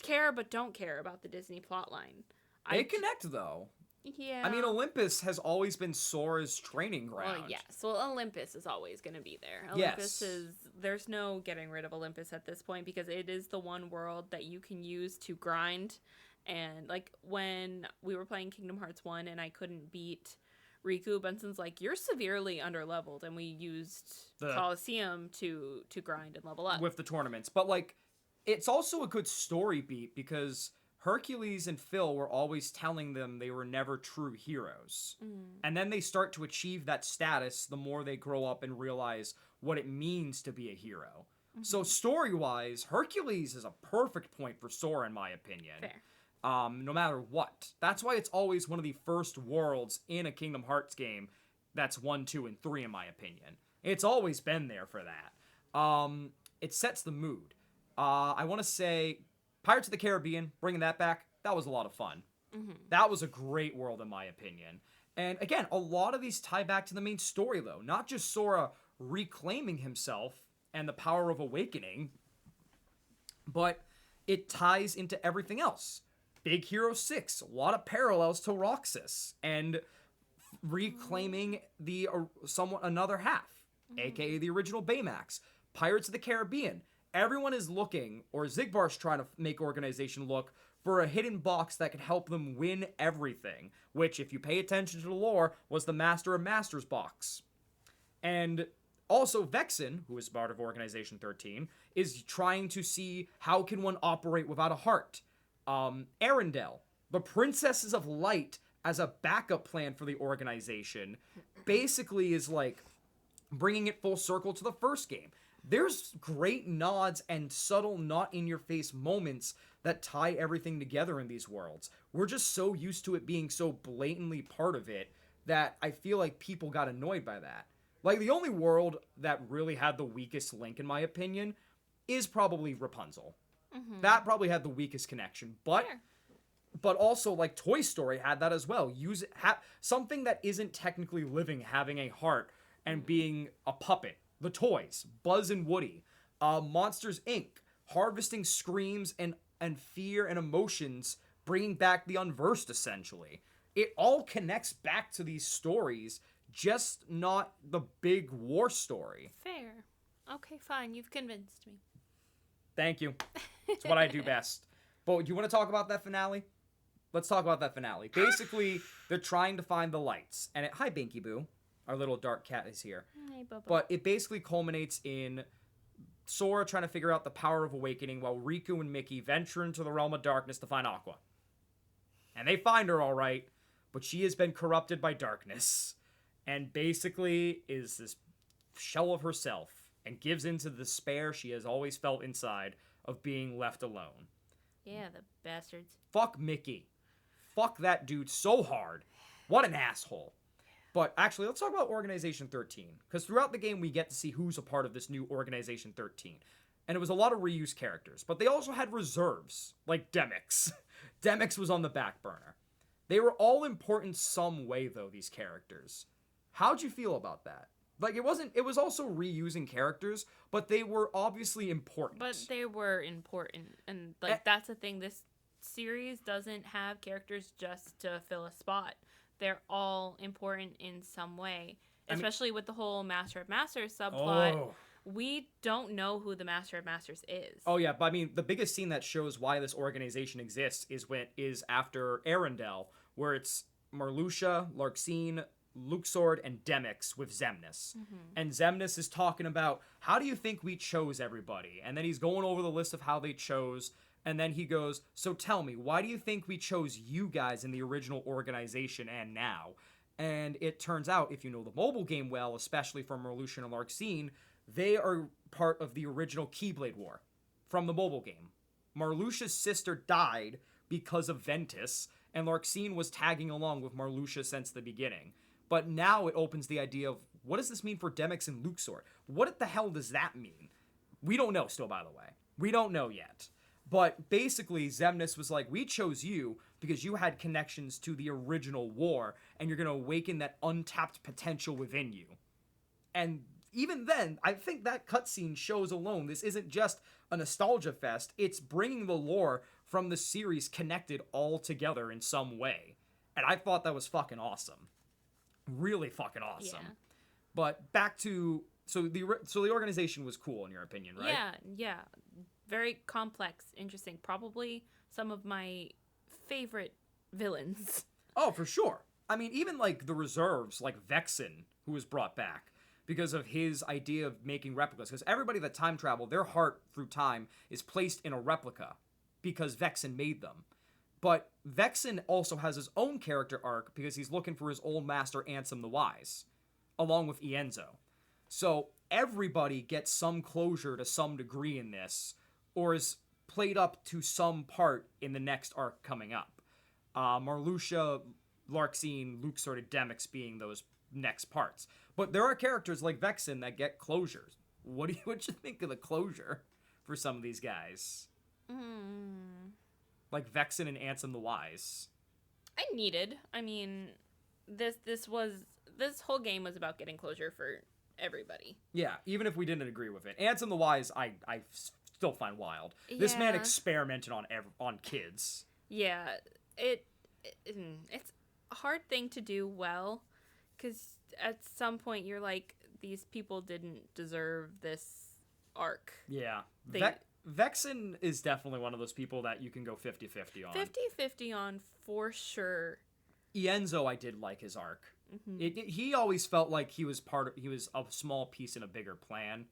care but don't care about the Disney plotline. They connect, though. Yeah. I mean, Olympus has always been Sora's training ground. Well, yes. Well, Olympus is always going to be there. Olympus is... There's no getting rid of Olympus at this point because it is the one world that you can use to grind. And, like, when we were playing Kingdom Hearts 1 and I couldn't beat Riku, Benson's like, you're severely underleveled. And we used the Coliseum to grind and level up. With the tournaments. But, like, it's also a good story beat because Hercules and Phil were always telling them they were never true heroes. And then they start to achieve that status the more they grow up and realize what it means to be a hero. So story-wise, Hercules is a perfect point for Sora, in my opinion. Fair. No matter what. That's why it's always one of the first worlds in a Kingdom Hearts game that's 1, 2, and 3, in my opinion. It's always been there for that. It sets the mood. I want to say Pirates of the Caribbean, bringing that back, that was a lot of fun. That was a great world, in my opinion. And again, a lot of these tie back to the main story, though. Not just Sora reclaiming himself and the power of awakening, but it ties into everything else. Big Hero 6, a lot of parallels to Roxas, and reclaiming the another half, aka the original Baymax. Pirates of the Caribbean. Everyone is looking, or Zigbar's trying to make Organization look, for a hidden box that could help them win everything, which, if you pay attention to the lore, was the Master of Masters box. And also Vexen, who is part of Organization 13, is trying to see how can one operate without a heart. Arendelle, the Princesses of Light, as a backup plan for the organization, basically is like bringing it full circle to the first game. There's great nods and subtle not-in-your-face moments that tie everything together in these worlds. We're just so used to it being so blatantly part of it that I feel like people got annoyed by that. Like, the only world that really had the weakest link, in my opinion, is probably Rapunzel. That probably had the weakest connection. But also, like, Toy Story had that as well. Something that isn't technically living having a heart and being a puppet. The toys, Buzz and Woody, Monsters, Inc., harvesting screams and fear and emotions, bringing back the unversed, essentially. It all connects back to these stories, just not the big war story. Fair. Okay, fine. You've convinced me. Thank you. It's what I do best. But do you want to talk about that finale? Let's talk about that finale. Basically, they're trying to find the lights. And hi, Binky Boo. Our little dark cat is here. Hey, Bubba. But it basically culminates in Sora trying to figure out the power of awakening while Riku and Mickey venture into the realm of darkness to find Aqua. And they find her all right, but she has been corrupted by darkness and basically is this shell of herself and gives into the despair she has always felt inside of being left alone. Yeah, the bastards. Fuck Mickey. Fuck that dude so hard. What an asshole. But actually, let's talk about Organization 13. Because throughout the game, we get to see who's a part of this new Organization 13. And it was a lot of reused characters. But they also had reserves, like Demyx. Demyx was on the back burner. They were all important some way, though, these characters. How'd you feel about that? Like, it was also reusing characters, but they were obviously important. But they were important. And, that's the thing. This series doesn't have characters just to fill a spot. They're all important in some way. Especially with the whole Master of Masters subplot. Oh. We don't know who the Master of Masters is. Oh, yeah. But, I mean, the biggest scene that shows why this organization exists is after Arendelle, where it's Marluxia, Larxene, Luxord, and Demyx with Xemnas. And Xemnas is talking about, how do you think we chose everybody? And then he's going over the list of how they chose. And then he goes, so tell me, why do you think we chose you guys in the original organization and now? And it turns out, if you know the mobile game well, especially from Marluxia and Larxene, they are part of the original Keyblade War from the mobile game. Marluxia's sister died because of Ventus, and Larxene was tagging along with Marluxia since the beginning. But now it opens the idea of, what does this mean for Demyx and Luxord? What the hell does that mean? We don't know still, by the way. We don't know yet. But basically, Xemnas was like, we chose you because you had connections to the original war, and you're going to awaken that untapped potential within you. And even then, I think that cutscene shows alone this isn't just a nostalgia fest. It's bringing the lore from the series connected all together in some way. And I thought that was fucking awesome. Really fucking awesome. Yeah. But back to so the organization was cool in your opinion, right? Yeah. Very complex, interesting. Probably some of my favorite villains. Oh, for sure. I mean, even like the reserves, like Vexen, who was brought back because of his idea of making replicas. Because everybody that time traveled, their heart through time is placed in a replica because Vexen made them. But Vexen also has his own character arc because he's looking for his old master Ansem the Wise, along with Ienzo. So everybody gets some closure to some degree in this, or is played up to some part in the next arc coming up. Marluxia, Larxene, Luxord, and Demyx being those next parts. But there are characters like Vexen that get closures. What you think of the closure for some of these guys? Like Vexen and Ansem the Wise. I mean, this whole game was about getting closure for everybody. Yeah, even if we didn't agree with it. Ansem the Wise, I still find wild. This man experimented on kids. Yeah, it's a hard thing to do well, because at some point you're like, these people didn't deserve this arc. Yeah. Vexen is definitely one of those people that you can go 50-50 on. 50-50 on, for sure. Ienzo, I did like his arc. He always felt like he was a small piece in a bigger plan.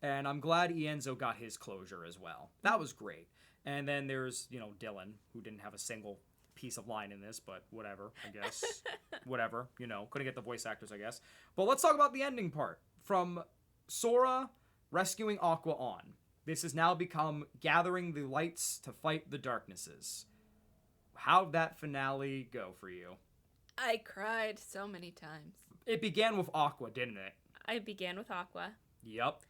And I'm glad Ienzo got his closure as well. That was great. And then there's, Dylan, who didn't have a single piece of line in this, but whatever, I guess. Whatever, couldn't get the voice actors, I guess. But let's talk about the ending part. From Sora rescuing Aqua on. This has now become gathering the lights to fight the darknesses. How'd that finale go for you? I cried so many times. It began with Aqua, didn't it? I began with Aqua. Yep.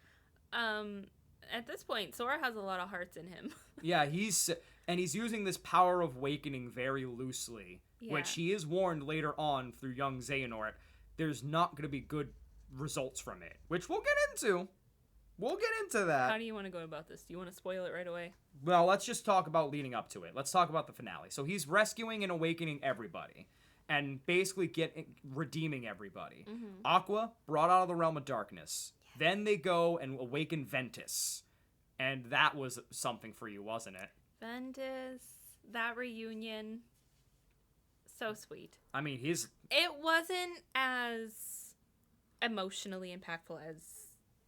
At this point, Sora has a lot of hearts in him. Yeah, he's using this power of awakening very loosely, which he is warned later on through young Xehanort. There's not going to be good results from it, which we'll get into. We'll get into that. How do you want to go about this? Do you want to spoil it right away? Well, let's just talk about leading up to it. Let's talk about the finale. So he's rescuing and awakening everybody, and basically redeeming everybody. Aqua brought out of the realm of darkness. Yes. Then they go and awaken Ventus. And that was something for you, wasn't it? Ventus, that reunion, so sweet. I mean, it wasn't as emotionally impactful as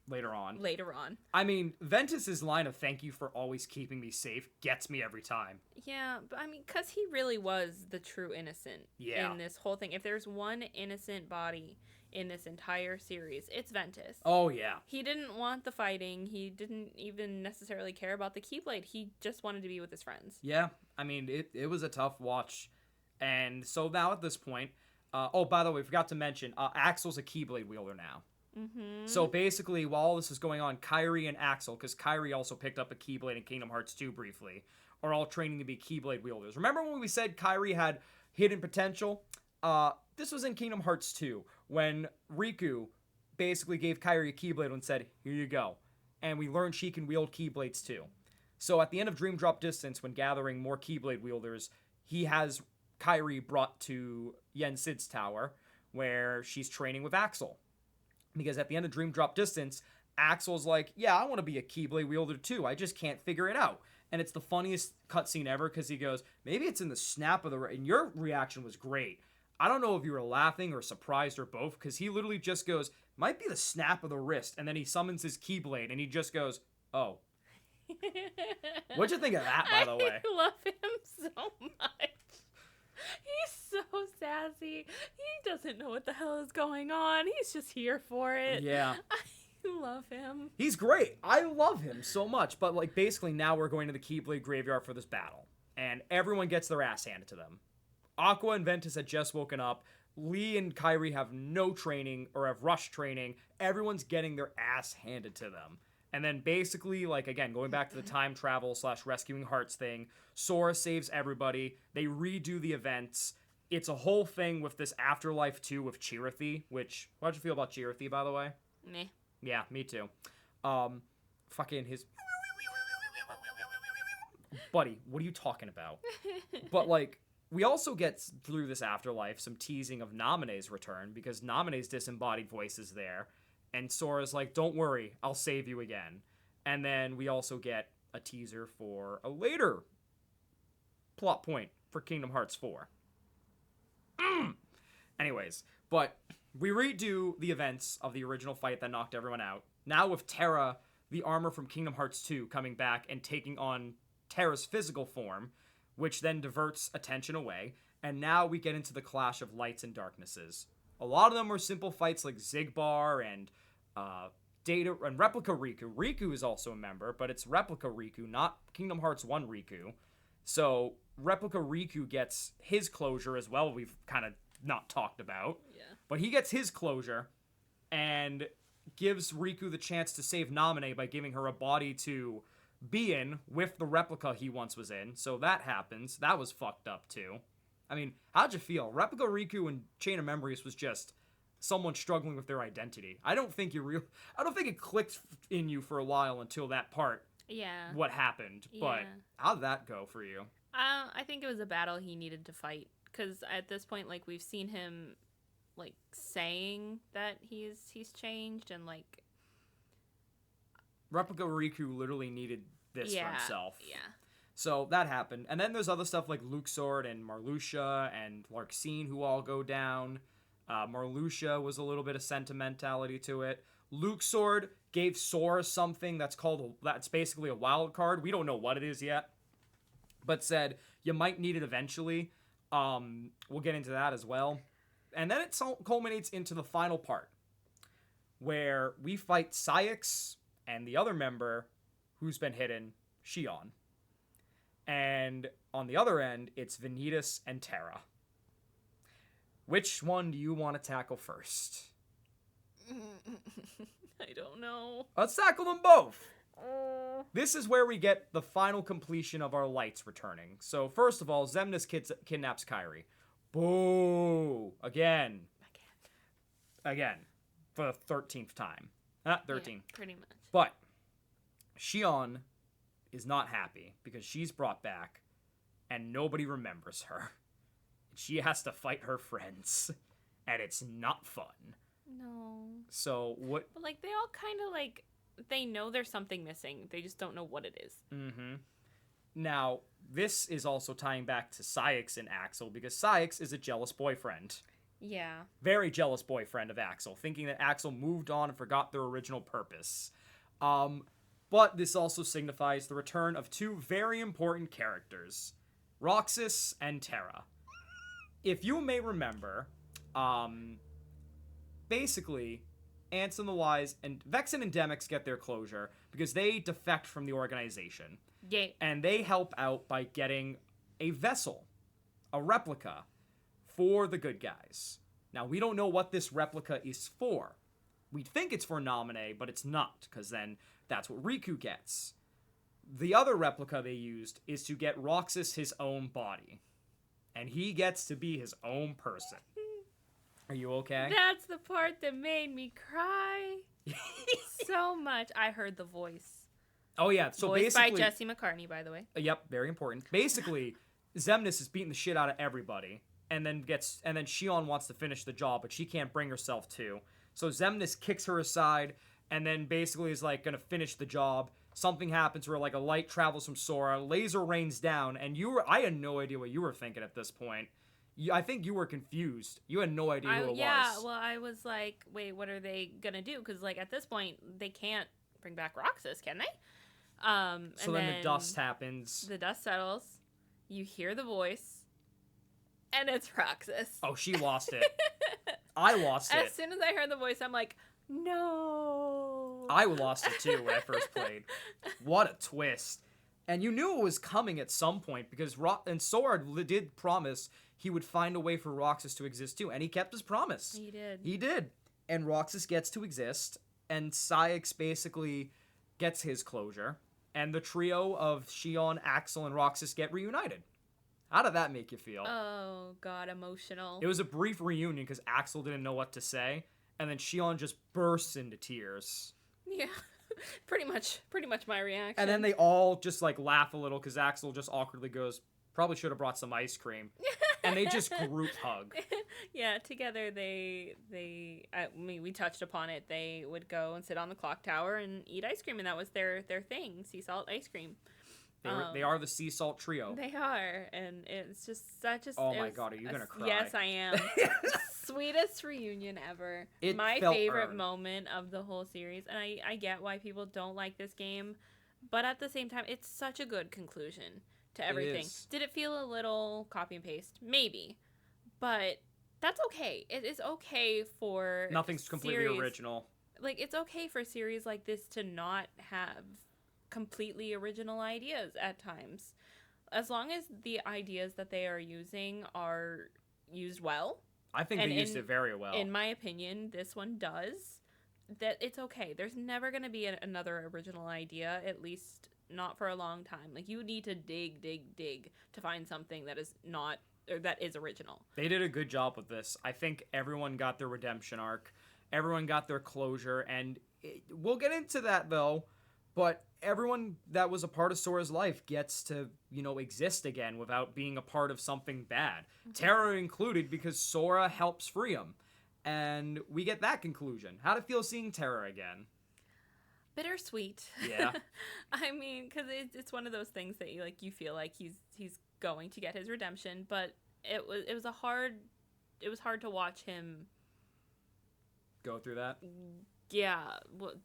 later on. I mean, Ventus's line of "thank you for always keeping me safe" gets me every time. Yeah, but I mean, because he really was the true innocent in this whole thing. If there's one innocent body in this entire series, it's Ventus. Oh, yeah. He didn't want the fighting. He didn't even necessarily care about the Keyblade. He just wanted to be with his friends. Yeah, I mean, it was a tough watch. And so now at this point, by the way, we forgot to mention, Axel's a Keyblade wielder now. So basically, while all this is going on, Kairi and Axel, because Kairi also picked up a Keyblade in Kingdom Hearts 2 briefly, are all training to be Keyblade wielders. Remember when we said Kairi had hidden potential? This was in Kingdom Hearts 2, when Riku basically gave Kairi a Keyblade and said, "Here you go." And we learned she can wield Keyblades too. So at the end of Dream Drop Distance, when gathering more Keyblade wielders, he has Kairi brought to Yen Sid's tower, where she's training with Axel. Because at the end of Dream Drop Distance, Axel's like, "Yeah, I want to be a Keyblade wielder too. I just can't figure it out." And it's the funniest cutscene ever, because he goes, "Maybe it's in the snap of the..." And your reaction was great. I don't know if you were laughing or surprised or both, because he literally just goes, "Might be the snap of the wrist." And then he summons his Keyblade, and he just goes, "Oh." What'd you think of that, by the way? I love him so much. He's so sassy. He doesn't know what the hell is going on. He's just here for it. Yeah. I love him. He's great. I love him so much. But, like, basically now we're going to the Keyblade graveyard for this battle. And everyone gets their ass handed to them. Aqua and Ventus had just woken up. Lee and Kairi have no training, or have rush training. Everyone's getting their ass handed to them. And then basically, like, again, going back to the time travel / rescuing hearts thing, Sora saves everybody. They redo the events. It's a whole thing with this Afterlife 2 with Chirithy, which... How'd you feel about Chirithy, by the way? Meh. Yeah, me too. Fucking his... Buddy, what are you talking about? But, like, we also get, through this afterlife, some teasing of Naminé's return, because Naminé's disembodied voice is there, and Sora's like, don't worry, I'll save you again. And then we also get a teaser for a later plot point for Kingdom Hearts 4. Anyways, but we redo the events of the original fight that knocked everyone out. Now with Terra, the armor from Kingdom Hearts 2, coming back and taking on Terra's physical form, which then diverts attention away. And now we get into the clash of lights and darknesses. A lot of them were simple fights like Xigbar and Data and Replica Riku. Riku is also a member, but it's Replica Riku, not Kingdom Hearts 1 Riku. So Replica Riku gets his closure as well, we've kind of not talked about. Yeah. But he gets his closure and gives Riku the chance to save Naminé by giving her a body to be in with the replica he once was in. So that happens. That was fucked up too. I mean, how'd you feel? Replica Riku in Chain of Memories was just someone struggling with their identity. I don't think it clicked in you for a while until that part. Yeah. What happened? Yeah. But how'd that go for you? I think it was a battle he needed to fight, because at this point, like, we've seen him, like, saying that he's changed, and like Replica Riku literally needed this for himself. Yeah. So that happened. And then there's other stuff like Luxord and Marluxia and Larxene who all go down. Marluxia was a little bit of sentimentality to it. Luxord gave Sora something that's basically a wild card. We don't know what it is yet, but said you might need it eventually. We'll get into that as well. And then it culminates into the final part, where we fight Saïx and the other member who's been hidden, Xion. And on the other end, it's Vanitas and Terra. Which one do you want to tackle first? I don't know. Let's tackle them both. This is where we get the final completion of our lights returning. So first of all, Xemnas kidnaps Kairi. Boo! Again. For the 13th time. Not 13. Yeah, pretty much. But Xion is not happy because she's brought back and nobody remembers her. She has to fight her friends. And it's not fun. No. So what... But, like, they all kind of, like, they know there's something missing. They just don't know what it is. Mm-hmm. Now, this is also tying back to Saïx and Axel, because Saïx is a jealous boyfriend. Yeah. Very jealous boyfriend of Axel, thinking that Axel moved on and forgot their original purpose. But this also signifies the return of two very important characters, Roxas and Terra. If you may remember, basically, Ansem the Wise and Vexen and Demyx get their closure because they defect from the organization. Yeah. And they help out by getting a vessel, a replica, for the good guys. Now, we don't know what this replica is for. We think it's for Naminé, but it's not, because then that's what Riku gets. The other replica they used is to get Roxas his own body. And he gets to be his own person. Are you okay? That's the part that made me cry so much. I heard the voice. Oh, yeah. So Voiced basically... by Jesse McCartney, by the way. Yep, very important. Basically, Xemnas is beating the shit out of everybody. And then Xion wants to finish the job, but she can't bring herself to. So Xemnas kicks her aside, and then basically is like gonna finish the job. Something happens where like a light travels from Sora, laser rains down, and I had no idea what you were thinking at this point. I think you were confused. You had no idea who it was. Yeah, well, I was like, wait, what are they gonna do? Because like at this point, they can't bring back Roxas, can they? So then the dust happens. The dust settles. You hear the voice. And it's Roxas. Oh, she lost it. I lost it. As soon as I heard the voice, I'm like, no. I lost it too when I first played. What a twist. And you knew it was coming at some point because Sora did promise he would find a way for Roxas to exist too. And he kept his promise. He did. He did. And Roxas gets to exist. And Saïx basically gets his closure. And the trio of Xion, Axel, and Roxas get reunited. How did that make you feel? Oh, God, emotional. It was a brief reunion because Axel didn't know what to say. and then Shion just bursts into tears. Yeah. Pretty much my reaction. And then they all just like laugh a little because Axel just awkwardly goes, probably should have brought some ice cream. And they just group hug. Yeah, together we touched upon it. They would go and sit on the clock tower and eat ice cream, and that was their thing, sea salt ice cream. They are the sea salt trio. They are, and it's just such a... Oh my God, are you gonna cry? Yes, I am. Sweetest reunion ever. My favorite moment of the whole series, and I get why people don't like this game, but at the same time, it's such a good conclusion to everything. Did it feel a little copy and paste? Maybe. But that's okay. It is okay for... Nothing's completely original. Like, it's okay for series like this to not have completely original ideas at times. As long as the ideas that they are using are used well. I think they used it very well. In my opinion, this one does. That it's okay. There's never going to be another original idea, at least not for a long time. Like, you need to dig to find something that is not, or that is original. They did a good job with this. I think everyone got their redemption arc. Everyone got their closure, and we'll get into that, though. But everyone that was a part of Sora's life gets to, exist again without being a part of something bad. Mm-hmm. Terra included, because Sora helps free him. And we get that conclusion. How'd it feel seeing Terra again? Bittersweet. Yeah. I mean, because it's one of those things that you feel like he's going to get his redemption, but it was hard to watch him go through that. Yeah,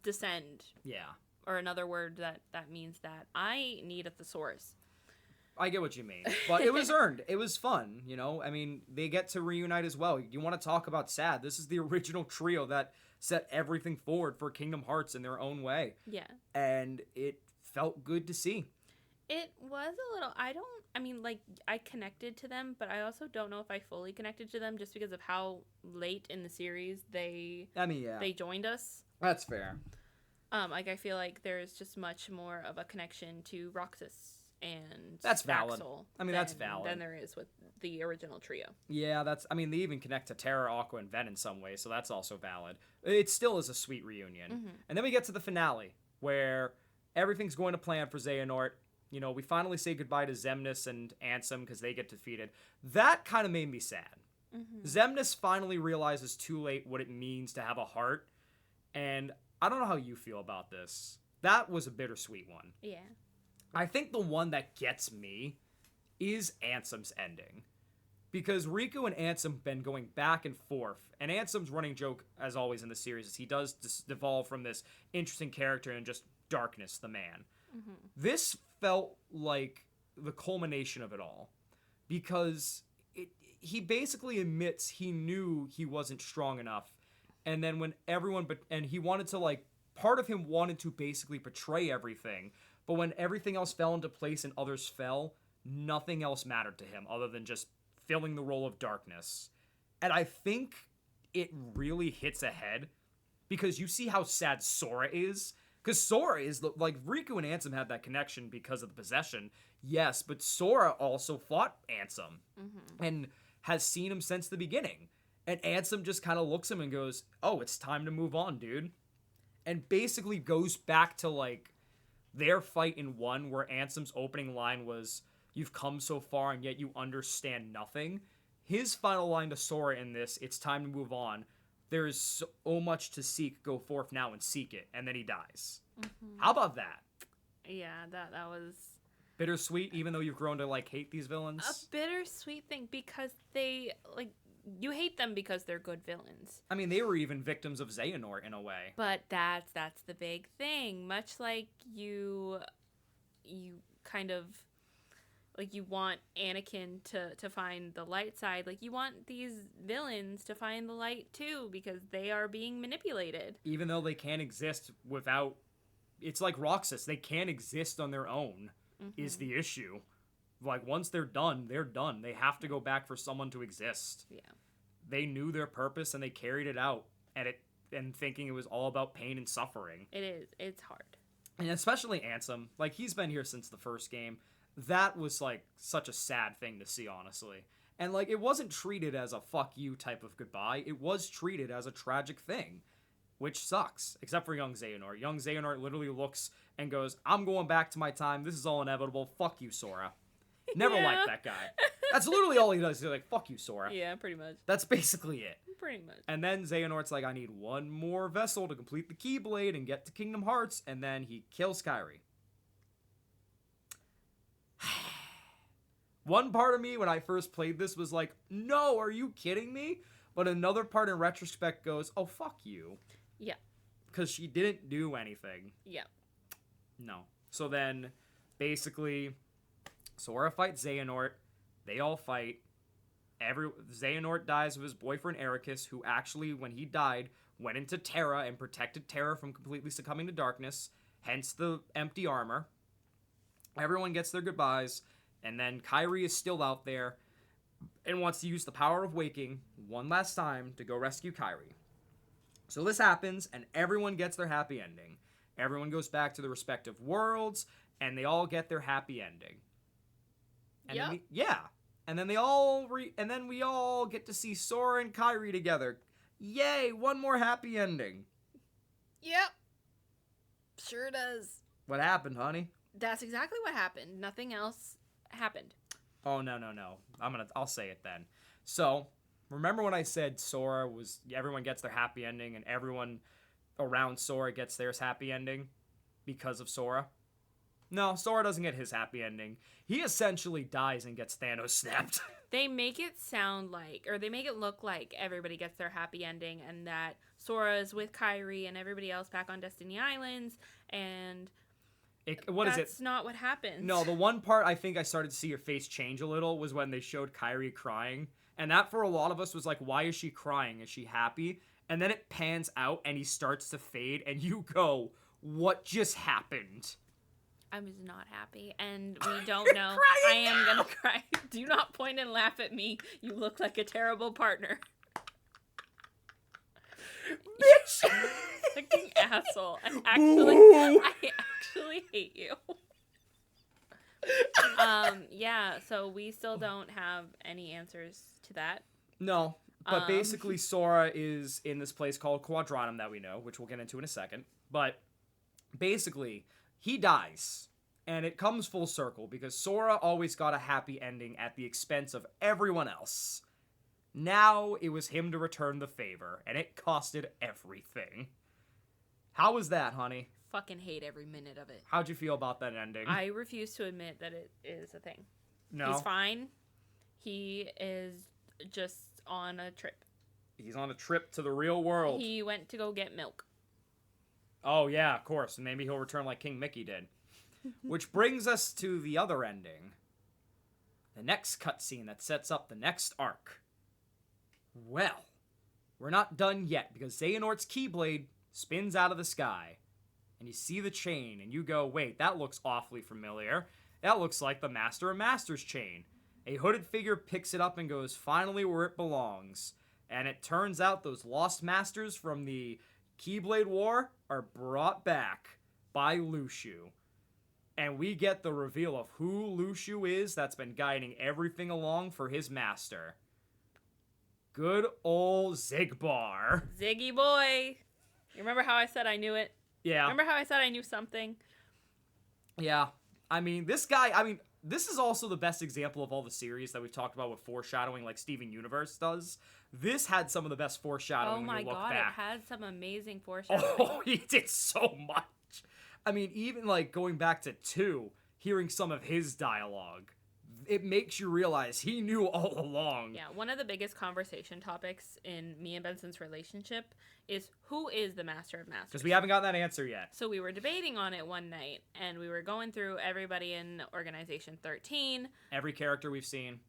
descend. Yeah. Or another word that means that I need a thesaurus. I get what you mean. But it was earned. It was fun, I mean, they get to reunite as well. You want to talk about sad. This is the original trio that set everything forward for Kingdom Hearts in their own way. Yeah. And it felt good to see. It was a little... I connected to them, but I also don't know if I fully connected to them just because of how late in the series they joined us. That's fair. I feel like there's just much more of a connection to Roxas and that's valid. Axel that's valid. Than there is with the original trio. Yeah, they even connect to Terra, Aqua, and Ven in some way, so that's also valid. It still is a sweet reunion. Mm-hmm. And then we get to the finale, where everything's going to plan for Xehanort. We finally say goodbye to Xemnas and Ansem because they get defeated. That kind of made me sad. Mm-hmm. Xemnas finally realizes too late what it means to have a heart, and I don't know how you feel about this. That was a bittersweet one. Yeah. I think the one that gets me is Ansem's ending. Because Riku and Ansem been going back and forth, and Ansem's running joke, as always in the series, is he does devolve from this interesting character and just darkness, the man. Mm-hmm. This felt like the culmination of it all. Because he basically admits he knew he wasn't strong enough. And then when and he wanted to, part of him wanted to basically betray everything. But when everything else fell into place and others fell, nothing else mattered to him other than just filling the role of darkness. And I think it really hits ahead because you see how sad Sora is. Because Sora is, Riku and Ansem had that connection because of the possession. Yes, but Sora also fought Ansem and has seen him since the beginning. And Ansem just kind of looks at him and goes, oh, it's time to move on, dude. And basically goes back to, their fight in 1 where Ansem's opening line was, you've come so far and yet you understand nothing. His final line to Sora in this, it's time to move on. There is so much to seek, go forth now and seek it. And then he dies. Mm-hmm. How about that? Yeah, that was... bittersweet, even though you've grown to, hate these villains? A bittersweet thing because they, you hate them because they're good villains. I mean, they were even victims of Xehanort in a way. But that's the big thing. Much like you kind of, you want Anakin to find the light side. You want these villains to find the light too because they are being manipulated. Even though they can't exist without... It's like Roxas. They can't exist on their own is the issue. Once they're done, they're done. They have to go back for someone to exist. Yeah. They knew their purpose and they carried it out. And thinking it was all about pain and suffering. It is. It's hard. And especially Ansem. He's been here since the first game. That was, such a sad thing to see, honestly. And, like, it wasn't treated as a fuck you type of goodbye. It was treated as a tragic thing, which sucks, except for young Xehanort. Young Xehanort literally looks and goes, I'm going back to my time. This is all inevitable. Fuck you, Sora. Never liked that guy. That's literally all he does. He's like, fuck you, Sora. Yeah, pretty much. That's basically it. Pretty much. And then Xehanort's like, I need one more vessel to complete the Keyblade and get to Kingdom Hearts. And then he kills Kairi. One part of me, when I first played this, was like, no, are you kidding me? But another part in retrospect goes, oh, fuck you. Yeah. Because she didn't do anything. Yeah. No. So then, basically, Sora fights Xehanort. They all fight. Xehanort dies with his boyfriend Ericus, who actually, when he died, went into Terra and protected Terra from completely succumbing to darkness, hence the empty armor. Everyone gets their goodbyes, and then Kairi is still out there and wants to use the power of waking one last time to go rescue Kairi. So this happens, and everyone gets their happy ending. Everyone goes back to their respective worlds, and they all get their happy ending. And Yep. then and then we all get to see Sora and Kairi together. Yay, one more happy ending. Yep. Sure does. What happened, honey? That's exactly what happened. Nothing else happened. Oh, no. I'll say it then. So, remember when I said everyone gets their happy ending and everyone around Sora gets theirs happy ending because of Sora? No, Sora doesn't get his happy ending. He essentially dies and gets Thanos snapped. They make it sound like, or they make it look like everybody gets their happy ending and that Sora's with Kairi and everybody else back on Destiny Islands, and that's not what happened. No, the one part I think I started to see your face change a little was when they showed Kairi crying. And that for a lot of us was like, why is she crying? Is she happy? And then it pans out and he starts to fade and you go, what just happened? I was not happy, and we don't know. I am gonna cry. Do not point and laugh at me. You look like a terrible partner. Bitch! Fucking asshole. I actually hate you. Yeah, so we still don't have any answers to that. No, but basically Sora is in this place called Quadranum that we know, which we'll get into in a second. But basically, he dies. And it comes full circle because Sora always got a happy ending at the expense of everyone else. Now it was him to return the favor, and it costed everything. How was that, honey? Fucking hate every minute of it. How'd you feel about that ending? I refuse to admit that it is a thing. No. He's fine. He is just on a trip. He's on a trip to the real world. He went to go get milk. Oh, yeah, of course. And maybe he'll return like King Mickey did. Which brings us to the other ending. The next cutscene that sets up the next arc. Well, we're not done yet because Xehanort's Keyblade spins out of the sky. And you see the chain and you go, wait, that looks awfully familiar. That looks like the Master of Masters chain. A hooded figure picks it up and goes, finally where it belongs. And it turns out those lost masters from the Keyblade War are brought back by Lushu. And we get the reveal of who Lushu is that's been guiding everything along for his master. Good old Zigbar. Ziggy boy. You remember how I said I knew it? Yeah. Remember how I said I knew something? Yeah. This is also the best example of all the series that we've talked about with foreshadowing like Steven Universe does. This had some of the best foreshadowing when you look back. Oh my god, it had some amazing foreshadowing. Oh, he did so much. I mean, even like going back to 2, hearing some of his dialogue, it makes you realize he knew all along. Yeah, one of the biggest conversation topics in me and Benson's relationship is who is the Master of Masters? Because we haven't gotten that answer yet. So we were debating on it one night, and we were going through everybody in Organization 13. Every character we've seen.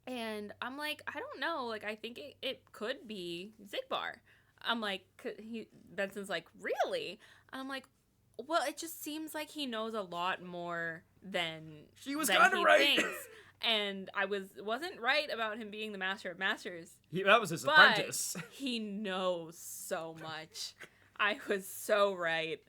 And I'm like, I don't know. Like, I think it could be Zigbar. I'm like, Benson's like, really? I'm like, well, it just seems like he knows a lot more than she was kind of right. Thinks. And I wasn't right about him being the Master of Masters. That was his apprentice. He knows so much. I was so right.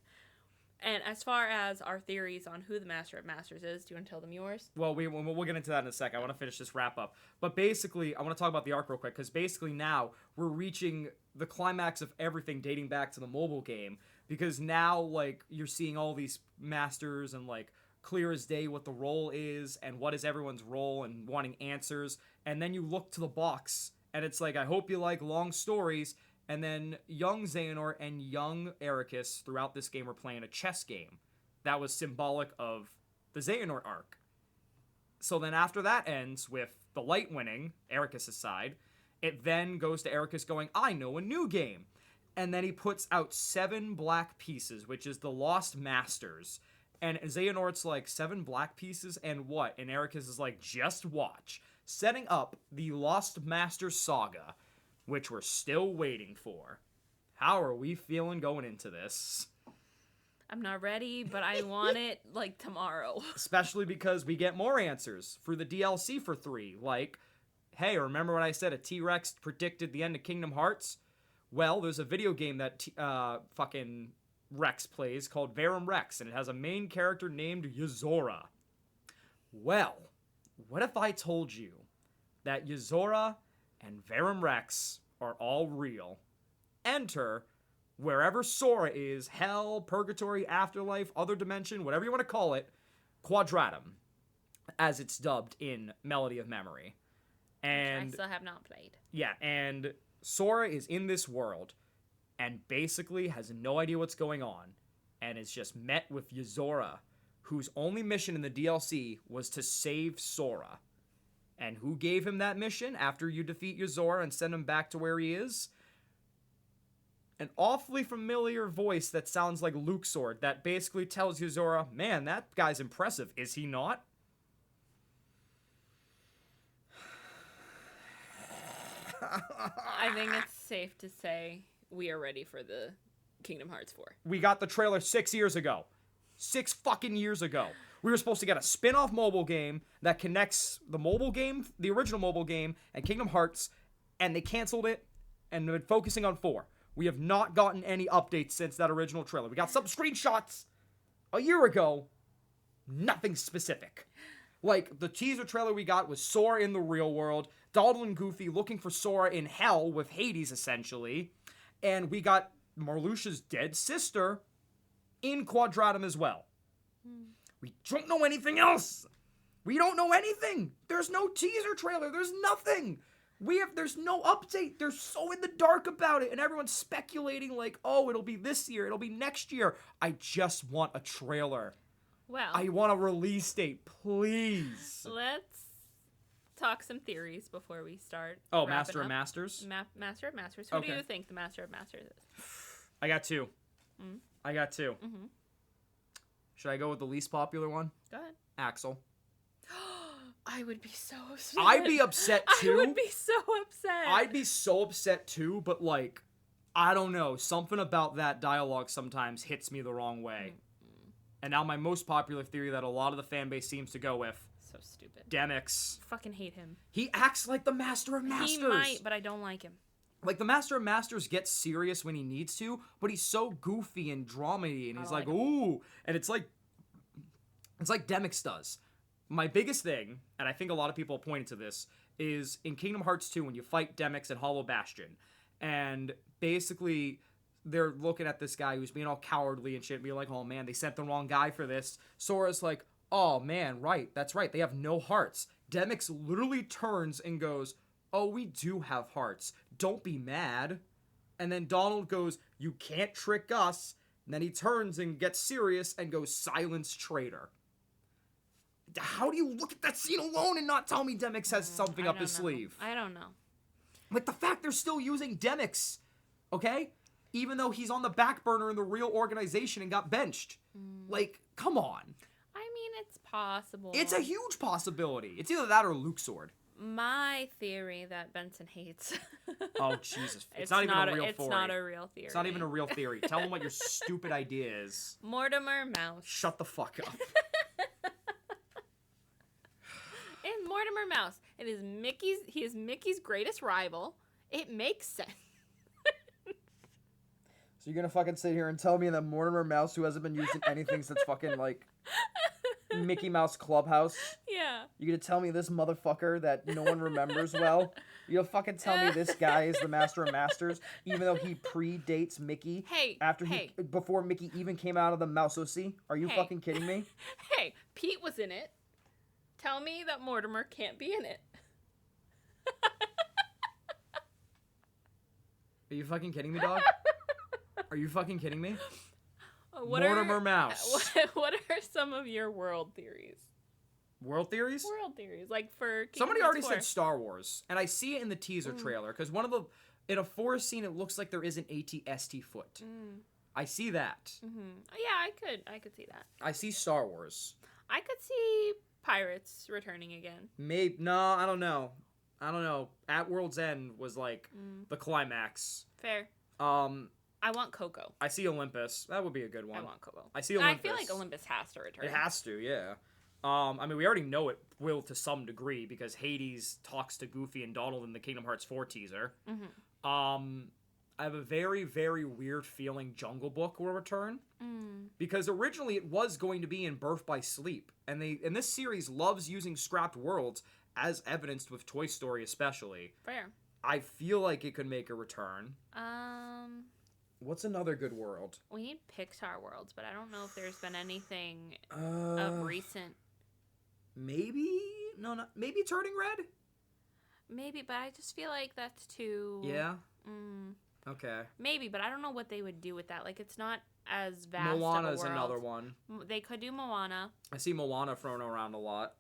And as far as our theories on who the Master of Masters is, do you want to tell them yours? Well, we'll get into that in a sec. I want to finish this wrap up. But basically, I want to talk about the arc real quick, because basically now we're reaching the climax of everything dating back to the mobile game. Because now, like, you're seeing all these masters and, like, clear as day what the role is and what is everyone's role and wanting answers. And then you look to the box, and it's like, I hope you like long stories. And then young Xehanort and young Ericus throughout this game are playing a chess game that was symbolic of the Xehanort arc. So then after that ends with the light winning, Ericus' side, it then goes to Ericus going, I know a new game. And then he puts out 7 black pieces, which is the Lost Masters. And Xehanort's like, 7 black pieces and what? And Ericus is like, just watch. Setting up the Lost Masters saga, which we're still waiting for. How are we feeling going into this? I'm not ready, but I want it, like, tomorrow. Especially because we get more answers for the DLC for 3. Like, hey, remember when I said a T-Rex predicted the end of Kingdom Hearts? Well, there's a video game that fucking Rex plays called Verum Rex, and it has a main character named Yozora. Well, what if I told you that Yozora and Verum Rex are all real? Enter wherever Sora is, hell, purgatory, afterlife, other dimension, whatever you want to call it, Quadratum, as it's dubbed in Melody of Memory. And I still have not played. yeah, and Sora is in this world and basically has no idea what's going on and is just met with Yozora, whose only mission in the DLC was to save Sora. And who gave him that mission after you defeat Yozora and send him back to where he is? An awfully familiar voice that sounds like Luke Sword that basically tells Yozora, man, that guy's impressive, is he not? I think it's safe to say we are ready for the Kingdom Hearts 4. We got the trailer 6 years ago. 6 fucking years ago. We were supposed to get a spin-off mobile game that connects the mobile game, the original mobile game, and Kingdom Hearts, and they canceled it, and they're focusing on 4. We have not gotten any updates since that original trailer. We got some screenshots a year ago. Nothing specific. Like, the teaser trailer we got was Sora in the real world, Donald and Goofy looking for Sora in hell with Hades, essentially, and we got Marluxia's dead sister in Quadratum as well. We don't know anything else. We don't know anything. There's no teaser trailer. There's nothing. There's no update. They're so in the dark about it, and everyone's speculating like, oh, it'll be this year, it'll be next year. I just want a trailer. Well, I want a release date, please. let's talk some theories before we start. Oh, Master of Masters? Master of Masters. Who do Okay. you think the Master of Masters is? I got 2. Mm. I got 2. Mm-hmm. Should I go with the least popular one? Go ahead. Axel. I would be so upset. I'd be upset too. I would be so upset. I'd be so upset too, but like, I don't know. Something about that dialogue sometimes hits me the wrong way. Mm-mm. And now my most popular theory that a lot of the fan base seems to go with, So stupid. Demyx. Fucking hate him. He acts like the Master of Masters. He might, but I don't like him. Like, the Master of Masters gets serious when he needs to, but he's so goofy and dramedy, and he's like, ooh. And it's like Demyx does. My biggest thing, and I think a lot of people pointed to this, is in Kingdom Hearts 2 when you fight Demyx and Hollow Bastion. And basically, they're looking at this guy who's being all cowardly and shit, and being like, oh man, they sent the wrong guy for this. Sora's like, oh man, right, that's right, they have no hearts. Demyx literally turns and goes, oh, we do have hearts. Don't be mad. And then Donald goes, you can't trick us. And then he turns and gets serious and goes, silence traitor. How do you look at that scene alone and not tell me Demyx has something up his sleeve? I don't know. Like, the fact they're still using Demyx, okay? Even though he's on the back burner in the real organization and got benched. Like, come on. I mean, it's possible. It's a huge possibility. It's either that or Luke Sword. My theory that Benson hates. Oh, Jesus. It's not even a real theory. It's not a real theory. It's not even a real theory. Tell him what your stupid idea is. Mortimer Mouse. Shut the fuck up. And Mortimer Mouse. He is Mickey's greatest rival. It makes sense. So you're gonna fucking sit here and tell me that Mortimer Mouse, who hasn't been used in anything since fucking, like, Mickey Mouse Clubhouse, Yeah. you're gonna tell me this motherfucker that no one remembers well? You'll fucking tell me this guy is the Master of Masters, even though he predates Mickey before Mickey even came out of the Mouse-O-See? Are you fucking kidding me? Hey, Pete was in it. Tell me that Mortimer can't be in it. Are you fucking kidding me, dog? Are you fucking kidding me? Mortimer Mouse. What are some of your world theories? World theories? World theories, like for somebody already said Star Wars, and I see it in the teaser trailer because in a forest scene, it looks like there is an AT-ST foot. I see that. Yeah, I could see that. I see Star Wars. I could see pirates returning again. Maybe I don't know. At World's End was like the climax. Fair. I want Coco. I see Olympus. That would be a good one. I want Coco. I see Olympus. I feel like Olympus has to return. It has to, yeah. I mean, we already know it will to some degree because Hades talks to Goofy and Donald in the Kingdom Hearts 4 teaser. I have a very, very weird feeling Jungle Book will return because originally it was going to be in Birth by Sleep, and this series loves using scrapped worlds as evidenced with Toy Story especially. Fair. I feel like it could make a return. What's another good world? We need Pixar worlds, but I don't know if there's been anything of recent. Maybe? No, not maybe Turning Red? Maybe, but I just feel like that's too... Yeah? Okay. Maybe, but I don't know what they would do with that. Like, it's not as vast Moana's of a world. another one. They could do Moana. I see Moana thrown around a lot.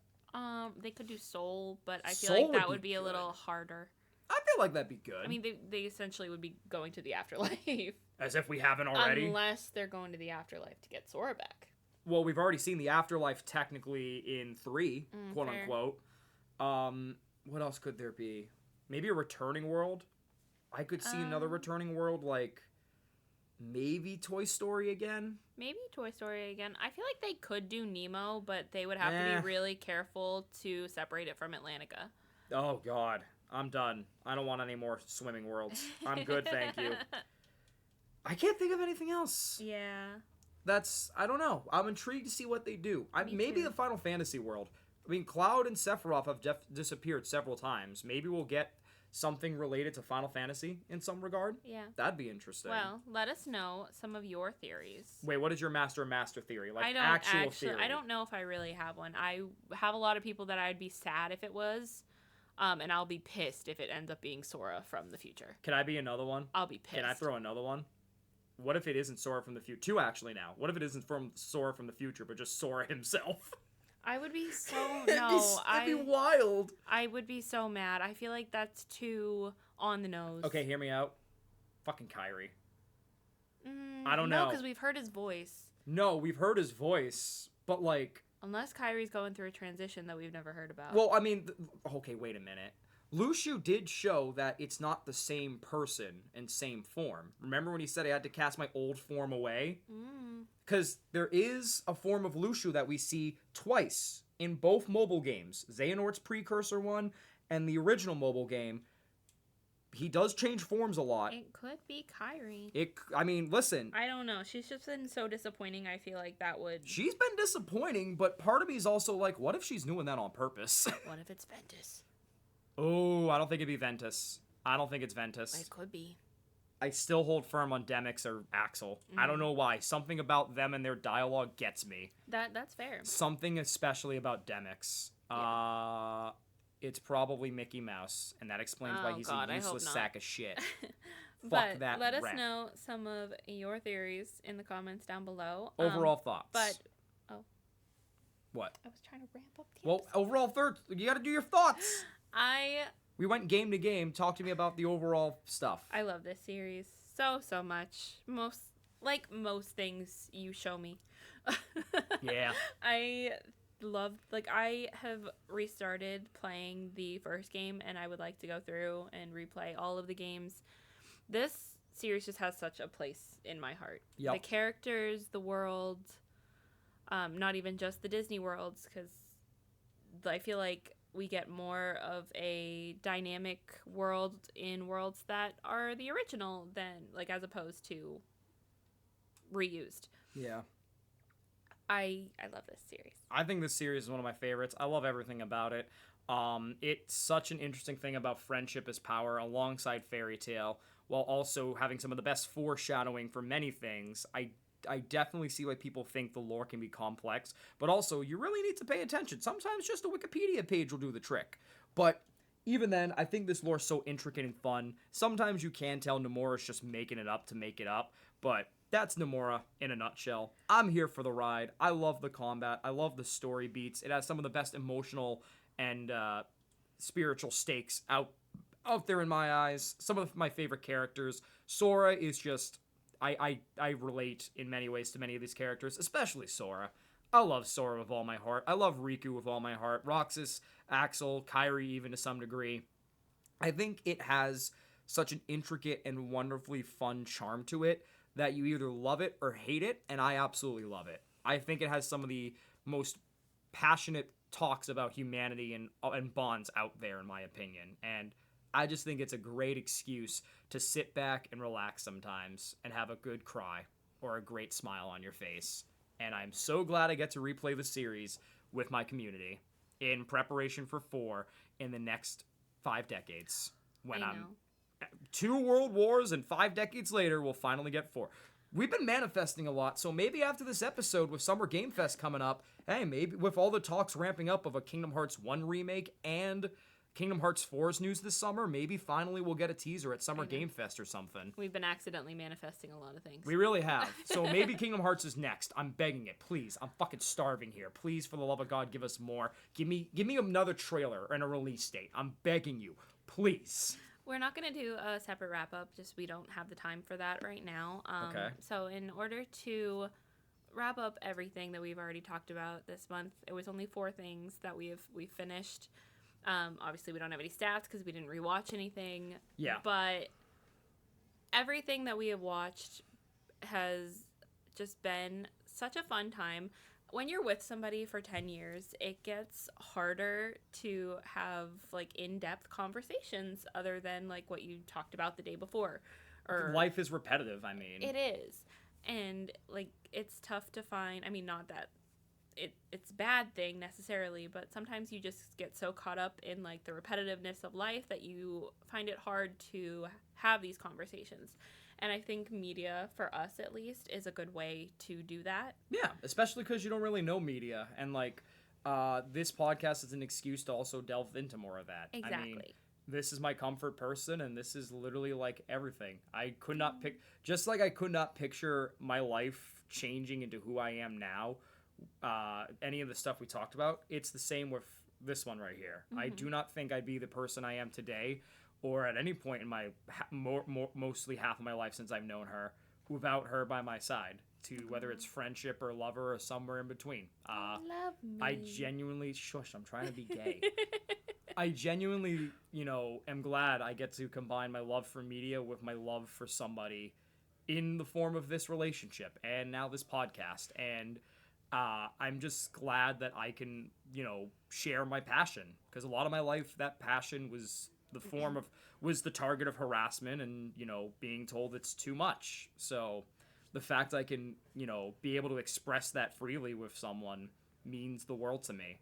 They could do Soul, but I feel Soul like that would would be a little harder. I feel like that'd be good. I mean, they essentially would be going to the afterlife. As if we haven't already. Unless they're going to the afterlife to get Sora back. Well, we've already seen the afterlife technically in 3, quote fair. unquote. What else could there be? Maybe a returning world? I could see another returning world, like maybe Toy Story again. Maybe Toy Story again. I feel like they could do Nemo, but they would have to be really careful to separate it from Atlantica. Oh, God. I'm done. I don't want any more swimming worlds. I'm good, thank you. I can't think of anything else. Yeah. I don't know. I'm intrigued to see what they do. Maybe the Final Fantasy world. I mean, Cloud and Sephiroth have disappeared several times. Maybe we'll get something related to Final Fantasy in some regard. Yeah. That'd be interesting. Well, let us know some of your theories. Wait, what is your Master theory? Like, actual theory? I don't know if I really have one. I have a lot of people that I'd be sad if it was. And I'll be pissed if it ends up being Sora from the future. Can I be another one? I'll be pissed. Can I throw another one? What if it isn't Sora from the future? 2 actually now. What if it isn't from Sora from the future, but just Sora himself? I would be so... That'd be wild. I would be so mad. I feel like that's too on the nose. Okay, hear me out. Fucking Kyrie. I don't know. No, because we've heard his voice. No, we've heard his voice, but like... Unless Kyrie's going through a transition that we've never heard about. Well, I mean... Okay, wait a minute. Lushu did show that it's not the same person and same form. Remember when he said I had to cast my old form away? Because there is a form of Lushu that we see twice in both mobile games. Xehanort's precursor one and the original mobile game. He does change forms a lot. It could be Kyrie. I mean, listen. I don't know. She's just been so disappointing. I feel like that would... She's been disappointing, but part of me is also like, what if she's doing that on purpose? What if it's Ventus? Oh, I don't think it'd be Ventus. I don't think it's Ventus. It could be. I still hold firm on Demix or Axel. I don't know why. Something about them and their dialogue gets me. That's fair. Something especially about Demix. Yeah. It's probably Mickey Mouse, and that explains why he's a useless sack of shit. Fuck that let us rat. know some of your theories in the comments down below. Overall thoughts. What? I was trying to ramp up the Well, overall third. You gotta do your thoughts. I We went game to game. Talk to me about the overall stuff. I love this series so much. Most things you show me. Yeah. I have restarted playing the first game, and I would like to go through and replay all of the games. This series just has such a place in my heart. Yep. The characters, the world, not even just the Disney worlds, because I feel like we get more of a dynamic world in worlds that are the original than, as opposed to reused. Yeah. I love this series. I think this series is one of my favorites. I love everything about it. It's such an interesting thing about friendship as power alongside fairy tale, while also having some of the best foreshadowing for many things. I definitely see why people think the lore can be complex, but also you really need to pay attention. Sometimes just a Wikipedia page will do the trick. But even then, I think this lore is so intricate and fun. Sometimes you can tell Nomura's just making it up to make it up, but that's Nomura in a nutshell. I'm here for the ride. I love the combat. I love the story beats. It has some of the best emotional and spiritual stakes out there in my eyes. Some of my favorite characters. Sora is just I relate in many ways to many of these characters, especially Sora. I love Sora with all my heart. I love Riku with all my heart. Roxas, Axel, Kairi even to some degree. I think it has such an intricate and wonderfully fun charm to it that you either love it or hate it, and I absolutely love it. I think it has some of the most passionate talks about humanity and bonds out there, in my opinion. And I just think it's a great excuse to sit back and relax sometimes and have a good cry or a great smile on your face. And I'm so glad I get to replay the series with my community in preparation for 4 in the next 5 decades. When I I'm know. 2 world wars and 5 decades later, we'll finally get 4. We've been manifesting a lot, so maybe after this episode with Summer Game Fest coming up, hey, maybe with all the talks ramping up of a Kingdom Hearts 1 remake and Kingdom Hearts 4's news this summer, maybe finally we'll get a teaser at Summer Game Fest or something. We've been accidentally manifesting a lot of things. We really have. So maybe Kingdom Hearts is next. I'm begging it, please. I'm fucking starving here. Please, for the love of God, give us more. Give me another trailer and a release date. I'm begging you, please. We're not going to do a separate wrap up, just we don't have the time for that right now. Okay. So in order to wrap up everything that we've already talked about this month, it was only 4 things that we finished. Obviously, we don't have any stats because we didn't rewatch anything. Yeah. But everything that we have watched has just been such a fun time. When you're with somebody for 10 years, it gets harder to have like in-depth conversations other than like what you talked about the day before. Or Life is repetitive, I mean. it is. And like it's tough to find, I mean, not that it's a bad thing necessarily, but sometimes you just get so caught up in like the repetitiveness of life that you find it hard to have these conversations. And I think media, for us at least, is a good way to do that. Yeah, especially because you don't really know media. And, like, this podcast is an excuse to also delve into more of that. Exactly. I mean, this is my comfort person, and this is literally, like, everything. I could not just like I could not picture my life changing into who I am now, any of the stuff we talked about, it's the same with this one right here. Mm-hmm. I do not think I'd be the person I am today or at any point in my mostly half of my life since I've known her, without her by my side, to whether it's friendship or lover or somewhere in between. Love me. I genuinely, shush, I'm trying to be gay. I genuinely, am glad I get to combine my love for media with my love for somebody in the form of this relationship and now this podcast. And I'm just glad that I can, share my passion, because a lot of my life, that passion was the target of harassment and, being told it's too much. So the fact I can, be able to express that freely with someone means the world to me.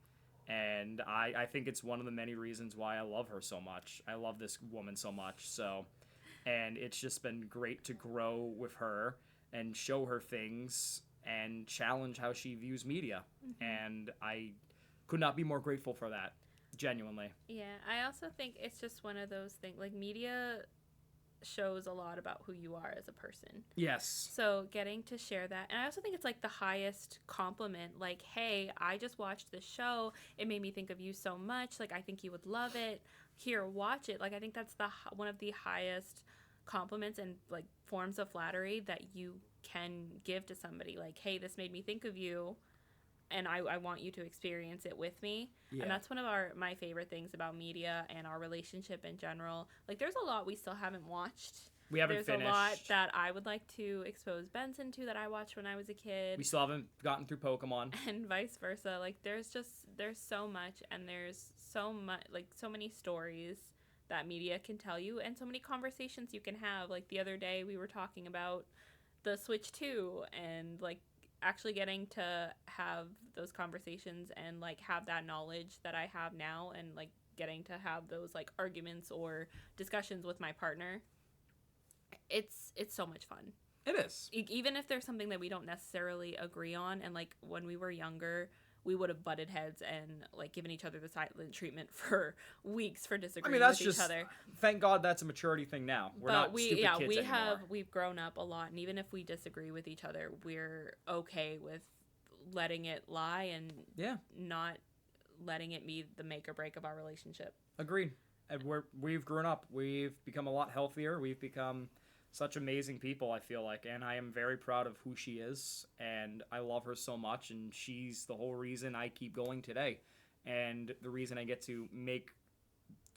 And I think it's one of the many reasons why I love her so much. I love this woman so much. So, and it's just been great to grow with her and show her things and challenge how she views media. Mm-hmm. And I could not be more grateful for that. Genuinely. Yeah, I also think it's just one of those things, like media shows a lot about who you are as a person. Yes. So getting to share that, and I also think it's like the highest compliment, like, hey, I just watched this show, it made me think of you so much, like I think you would love it, here, watch it. Like I think that's one of the highest compliments and like forms of flattery that you can give to somebody, like, hey, this made me think of you, and I want you to experience it with me. Yeah. And that's one of my favorite things about media and our relationship in general. Like, there's a lot we still haven't watched. We haven't finished. There's a lot that I would like to expose Benson to that I watched when I was a kid. We still haven't gotten through Pokemon. And vice versa. Like, there's so much, and there's so much, like, so many stories that media can tell you, and so many conversations you can have. Like, the other day we were talking about the Switch 2 and like actually getting to have those conversations and like have that knowledge that I have now and like getting to have those like arguments or discussions with my partner. It's so much fun. It is. Even if there's something that we don't necessarily agree on, and like when we were younger, we would have butted heads and like given each other the silent treatment for weeks for disagreeing with each other. Thank God that's a maturity thing now. We're not stupid kids anymore. We've grown up a lot, and even if we disagree with each other, we're okay with letting it lie and not letting it be the make or break of our relationship. Agreed. And we've grown up. We've become a lot healthier. We've become such amazing people, I feel like, and I am very proud of who she is, and I love her so much, and she's the whole reason I keep going today, and the reason I get to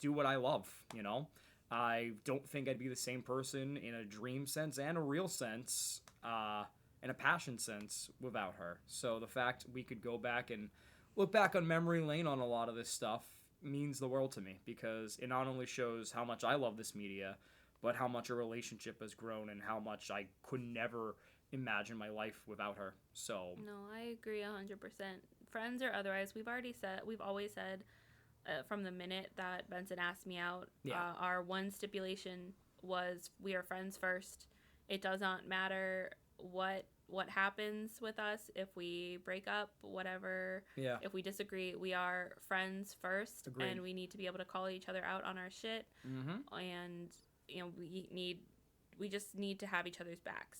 do what I love, you know? I don't think I'd be the same person in a dream sense and a real sense, and a passion sense without her. So the fact we could go back and look back on memory lane on a lot of this stuff means the world to me, because it not only shows how much I love this media, but how much our relationship has grown and how much I could never imagine my life without her. So no, I agree 100%. Friends or otherwise, we've always said from the minute that Benson asked me out, our one stipulation was we are friends first. It does not matter what happens with us, if we break up, whatever. Yeah. If we disagree, we are friends first. Agreed. And we need to be able to call each other out on our shit. Mm-hmm. And you know, we just need to have each other's backs.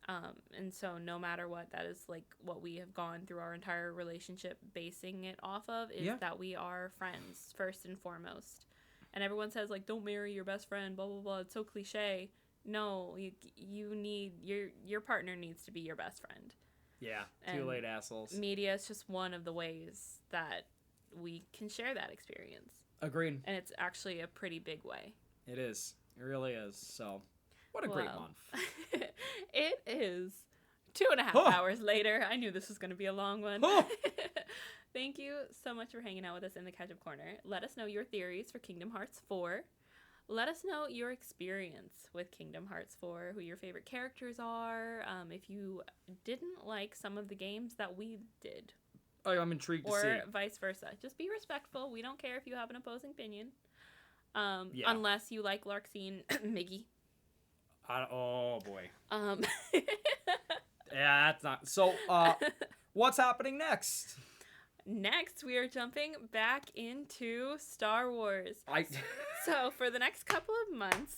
And so no matter what, that is like what we have gone through our entire relationship basing it off of is that we are friends first and foremost. And everyone says like, don't marry your best friend, blah, blah, blah. It's so cliche. No, you need, your partner needs to be your best friend. Yeah. Too late, assholes. Media is just one of the ways that we can share that experience. Agreed. And it's actually a pretty big way. It is. It really is. So, what a great month. It is 2.5 hours later. I knew this was going to be a long one. Thank you so much for hanging out with us in the Ketchup Corner. Let us know your theories for Kingdom Hearts 4. Let us know your experience with Kingdom Hearts 4, who your favorite characters are, if you didn't like some of the games that we did. Oh, I'm intrigued to see. Or vice versa. Just be respectful. We don't care if you have an opposing opinion. Unless you like Larxene Miggy. Oh, boy. Yeah, that's not... So, what's happening next? Next, we are jumping back into Star Wars. So, for the next couple of months,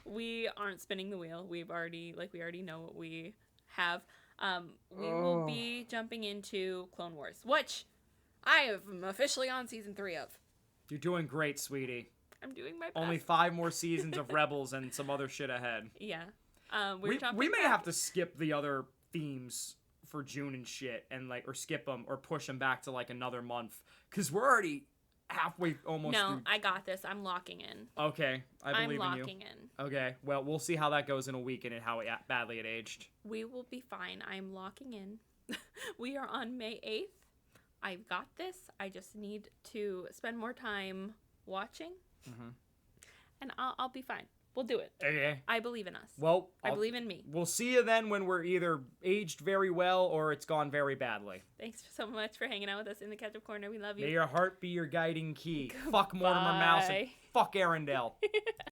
we aren't spinning the wheel. We already know what we have. We will be jumping into Clone Wars, which I am officially on season 3 of. You're doing great, sweetie. I'm doing my best. Only 5 more seasons of Rebels and some other shit ahead. Yeah. We may have to skip the other themes for June and shit, and or skip them or push them back to another month, because we're already halfway almost. No, through. I got this. I'm locking in. Okay, I believe in you. I'm locking in. Okay, well, we'll see how that goes in a week and how badly it aged. We will be fine. I'm locking in. We are on May 8th. I've got this. I just need to spend more time watching, and I'll be fine. We'll do it. Okay. I believe in us. Well, I believe in me. We'll see you then when we're either aged very well or it's gone very badly. Thanks so much for hanging out with us in the Ketchup Corner. We love you. May your heart be your guiding key. Fuck Mortimer Mouse and fuck Arendelle.